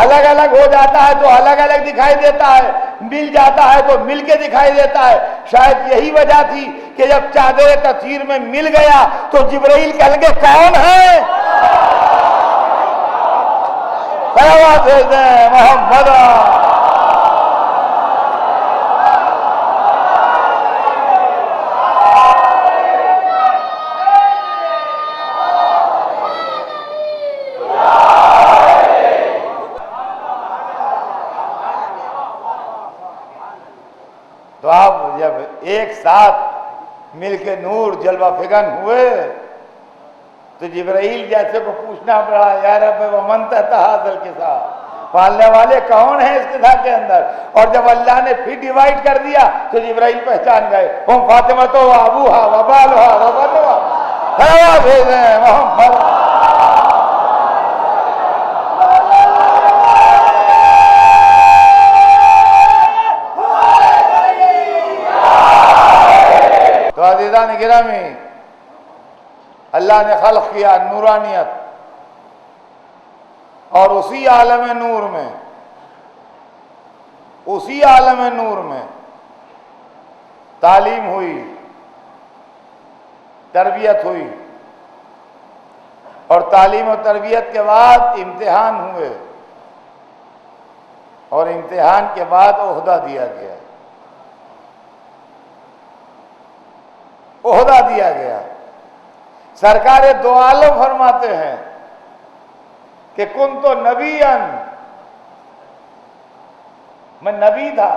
الگ الگ ہو جاتا ہے تو الگ الگ دکھائی دیتا ہے، مل جاتا ہے تو مل کے دکھائی دیتا ہے۔ شاید یہی وجہ تھی کہ جب چادر تطہیر میں مل گیا تو جبرائیل کہنے لگے کون ہے؟ محمد۔ تو آپ جب ایک ساتھ مل کے نور جلوہ فگن ہوئے تو جبرائیل جیسے کو پوچھنا پڑا یا رب ومن تحت ھذا الکساء، پالنے والے کون ہیں اس کساء کے اندر؟ اور جب اللہ نے پھر ڈیوائیڈ کر دیا تو جبرائیل پہچان گئے، ہم فاطمہ تو ابوہا وبالہا وبنوہا محمد۔ تو عزیزان گرامی، اللہ نے خلق کیا نورانیت، اور اسی عالم نور میں، اسی عالم نور میں تعلیم ہوئی، تربیت ہوئی، اور تعلیم و تربیت کے بعد امتحان ہوئے، اور امتحان کے بعد عہدہ دیا گیا، عہدہ دیا گیا۔ سرکار دو عالم فرماتے ہیں کہ کنت نبیًا، میں نبی تھا،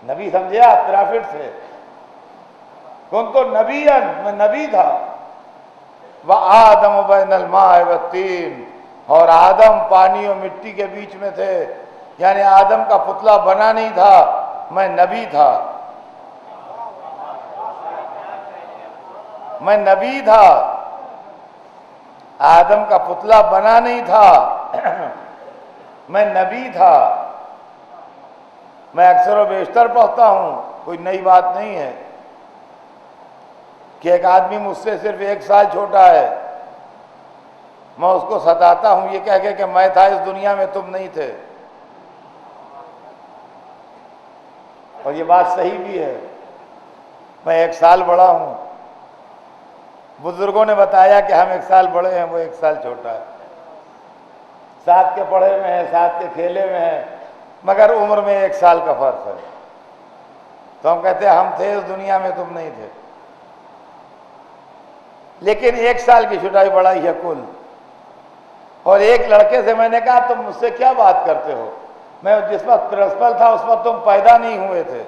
نبی سمجھے آپ پرافٹ سے، کنت نبیًا، میں نبی تھا، وآدم بین الماء والطین، اور آدم پانی اور مٹی کے بیچ میں تھے، یعنی آدم کا پتلا بنا نہیں تھا، میں نبی تھا، میں نبی تھا، آدم کا پتلا بنا نہیں تھا، میں نبی تھا۔ میں اکثر و بیشتر پڑھتا ہوں، کوئی نئی بات نہیں ہے کہ ایک آدمی مجھ سے صرف 1 سال چھوٹا ہے، میں اس کو ستاتا ہوں یہ کہہ کے کہ میں تھا اس دنیا میں تم نہیں تھے، اور یہ بات صحیح بھی ہے، میں 1 سال بڑا ہوں، بزرگوں نے بتایا کہ ہم 1 سال بڑے ہیں، وہ 1 سال چھوٹا ہے، ساتھ کے پڑھے میں ہیں، ساتھ کے کھیلے میں ہیں، مگر عمر میں 1 سال کا فرق ہے، تو ہم کہتے ہیں ہم تھے اس دنیا میں تم نہیں تھے، لیکن 1 سال کی چھٹائی بڑائی ہے کل۔ اور ایک لڑکے سے میں نے کہا تم مجھ سے کیا بات کرتے ہو، میں جس وقت پرنسپل تھا اس وقت تم پیدا نہیں ہوئے تھے،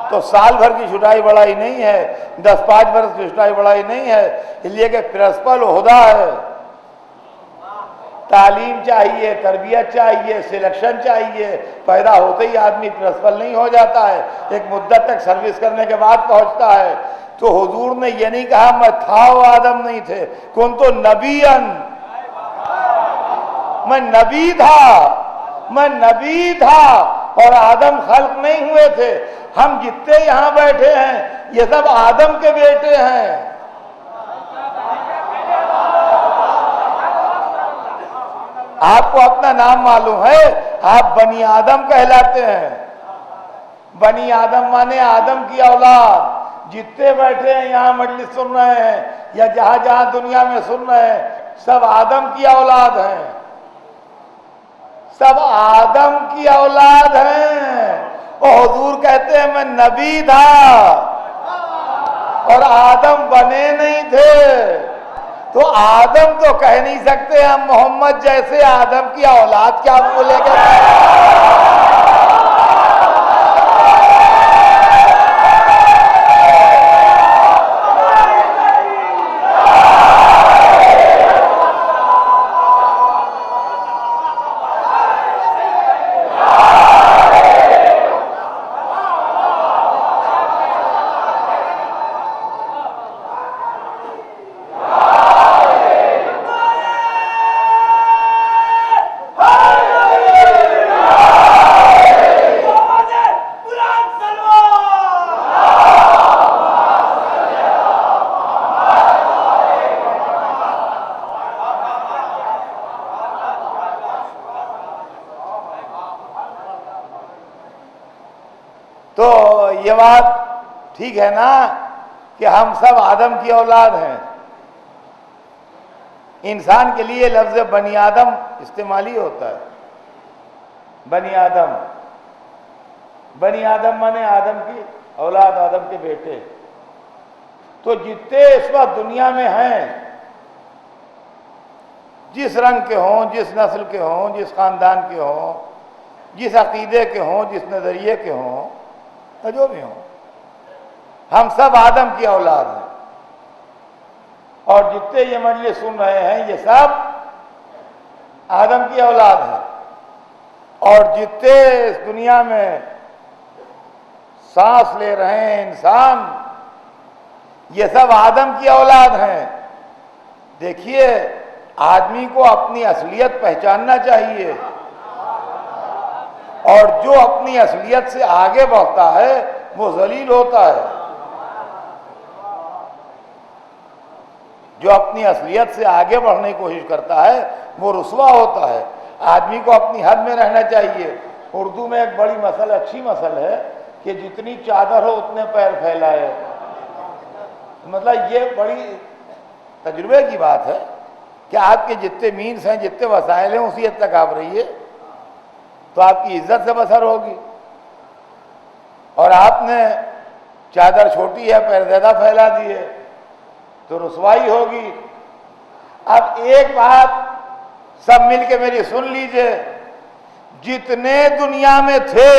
تو سال بھر کی چھٹائی بڑائی نہیں ہے، 10-5 برس کی چھٹائی بڑائی نہیں ہے، اس لیے کہ پرنسپل عہدہ ہے، تعلیم چاہیے، تربیت چاہیے، سلیکشن چاہیے، پیدا ہوتے ہی آدمی پرنسپل نہیں ہو جاتا ہے، ایک مدت تک سروس کرنے کے بعد پہنچتا ہے۔ تو حضور نے یہ نہیں کہا میں تھا وہ آدم نہیں تھے، کنت نبیًا، میں نبی تھا، میں نبی تھا، اور آدم خلق نہیں ہوئے تھے، ہم جتنے یہاں بیٹھے ہیں یہ سب آدم کے بیٹے ہیں۔ آپ کو اپنا نام معلوم ہے، آپ بنی آدم کہلاتے ہیں، بنی آدم مانے آدم کی اولاد، جتنے بیٹھے ہیں یہاں مجلس سن رہے ہیں یا جہاں جہاں دنیا میں سن رہے ہیں، سب آدم کی اولاد ہیں، سب آدم کی اولاد ہیں۔ اور حضور کہتے ہیں میں نبی تھا اور آدم بنے نہیں تھے، تو آدم تو کہہ نہیں سکتے ہم محمد جیسے آدم کی اولاد کیا بولے گا۔ یہ بات ٹھیک ہے نا کہ ہم سب آدم کی اولاد ہیں. انسان کے لیے لفظ بنی آدم استعمالی ہوتا ہے. بنی آدم، بنی آدم مانے آدم کی اولاد، آدم کے بیٹے. تو جتنے اس وقت دنیا میں ہیں، جس رنگ کے ہوں، جس نسل کے ہوں، جس خاندان کے ہوں، جس عقیدے کے ہوں، جس نظریے کے ہوں، جو بھی ہوں، ہم سب آدم کی اولاد ہیں. اور جتنے یہ مجلس سن رہے ہیں یہ سب آدم کی اولاد ہیں. اور جتنے اس دنیا میں سانس لے رہے ہیں انسان، یہ سب آدم کی اولاد ہیں. دیکھیے، آدمی کو اپنی اصلیت پہچاننا چاہیے، اور جو اپنی اصلیت سے آگے بڑھتا ہے وہ ذلیل ہوتا ہے. جو اپنی اصلیت سے آگے بڑھنے کی کوشش کرتا ہے وہ رسوا ہوتا ہے. آدمی کو اپنی حد میں رہنا چاہیے. اردو میں ایک بڑی مثل، اچھی مثل ہے کہ جتنی چادر ہو اتنے پیر پھیلائے. مطلب یہ بڑی تجربے کی بات ہے کہ آپ کے جتنے مینس ہیں، جتنے وسائل ہیں، اسی حد تک آپ رہیے تو آپ کی عزت سے بسر ہوگی. اور آپ نے چادر چھوٹی ہے، پیر زیادہ پھیلا دیے تو رسوائی ہوگی. اب ایک بات سب مل کے میری سن لیجئے، جتنے دنیا میں تھے،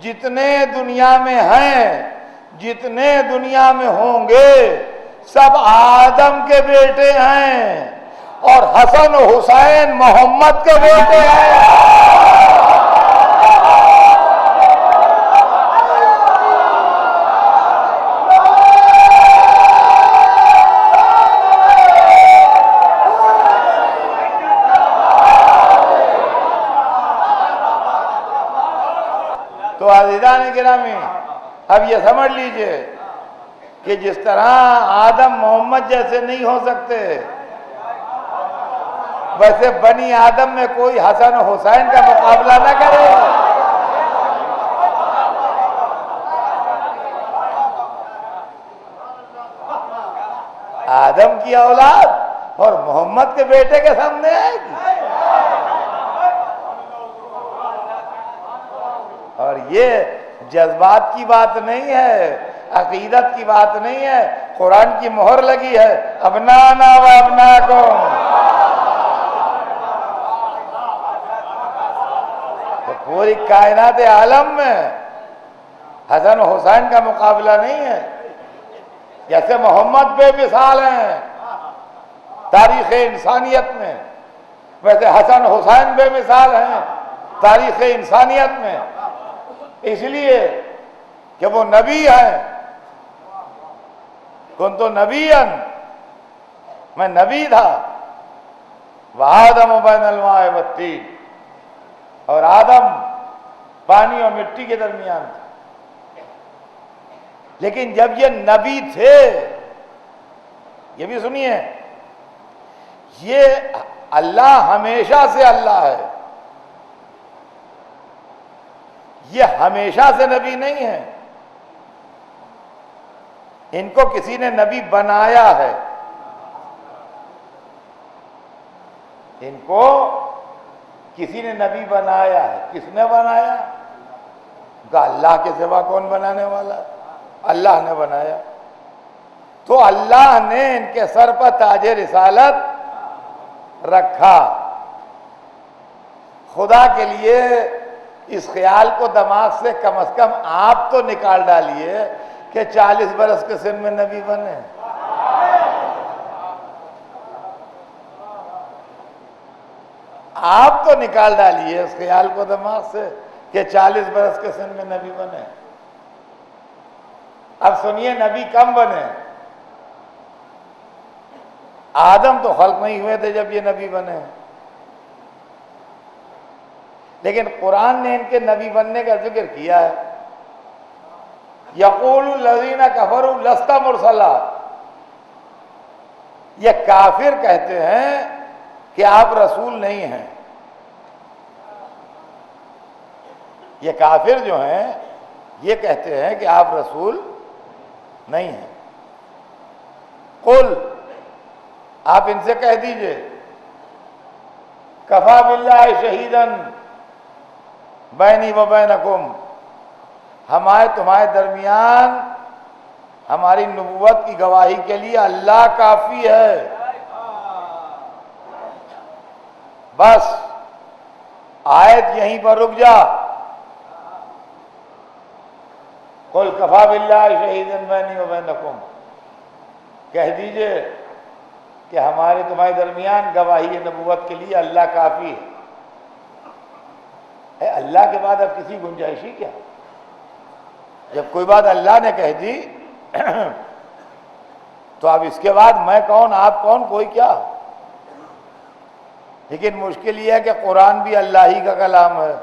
جتنے دنیا میں ہیں، جتنے دنیا میں ہوں گے، سب آدم کے بیٹے ہیں، اور حسن و حسین محمد کے بیٹے ہیں. تو عزیزان گرامی، اب یہ سمجھ لیجئے کہ جس طرح آدم محمد جیسے نہیں ہو سکتے، ویسے بنی آدم میں کوئی حسن و حسین کا مقابلہ نہ کرے. آدم کی اولاد اور محمد کے بیٹے کے سامنے آئے گی. اور یہ جذبات کی بات نہیں ہے، عقیدت کی بات نہیں ہے، قرآن کی مہر لگی ہے، ابنانا و ابناکم. تو پوری کائنات عالم میں حسن و حسین کا مقابلہ نہیں ہے. جیسے محمد بے مثال ہیں تاریخ انسانیت میں، ویسے حسن حسین بے مثال ہیں تاریخ انسانیت میں. اس لیے کہ وہ نبی ہیں. کنت نبیا، میں نبی تھا. وآدم بین الماء والطین، اور آدم پانی اور مٹی کے درمیان تھا. لیکن جب یہ نبی تھے، یہ بھی سنیے، یہ اللہ ہمیشہ سے اللہ ہے، یہ ہمیشہ سے نبی نہیں ہے. ان کو کسی نے نبی بنایا ہے. ان کو کسی نے نبی بنایا ہے. کس نے بنایا؟ کہا اللہ کے سوا کون بنانے والا؟ اللہ نے بنایا. تو اللہ نے ان کے سر پر تاج رسالت رکھا. خدا کے لیے اس خیال کو دماغ سے کم از کم آپ تو نکال ڈالیے کہ 40 برس کے سن میں نبی بنے. آپ تو نکال ڈالیے اس خیال کو دماغ سے کہ 40 برس کے سن میں نبی بنے. اب سنیے نبی کم بنے. آدم تو خلق نہیں ہوئے تھے جب یہ نبی بنے، لیکن قرآن نے ان کے نبی بننے کا ذکر کیا ہے. یقول الذین کفروا لست مرسلا، یہ کافر کہتے ہیں کہ آپ رسول نہیں ہیں. یہ کافر جو ہیں یہ کہتے ہیں کہ آپ رسول نہیں ہیں۔ قل، آپ ان سے کہہ دیجئے، کفا باللہ شہیدن بینی و بینکم، ہمارے تمہارے درمیان ہماری نبوت کی گواہی کے لیے اللہ کافی ہے۔ بس آیت یہیں پر رک جا۔ قل کفا باللہ شہیدن بینی و بینکم، کہہ دیجئے کہ ہمارے تمہارے درمیان گواہی نبوت کے لیے اللہ کافی ہے۔ اللہ کے بعد اب کسی گنجائشی کیا؟ جب کوئی بات اللہ نے کہہ دی تو اب اس کے بعد میں کون، آپ کون، کوئی کیا؟ لیکن مشکل یہ ہے کہ قرآن بھی اللہ ہی کا کلام ہے،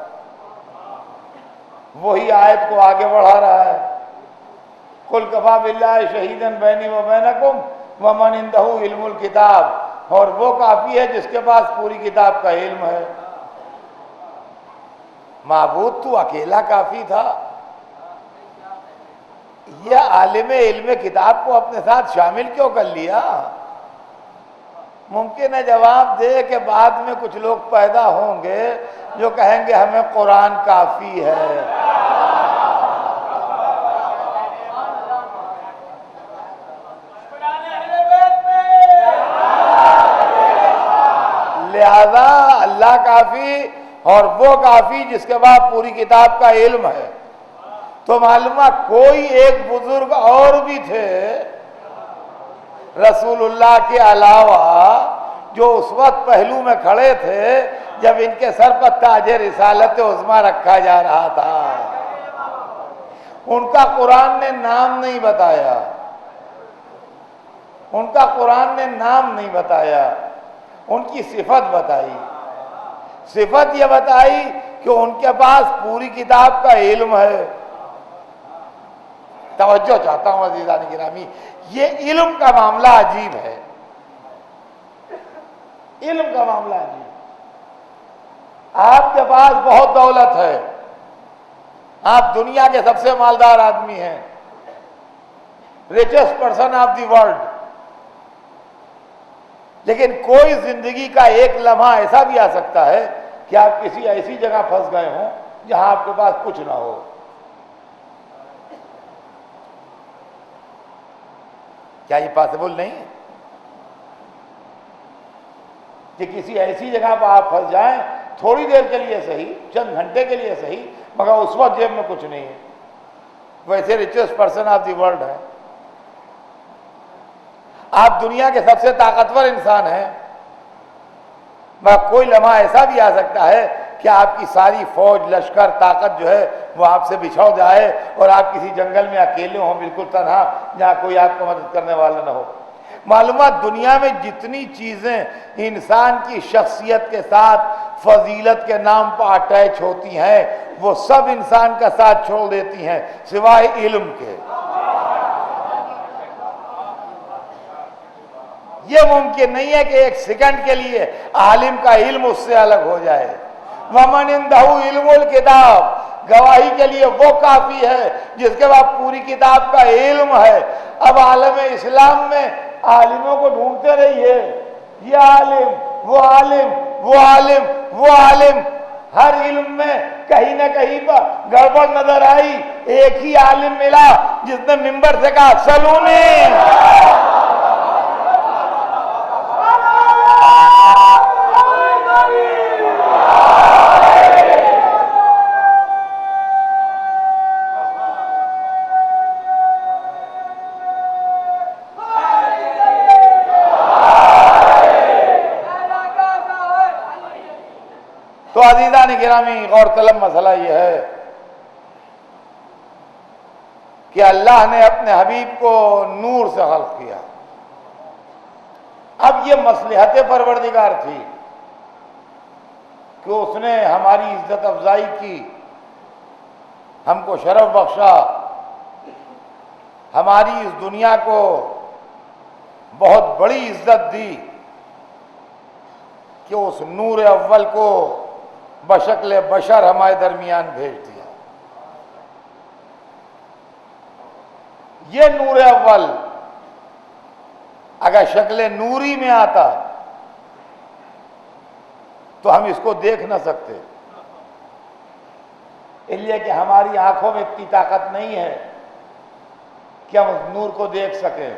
وہی آیت کو آگے بڑھا رہا ہے۔ قل کفا باللہ شہیدن بینی و بینکم ومن عندہ علم الکتاب، اور وہ کافی ہے جس کے پاس پوری کتاب کا علم ہے۔ معبود تو اکیلا کافی تھا، یہ عالم علم کتاب کو اپنے ساتھ شامل کیوں کر لیا؟ ممکن ہے جواب دے کہ بعد میں کچھ لوگ پیدا ہوں گے جو کہیں گے ہمیں قرآن کافی ہے۔ لہذا اللہ کافی اور وہ کافی جس کے بعد پوری کتاب کا علم ہے۔ تو معلومہ کوئی ایک بزرگ اور بھی تھے رسول اللہ کے علاوہ جو اس وقت پہلو میں کھڑے تھے جب ان کے سر پر تاج رسالت عظمیٰ رکھا جا رہا تھا۔ ان کا قرآن نے نام نہیں بتایا، ان کا قرآن نے نام نہیں بتایا، ان کی صفت بتائی۔ صفت یہ بتائی کہ ان کے پاس پوری کتاب کا علم ہے۔ توجہ چاہتا ہوں عزیزان گرامی، یہ علم کا معاملہ عجیب ہے، علم کا معاملہ عجیب۔ آپ کے پاس بہت دولت ہے، آپ دنیا کے سب سے مالدار آدمی ہیں، richest person of the world, لیکن کوئی زندگی کا ایک لمحہ ایسا بھی آ سکتا ہے کہ آپ کسی ایسی جگہ پھنس گئے ہوں جہاں آپ کے پاس کچھ نہ ہو۔ کیا یہ پاسبل نہیں ہے کہ کسی ایسی جگہ پر آپ پھنس جائیں، تھوڑی دیر کے لیے صحیح، چند گھنٹے کے لیے صحیح، مگر اس وقت جیب میں کچھ نہیں ہے، ویسے richest person of the world ہے، آپ دنیا کے سب سے طاقتور انسان ہیں، مگر کوئی لمحہ ایسا بھی آ سکتا ہے کہ آپ کی ساری فوج، لشکر، طاقت جو ہے وہ آپ سے بچھڑ جائے اور آپ کسی جنگل میں اکیلے ہوں، بالکل تنہا، جہاں کوئی آپ کو مدد کرنے والا نہ ہو۔ معلومات دنیا میں جتنی چیزیں انسان کی شخصیت کے ساتھ فضیلت کے نام پر اٹیچ ہوتی ہیں وہ سب انسان کا ساتھ چھوڑ دیتی ہیں سوائے علم کے۔ یہ ممکن نہیں ہے کہ ایک سیکنڈ کے لیے عالم کا علم اس سے الگ ہو جائے۔ وَمَنْ عِنْدَهُ عِلْمُ الْكِتَابِ، گواہی کے لیے وہ کافی ہے جس کے بعد پوری کتاب کا علم ہے۔ اب عالم اسلام میں عالموں کو ڈھونڈتے رہیے، یہ عالم، وہ عالم، وہ عالم، وہ عالم، ہر علم میں کہیں نہ کہیں پر گڑبڑ نظر آئی، ایک ہی عالم ملا جس نے منبر سے کہا سلونی۔ تو عزیزان گرامی، غور طلب مسئلہ یہ ہے کہ اللہ نے اپنے حبیب کو نور سے خلق کیا۔ اب یہ مصلحت پروردگار تھی کہ اس نے ہماری عزت افزائی کی، ہم کو شرف بخشا، ہماری اس دنیا کو بہت بڑی عزت دی کہ اس نور اول کو بشکل بشر ہمارے درمیان بھیج دیا۔ یہ نور اول اگر شکل نوری میں آتا تو ہم اس کو دیکھ نہ سکتے، اس لیے کہ ہماری آنکھوں میں اتنی طاقت نہیں ہے کہ ہم اس نور کو دیکھ سکیں۔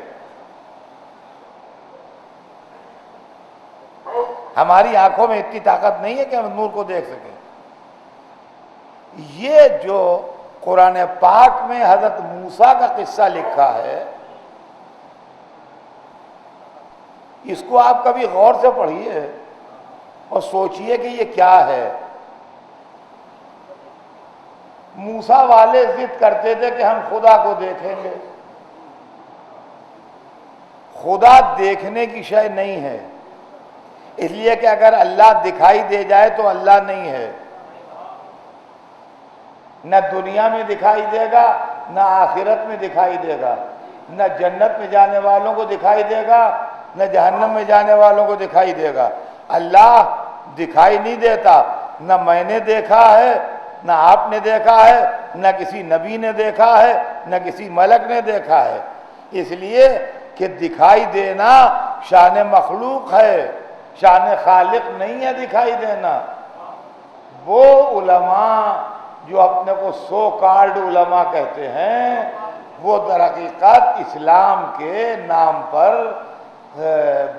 ہماری آنکھوں میں اتنی طاقت نہیں ہے کہ ہم نور کو دیکھ سکیں۔ یہ جو قرآن پاک میں حضرت موسیٰ کا قصہ لکھا ہے، اس کو آپ کبھی غور سے پڑھیے اور سوچئے کہ یہ کیا ہے۔ موسیٰ والے ضد کرتے تھے کہ ہم خدا کو دیکھیں گے۔ خدا دیکھنے کی شے نہیں ہے، اس لیے کہ اگر اللہ دکھائی دے جائے تو اللہ نہیں ہے، نہ دنیا میں دکھائی دے گا نہ آخرت میں دکھائی دے گا، نہ جنت میں جانے والوں کو دکھائی دے گا نہ جہنم میں جانے والوں کو دکھائی دے گا۔ اللہ دکھائی نہیں دیتا، نہ میں نے دیکھا ہے نہ آپ نے دیکھا ہے، نہ کسی نبی نے دیکھا ہے نہ کسی ملک نے دیکھا ہے، اس لیے کہ دکھائی دینا شان مخلوق ہے، شان خالق نہیں ہے دکھائی دینا۔ وہ علماء جو اپنے کو سو کالڈ علماء کہتے ہیں، وہ در حقیقت اسلام کے نام پر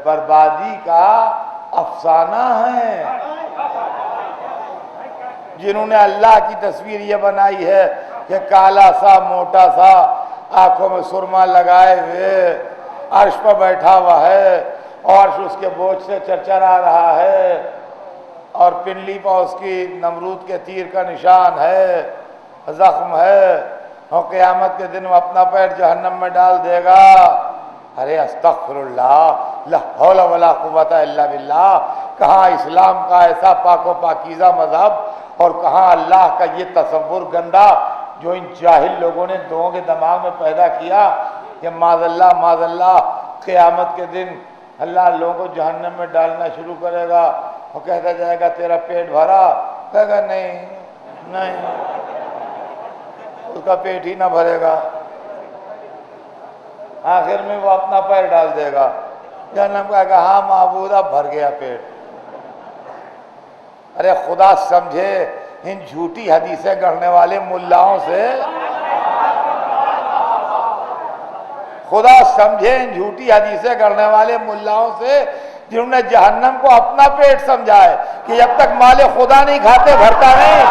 بربادی کا افسانہ ہے، جنہوں نے اللہ کی تصویر یہ بنائی ہے کہ کالا سا موٹا سا آنکھوں میں سرما لگائے ہوئے عرش پر بیٹھا ہوا ہے، اور عرش اس کے بوجھ سے چرچرا رہا ہے، اور پنڈلی پر اس کی نمرود کے تیر کا نشان ہے، زخم ہے، اور قیامت کے دن وہ اپنا پیر جہنم میں ڈال دے گا۔ ارے استغفر اللہ، لا حول ولا قوت الا باللہ۔ کہاں اسلام کا ایسا پاک و پاکیزہ مذہب، اور کہاں اللہ کا یہ تصور گندا جو ان جاہل لوگوں نے لوگوں کے دماغ میں پیدا کیا کہ معاذ اللہ قیامت کے دن اللہ لوگوں کو جہنم میں ڈالنا شروع کرے گا اور کہتا جائے گا تیرا پیٹ بھرا، کہے گا نہیں اس کا پیٹ ہی نہ بھرے گا، آخر میں وہ اپنا پیر ڈال دے گا جہنم، کہے گا ہاں معبود اب بھر گیا پیٹ۔ ارے خدا سمجھے ان جھوٹی حدیثیں گڑھنے والے ملاؤں سے، خدا سمجھے ان جھوٹی حدیثیں گڑھنے والے ملاؤں سے جنہوں نے جہنم کو اپنا پیٹ سمجھا ہے کہ جب تک مال خدا نہیں کھاتے بھرتا نہیں۔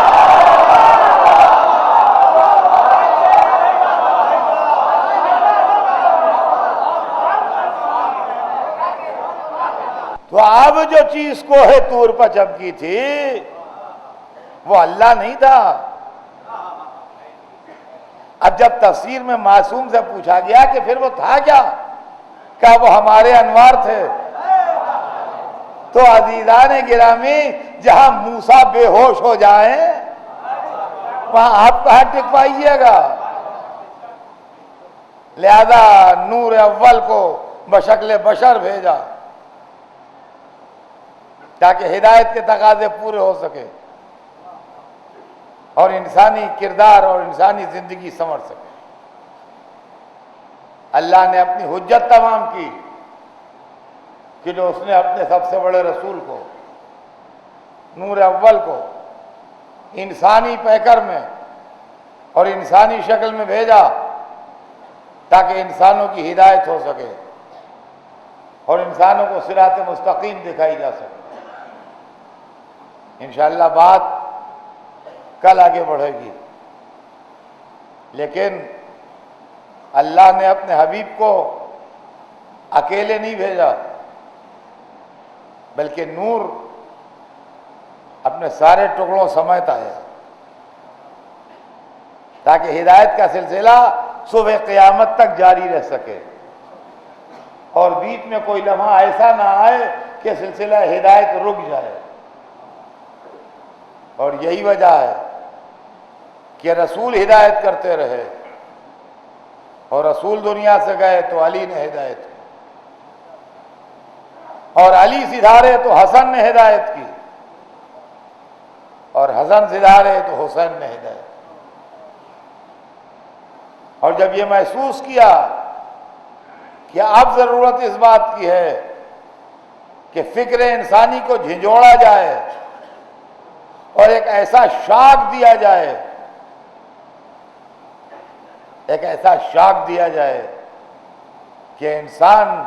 تو اب جو چیز کوہ طور پر چمکی تھی وہ اللہ نہیں تھا۔ اب جب تفسیر میں معصوم سے پوچھا گیا کہ پھر وہ تھا کیا، کہا وہ ہمارے انوار تھے۔ تو عزیزان گرامی، جہاں موسیٰ بے ہوش ہو جائیں وہاں آپ کہاں ٹک پائیے گا؟ لہذا نور اول کو بشکل بشر بھیجا تاکہ ہدایت کے تقاضے پورے ہو سکے اور انسانی کردار اور انسانی زندگی سنور سکے۔ اللہ نے اپنی حجت تمام کی کہ جو اس نے اپنے سب سے بڑے رسول کو، نور اول کو، انسانی پیکر میں اور انسانی شکل میں بھیجا تاکہ انسانوں کی ہدایت ہو سکے اور انسانوں کو صراط مستقیم دکھائی جا سکے۔ انشاءاللہ بات کل آگے بڑھے گی، لیکن اللہ نے اپنے حبیب کو اکیلے نہیں بھیجا، بلکہ نور اپنے سارے ٹکڑوں سمیت آیا تاکہ ہدایت کا سلسلہ صبح قیامت تک جاری رہ سکے اور بیچ میں کوئی لمحہ ایسا نہ آئے کہ سلسلہ ہدایت رک جائے۔ اور یہی وجہ ہے کہ رسول ہدایت کرتے رہے، اور رسول دنیا سے گئے تو علی نے ہدایت کی، اور علی سدھارے تو حسن نے ہدایت کی، اور حسن سدھارے تو حسین نے ہدایت کی۔ اور جب یہ محسوس کیا کہ اب ضرورت اس بات کی ہے کہ فکر انسانی کو جھنجھوڑا جائے اور ایک ایسا شاک دیا جائے، ایک ایسا شاک دیا جائے کہ انسان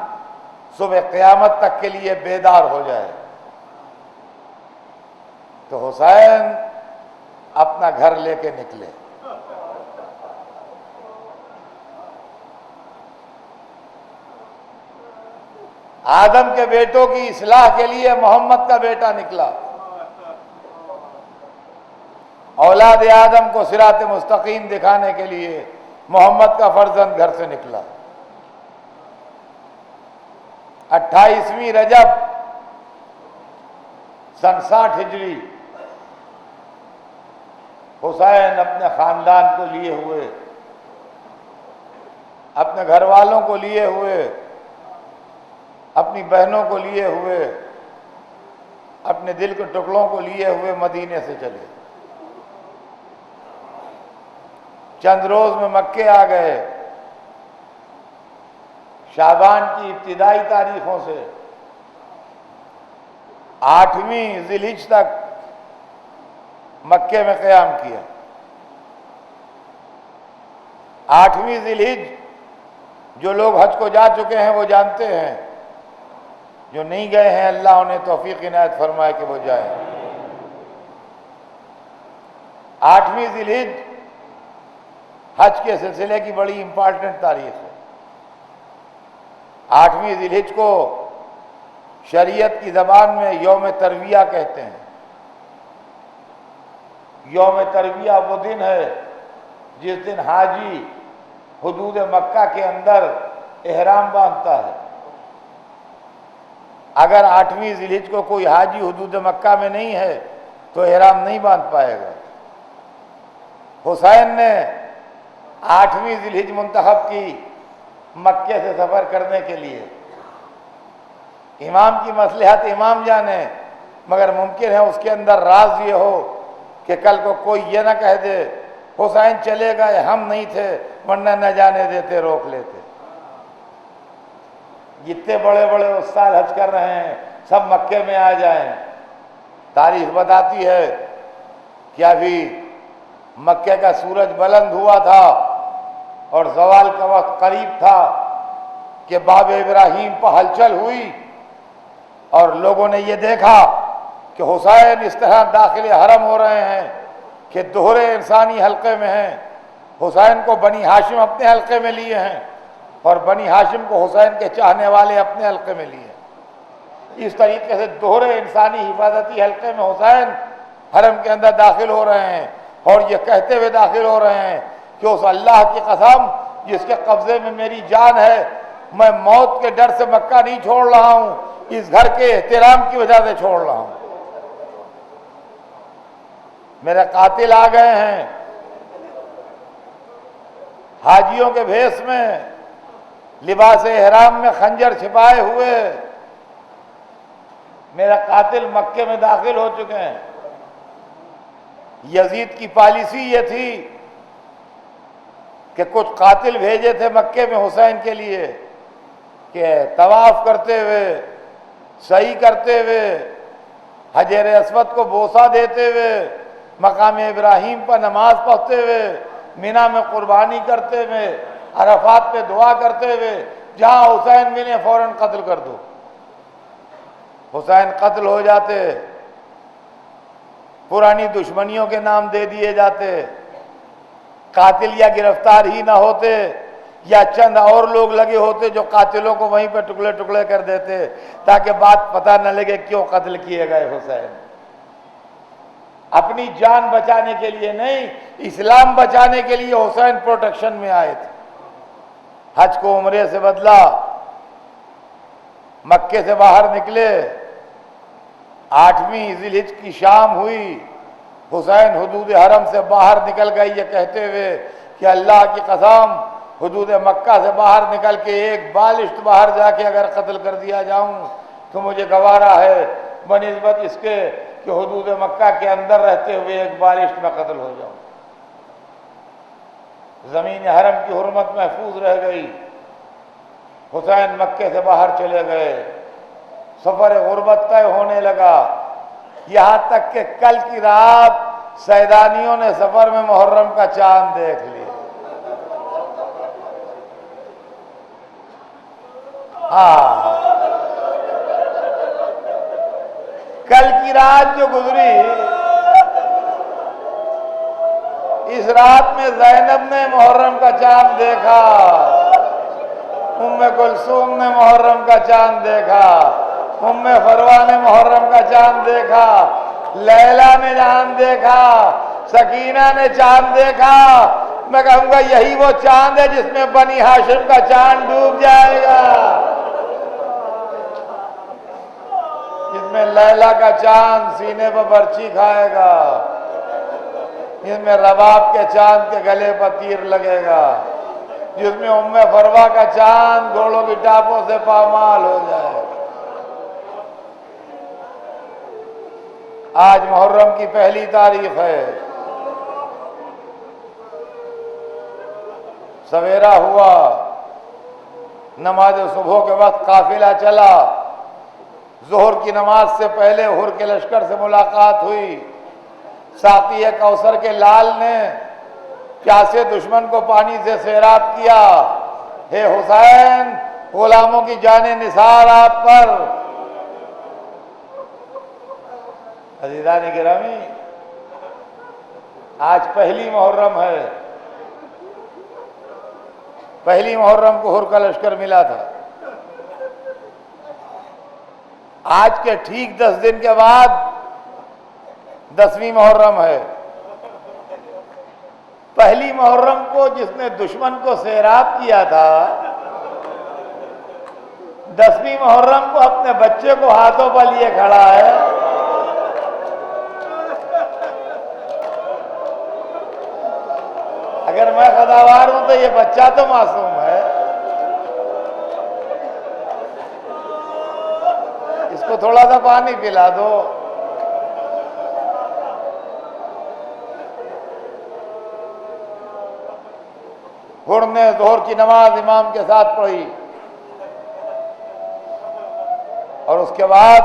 صبح قیامت تک کے لیے بیدار ہو جائے، تو حسین اپنا گھر لے کے نکلے۔ آدم کے بیٹوں کی اصلاح کے لیے محمد کا بیٹا نکلا، اولاد آدم کو صراط مستقیم دکھانے کے لیے محمد کا فرزند گھر سے نکلا۔ 28ویں رجب سن 60 ہجری حسین اپنے خاندان کو لیے ہوئے، اپنے گھر والوں کو لیے ہوئے، اپنی بہنوں کو لیے ہوئے، اپنے دل کے ٹکڑوں کو لیے ہوئے مدینے سے چلے۔ چند روز میں مکے آ گئے۔ شعبان کی ابتدائی تاریخوں سے 8ویں ذی الحجہ تک مکے میں قیام کیا۔ 8ویں ذی الحجہ جو لوگ حج کو جا چکے ہیں وہ جانتے ہیں، جو نہیں گئے ہیں اللہ انہیں توفیق عنایت فرمائے کہ وہ جائیں۔ 8ویں ذی الحجہ حج کے سلسلے کی بڑی امپارٹنٹ تاریخ ہے۔ 8ویں ذی الحجہ کو شریعت کی زبان میں یوم ترویہ کہتے ہیں۔ یوم ترویہ وہ دن ہے جس دن حاجی حدود مکہ کے اندر احرام باندھتا ہے۔ اگر 8ویں ذی الحجہ کو کوئی حاجی حدود مکہ میں نہیں ہے تو احرام نہیں باندھ پائے گا۔ حسین نے 8ویں ذی الحجہ منتخب کی مکے سے سفر کرنے کے لیے۔ امام کی مصلحت امام جانے، مگر ممکن ہے اس کے اندر راز یہ ہو کہ کل کو کوئی یہ نہ کہہ دے حسین چلے گئے ہم نہیں تھے ورنہ نہ جانے دیتے، روک لیتے۔ جتنے بڑے بڑے استاد حج کر رہے ہیں سب مکے میں آ جائیں۔ تاریخ بتاتی ہے کہ ابھی مکے کا سورج بلند ہوا تھا اور زوال کا وقت قریب تھا کہ باب ابراہیم پر ہلچل ہوئی اور لوگوں نے یہ دیکھا کہ حسین اس طرح داخل حرم ہو رہے ہیں کہ دوہرے انسانی حلقے میں ہیں۔ حسین کو بنی ہاشم اپنے حلقے میں لیے ہیں اور بنی ہاشم کو حسین کے چاہنے والے اپنے حلقے میں لیے ہیں۔ اس طریقے سے دوہرے انسانی حفاظتی حلقے میں حسین حرم کے اندر داخل ہو رہے ہیں اور یہ کہتے ہوئے داخل ہو رہے ہیں کہ اس اللہ کی قسم جس کے قبضے میں میری جان ہے، میں موت کے ڈر سے مکہ نہیں چھوڑ رہا ہوں، اس گھر کے احترام کی وجہ سے چھوڑ رہا ہوں۔ میرے قاتل آ گئے ہیں حاجیوں کے بھیس میں، لباس احرام میں خنجر چھپائے ہوئے۔ میرا قاتل مکے میں داخل ہو چکے ہیں۔ یزید کی پالیسی یہ تھی کہ کچھ قاتل بھیجے تھے مکے میں حسین کے لیے کہ طواف کرتے ہوئے، سعی کرتے ہوئے، حجر اسود کو بوسہ دیتے ہوئے، مقام ابراہیم پر نماز پڑھتے ہوئے، مینا میں قربانی کرتے ہوئے، عرفات پہ دعا کرتے ہوئے جہاں حسین ملے فوراً قتل کر دو۔ حسین قتل ہو جاتے، پرانی دشمنیوں کے نام دے دیے جاتے، قاتل یا گرفتار ہی نہ ہوتے یا چند اور لوگ لگے ہوتے جو قاتلوں کو وہیں پہ ٹکڑے ٹکڑے کر دیتے تاکہ بات پتہ نہ لگے کیوں قتل کیے گئے حسین۔ اپنی جان بچانے کے لیے نہیں، اسلام بچانے کے لیے حسین پروٹیکشن میں آئے تھے۔ حج کو عمرے سے بدلا، مکے سے باہر نکلے، 8ویں ذی الحجہ کی شام ہوئی، حسین حدود حرم سے باہر نکل گئی یہ کہتے ہوئے کہ اللہ کی قسم حدود مکہ سے باہر نکل کے ایک بالشت باہر جا کے اگر قتل کر دیا جاؤں تو مجھے گوارا ہے بنسبت اس کے کہ حدود مکہ کے اندر رہتے ہوئے ایک بالشت میں قتل ہو جاؤں۔ زمین حرم کی حرمت محفوظ رہ گئی، حسین مکے سے باہر چلے گئے، سفر غربت طے ہونے لگا، یہاں تک کہ کل کی رات سیدانیوں نے سفر میں محرم کا چاند دیکھ لیا۔ ہاں، کل کی رات جو گزری، اس رات میں زینب نے محرم کا چاند دیکھا، ام کلثوم نے محرم کا چاند دیکھا، ام فروہ نے محرم کا چاند دیکھا، لیلا نے چاند دیکھا، سکینہ نے چاند دیکھا۔ میں کہوں گا یہی وہ چاند ہے جس میں بنی ہاشم کا چاند ڈوب جائے گا، جس میں لیلا کا چاند سینے پر برچی کھائے گا، جس میں رباب کے چاند کے گلے پر تیر لگے گا، جس میں ام فروہ کا چاند گھوڑوں کی ٹاپوں سے پامال ہو جائے گا۔ آج محرم کی پہلی تاریخ ہے، سویرا ہوا، نماز صبح کے وقت قافلہ چلا، ظہر کی نماز سے پہلے حر کے لشکر سے ملاقات ہوئی، ساقی کوثر کے لال نے پیاسے دشمن کو پانی سے سیراب کیا، ہے حسین غلاموں کی جانیں نثار آپ پر۔ عزیزان گرامی، آج پہلی محرم ہے، پہلی محرم کو حر کا لشکر ملا تھا، آج کے ٹھیک 10 دن کے بعد 10ویں محرم ہے۔ پہلی محرم کو جس نے دشمن کو سیراب کیا تھا، 10ویں محرم کو اپنے بچے کو ہاتھوں پر لیے کھڑا ہے۔ اگر میں خداوار ہوں تو یہ بچہ تو معصوم ہے، اس کو تھوڑا سا پانی پلا دو۔ حر نے ظہر کی نماز امام کے ساتھ پڑھی، اور اس کے بعد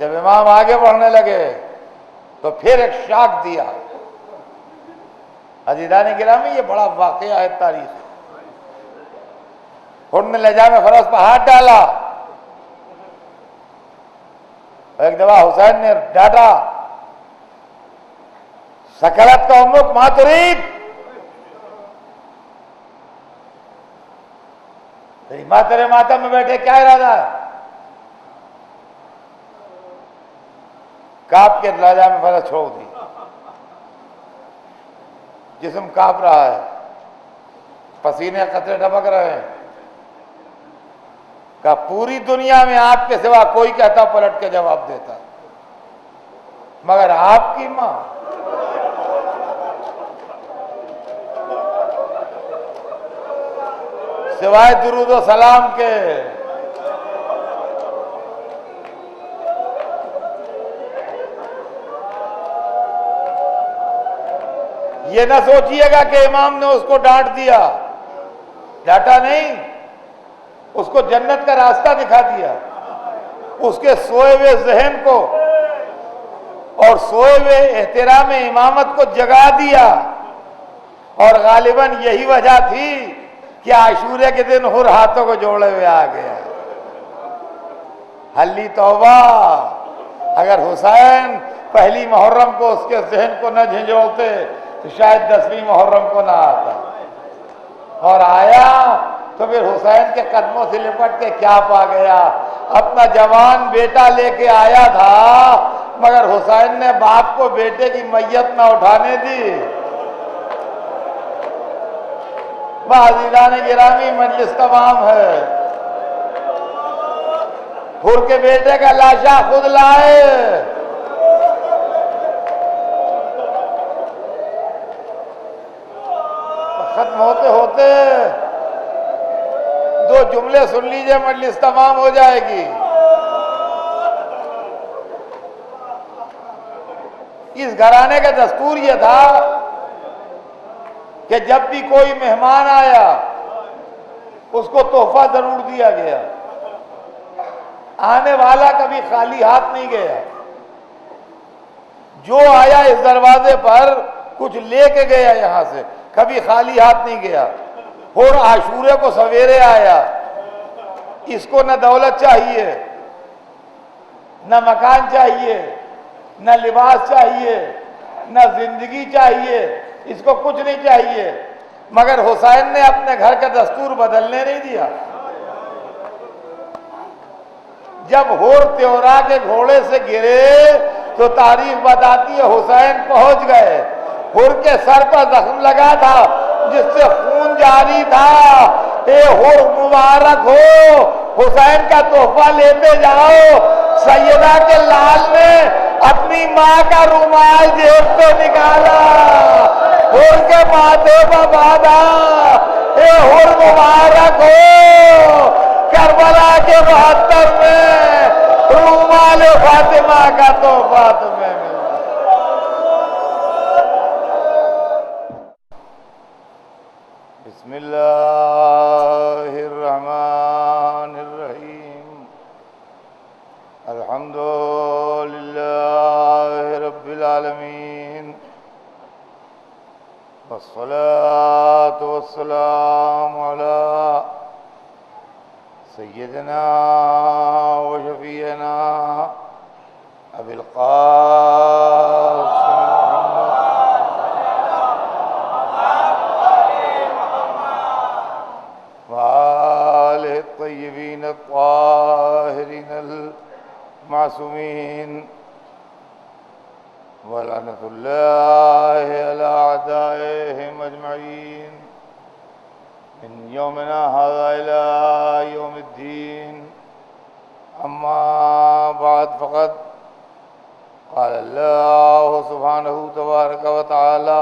جب امام آگے بڑھنے لگے تو پھر ایک شاک دیا۔ عزیزان گرامی، یہ بڑا واقعہ ہے تاریخ۔ حر نے لجام فرس پر ہاتھ ڈالا، ایک دفعہ حسین نے ڈانٹا، سکرت کا امک ما ترید، تیری ماں تیرے ماتم میں بیٹھے کیا ارادہ ہے؟ کانپ کے لجام فرس چھوڑ دی، جسم کانپ رہا ہے، پسینے قطرے ٹپک رہے ہیں۔ کہا پوری دنیا میں آپ کے سوا کوئی کہتا پلٹ کے جواب دیتا، مگر آپ کی ماں۔ سوائے درود و سلام کے یہ نہ سوچئے گا کہ امام نے اس کو ڈانٹ دیا، ڈانٹا نہیں، اس کو جنت کا راستہ دکھا دیا، اس کے سوئے ہوئے ذہن کو اور سوئے ہوئے احترام امامت کو جگا دیا۔ اور غالباً یہی وجہ تھی کہ عاشورے کے دن حر ہاتھوں کو جوڑے ہوئے آ گیا۔ حلی توبہ، اگر حسین پہلی محرم کو اس کے ذہن کو نہ جھنجھوڑتے تو شاید 10ویں محرم کو نہ آتا، اور آیا تو پھر حسین کے قدموں سے لپٹ کے کیا پا گیا؟ اپنا جوان بیٹا لے کے آیا تھا، مگر حسین نے باپ کو بیٹے کی میت نہ اٹھانے دی۔ عزیزان گرامی، مجلس تمام ہے، حر کے بیٹے کا لاشا خود لائے، ختم ہوتے ہوتے 2 جملے سن لیجئے، مجلس تمام ہو جائے گی۔ اس گھرانے کا دستور یہ تھا کہ جب بھی کوئی مہمان آیا اس کو تحفہ ضرور دیا گیا، آنے والا کبھی خالی ہاتھ نہیں گیا، جو آیا اس دروازے پر کچھ لے کے گیا، یہاں سے کبھی خالی ہاتھ نہیں گیا۔ اور عاشورے کو سویرے آیا، اس کو نہ دولت چاہیے، نہ مکان چاہیے، نہ لباس چاہیے، نہ زندگی چاہیے، اس کو کچھ نہیں چاہیے، مگر حسین نے اپنے گھر کا دستور بدلنے نہیں دیا۔ جب ہور تیورا کے گھوڑے سے گرے تو تاریخ بتاتی ہے حسین پہنچ گئے، ہور کے سر پر زخم لگا تھا جس سے خون جاری تھا۔ اے ہور مبارک ہو، حسین کا تحفہ لیتے جاؤ۔ سیدہ کے لال نے اپنی ماں کا رومال جیب سے نکالا، ہور کے ماتھے پر باندھا۔ اے ہور مبارک ہو، کربلا کے 72 میں رومال فاطمہ کا تحفہ تمہیں ملا۔ بسم اللہ الرحمن الرحیم، الحمد للہ رب العالمین، والصلاة والسلام علی سیدنا و شفیعنا ابی القاسم وآلہ الطیبین الطاہرین المعصومین، ولعنۃ اللہ علی اعدائہم اجمعین، من یومنا ھذا الی یوم الدین۔ اما بعد فقد قال اللہ سبحانہ تبارک و تعالی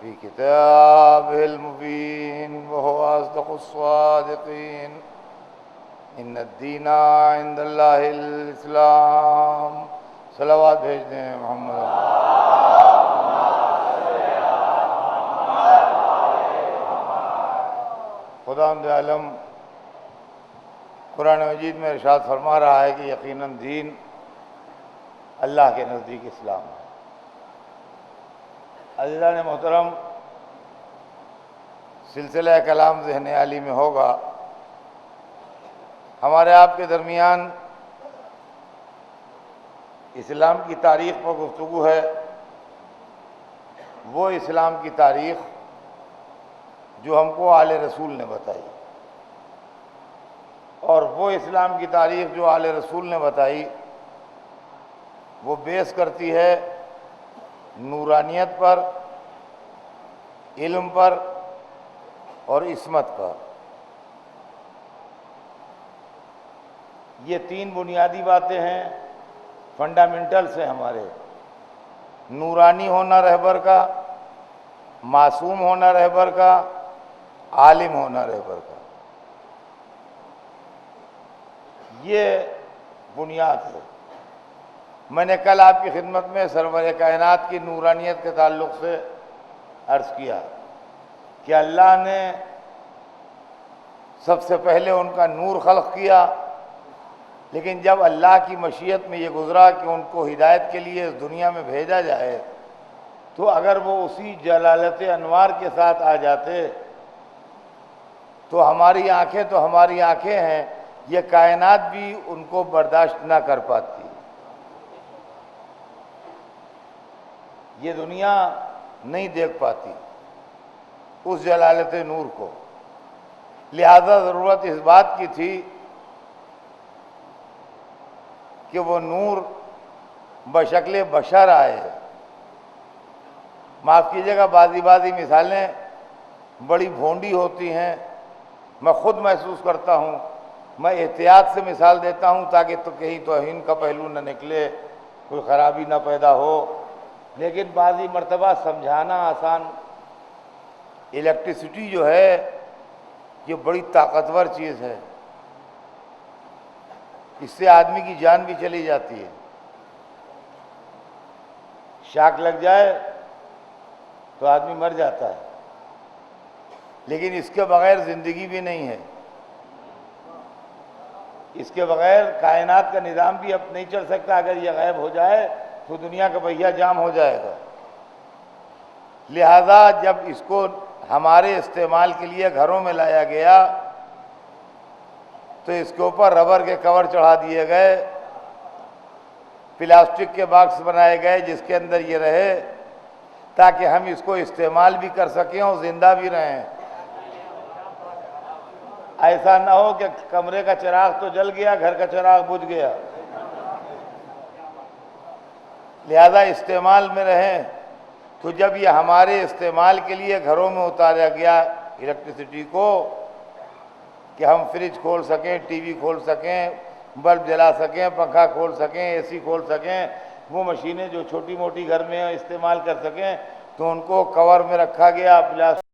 فی کتابہ المبین وہو اصدق الصادقین، ان الدین عند اللہ الاسلام۔ صلوات بھیج دیں محمد۔ خداوند عالم قرآن مجید میں ارشاد فرما رہا ہے کہ یقیناً دین اللہ کے نزدیک اسلام ہے۔ عزیزان محترم، سلسلہ کلام ذہن عالی میں ہوگا، ہمارے آپ کے درمیان اسلام کی تاریخ پر گفتگو ہے۔ وہ اسلام کی تاریخ جو ہم کو آل رسول نے بتائی، اور وہ اسلام کی تاریخ جو آل رسول نے بتائی وہ بیس کرتی ہے نورانیت پر، علم پر اور عصمت پر۔ یہ تین بنیادی باتیں ہیں، فنڈامنٹلز ہیں ہمارے: نورانی ہونا رہبر کا، معصوم ہونا رہبر کا، عالم ہونا رہبر کا۔ یہ بنیاد ہے۔ میں نے کل آپ کی خدمت میں سرور کائنات کی نورانیت کے تعلق سے عرض کیا کہ اللہ نے سب سے پہلے ان کا نور خلق کیا، لیکن جب اللہ کی مشیت میں یہ گزرا کہ ان کو ہدایت کے لیے اس دنیا میں بھیجا جائے، تو اگر وہ اسی جلالت انوار کے ساتھ آ جاتے تو ہماری آنکھیں ہیں، یہ کائنات بھی ان کو برداشت نہ کر پاتی، یہ دنیا نہیں دیکھ پاتی اس جلالت نور کو۔ لہذا ضرورت اس بات کی تھی کہ وہ نور بشکل بشر آئے۔ معاف کیجیے گا، بعضی مثالیں بڑی بھونڈی ہوتی ہیں، میں خود محسوس کرتا ہوں، میں احتیاط سے مثال دیتا ہوں تاکہ تو کہیں توہین کا پہلو نہ نکلے، کوئی خرابی نہ پیدا ہو، لیکن بعضی مرتبہ سمجھانا آسان۔ الیکٹریسٹی جو ہے یہ بڑی طاقتور چیز ہے، اس سے آدمی کی جان بھی چلی جاتی ہے۔ شاک لگ جائے تو آدمی مر جاتا ہے، لیکن اس کے بغیر زندگی بھی نہیں ہے، اس کے بغیر کائنات کا نظام بھی اب نہیں چل سکتا۔ اگر یہ غائب ہو جائے تو دنیا کا پہیہ جام ہو جائے گا۔ لہذا جب اس کو ہمارے استعمال کے لیے گھروں میں لایا گیا تو اس کے اوپر ربر کے کور چڑھا دیے گئے، پلاسٹک کے باکس بنائے گئے جس کے اندر یہ رہے تاکہ ہم اس کو استعمال بھی کر سکیں اور زندہ بھی رہیں۔ ایسا نہ ہو کہ کمرے کا چراغ تو جل گیا، گھر کا چراغ بجھ گیا۔ لہذا استعمال میں رہیں۔ تو جب یہ ہمارے استعمال کے لیے گھروں میں اتارا گیا الیکٹریسٹی کو کہ ہم فریج کھول سکیں، ٹی وی کھول سکیں، بلب جلا سکیں، پنکھا کھول سکیں، اے سی کھول سکیں، وہ مشینیں جو چھوٹی موٹی گھر میں استعمال کر سکیں، تو ان کو کور میں رکھا گیا، پلاسٹک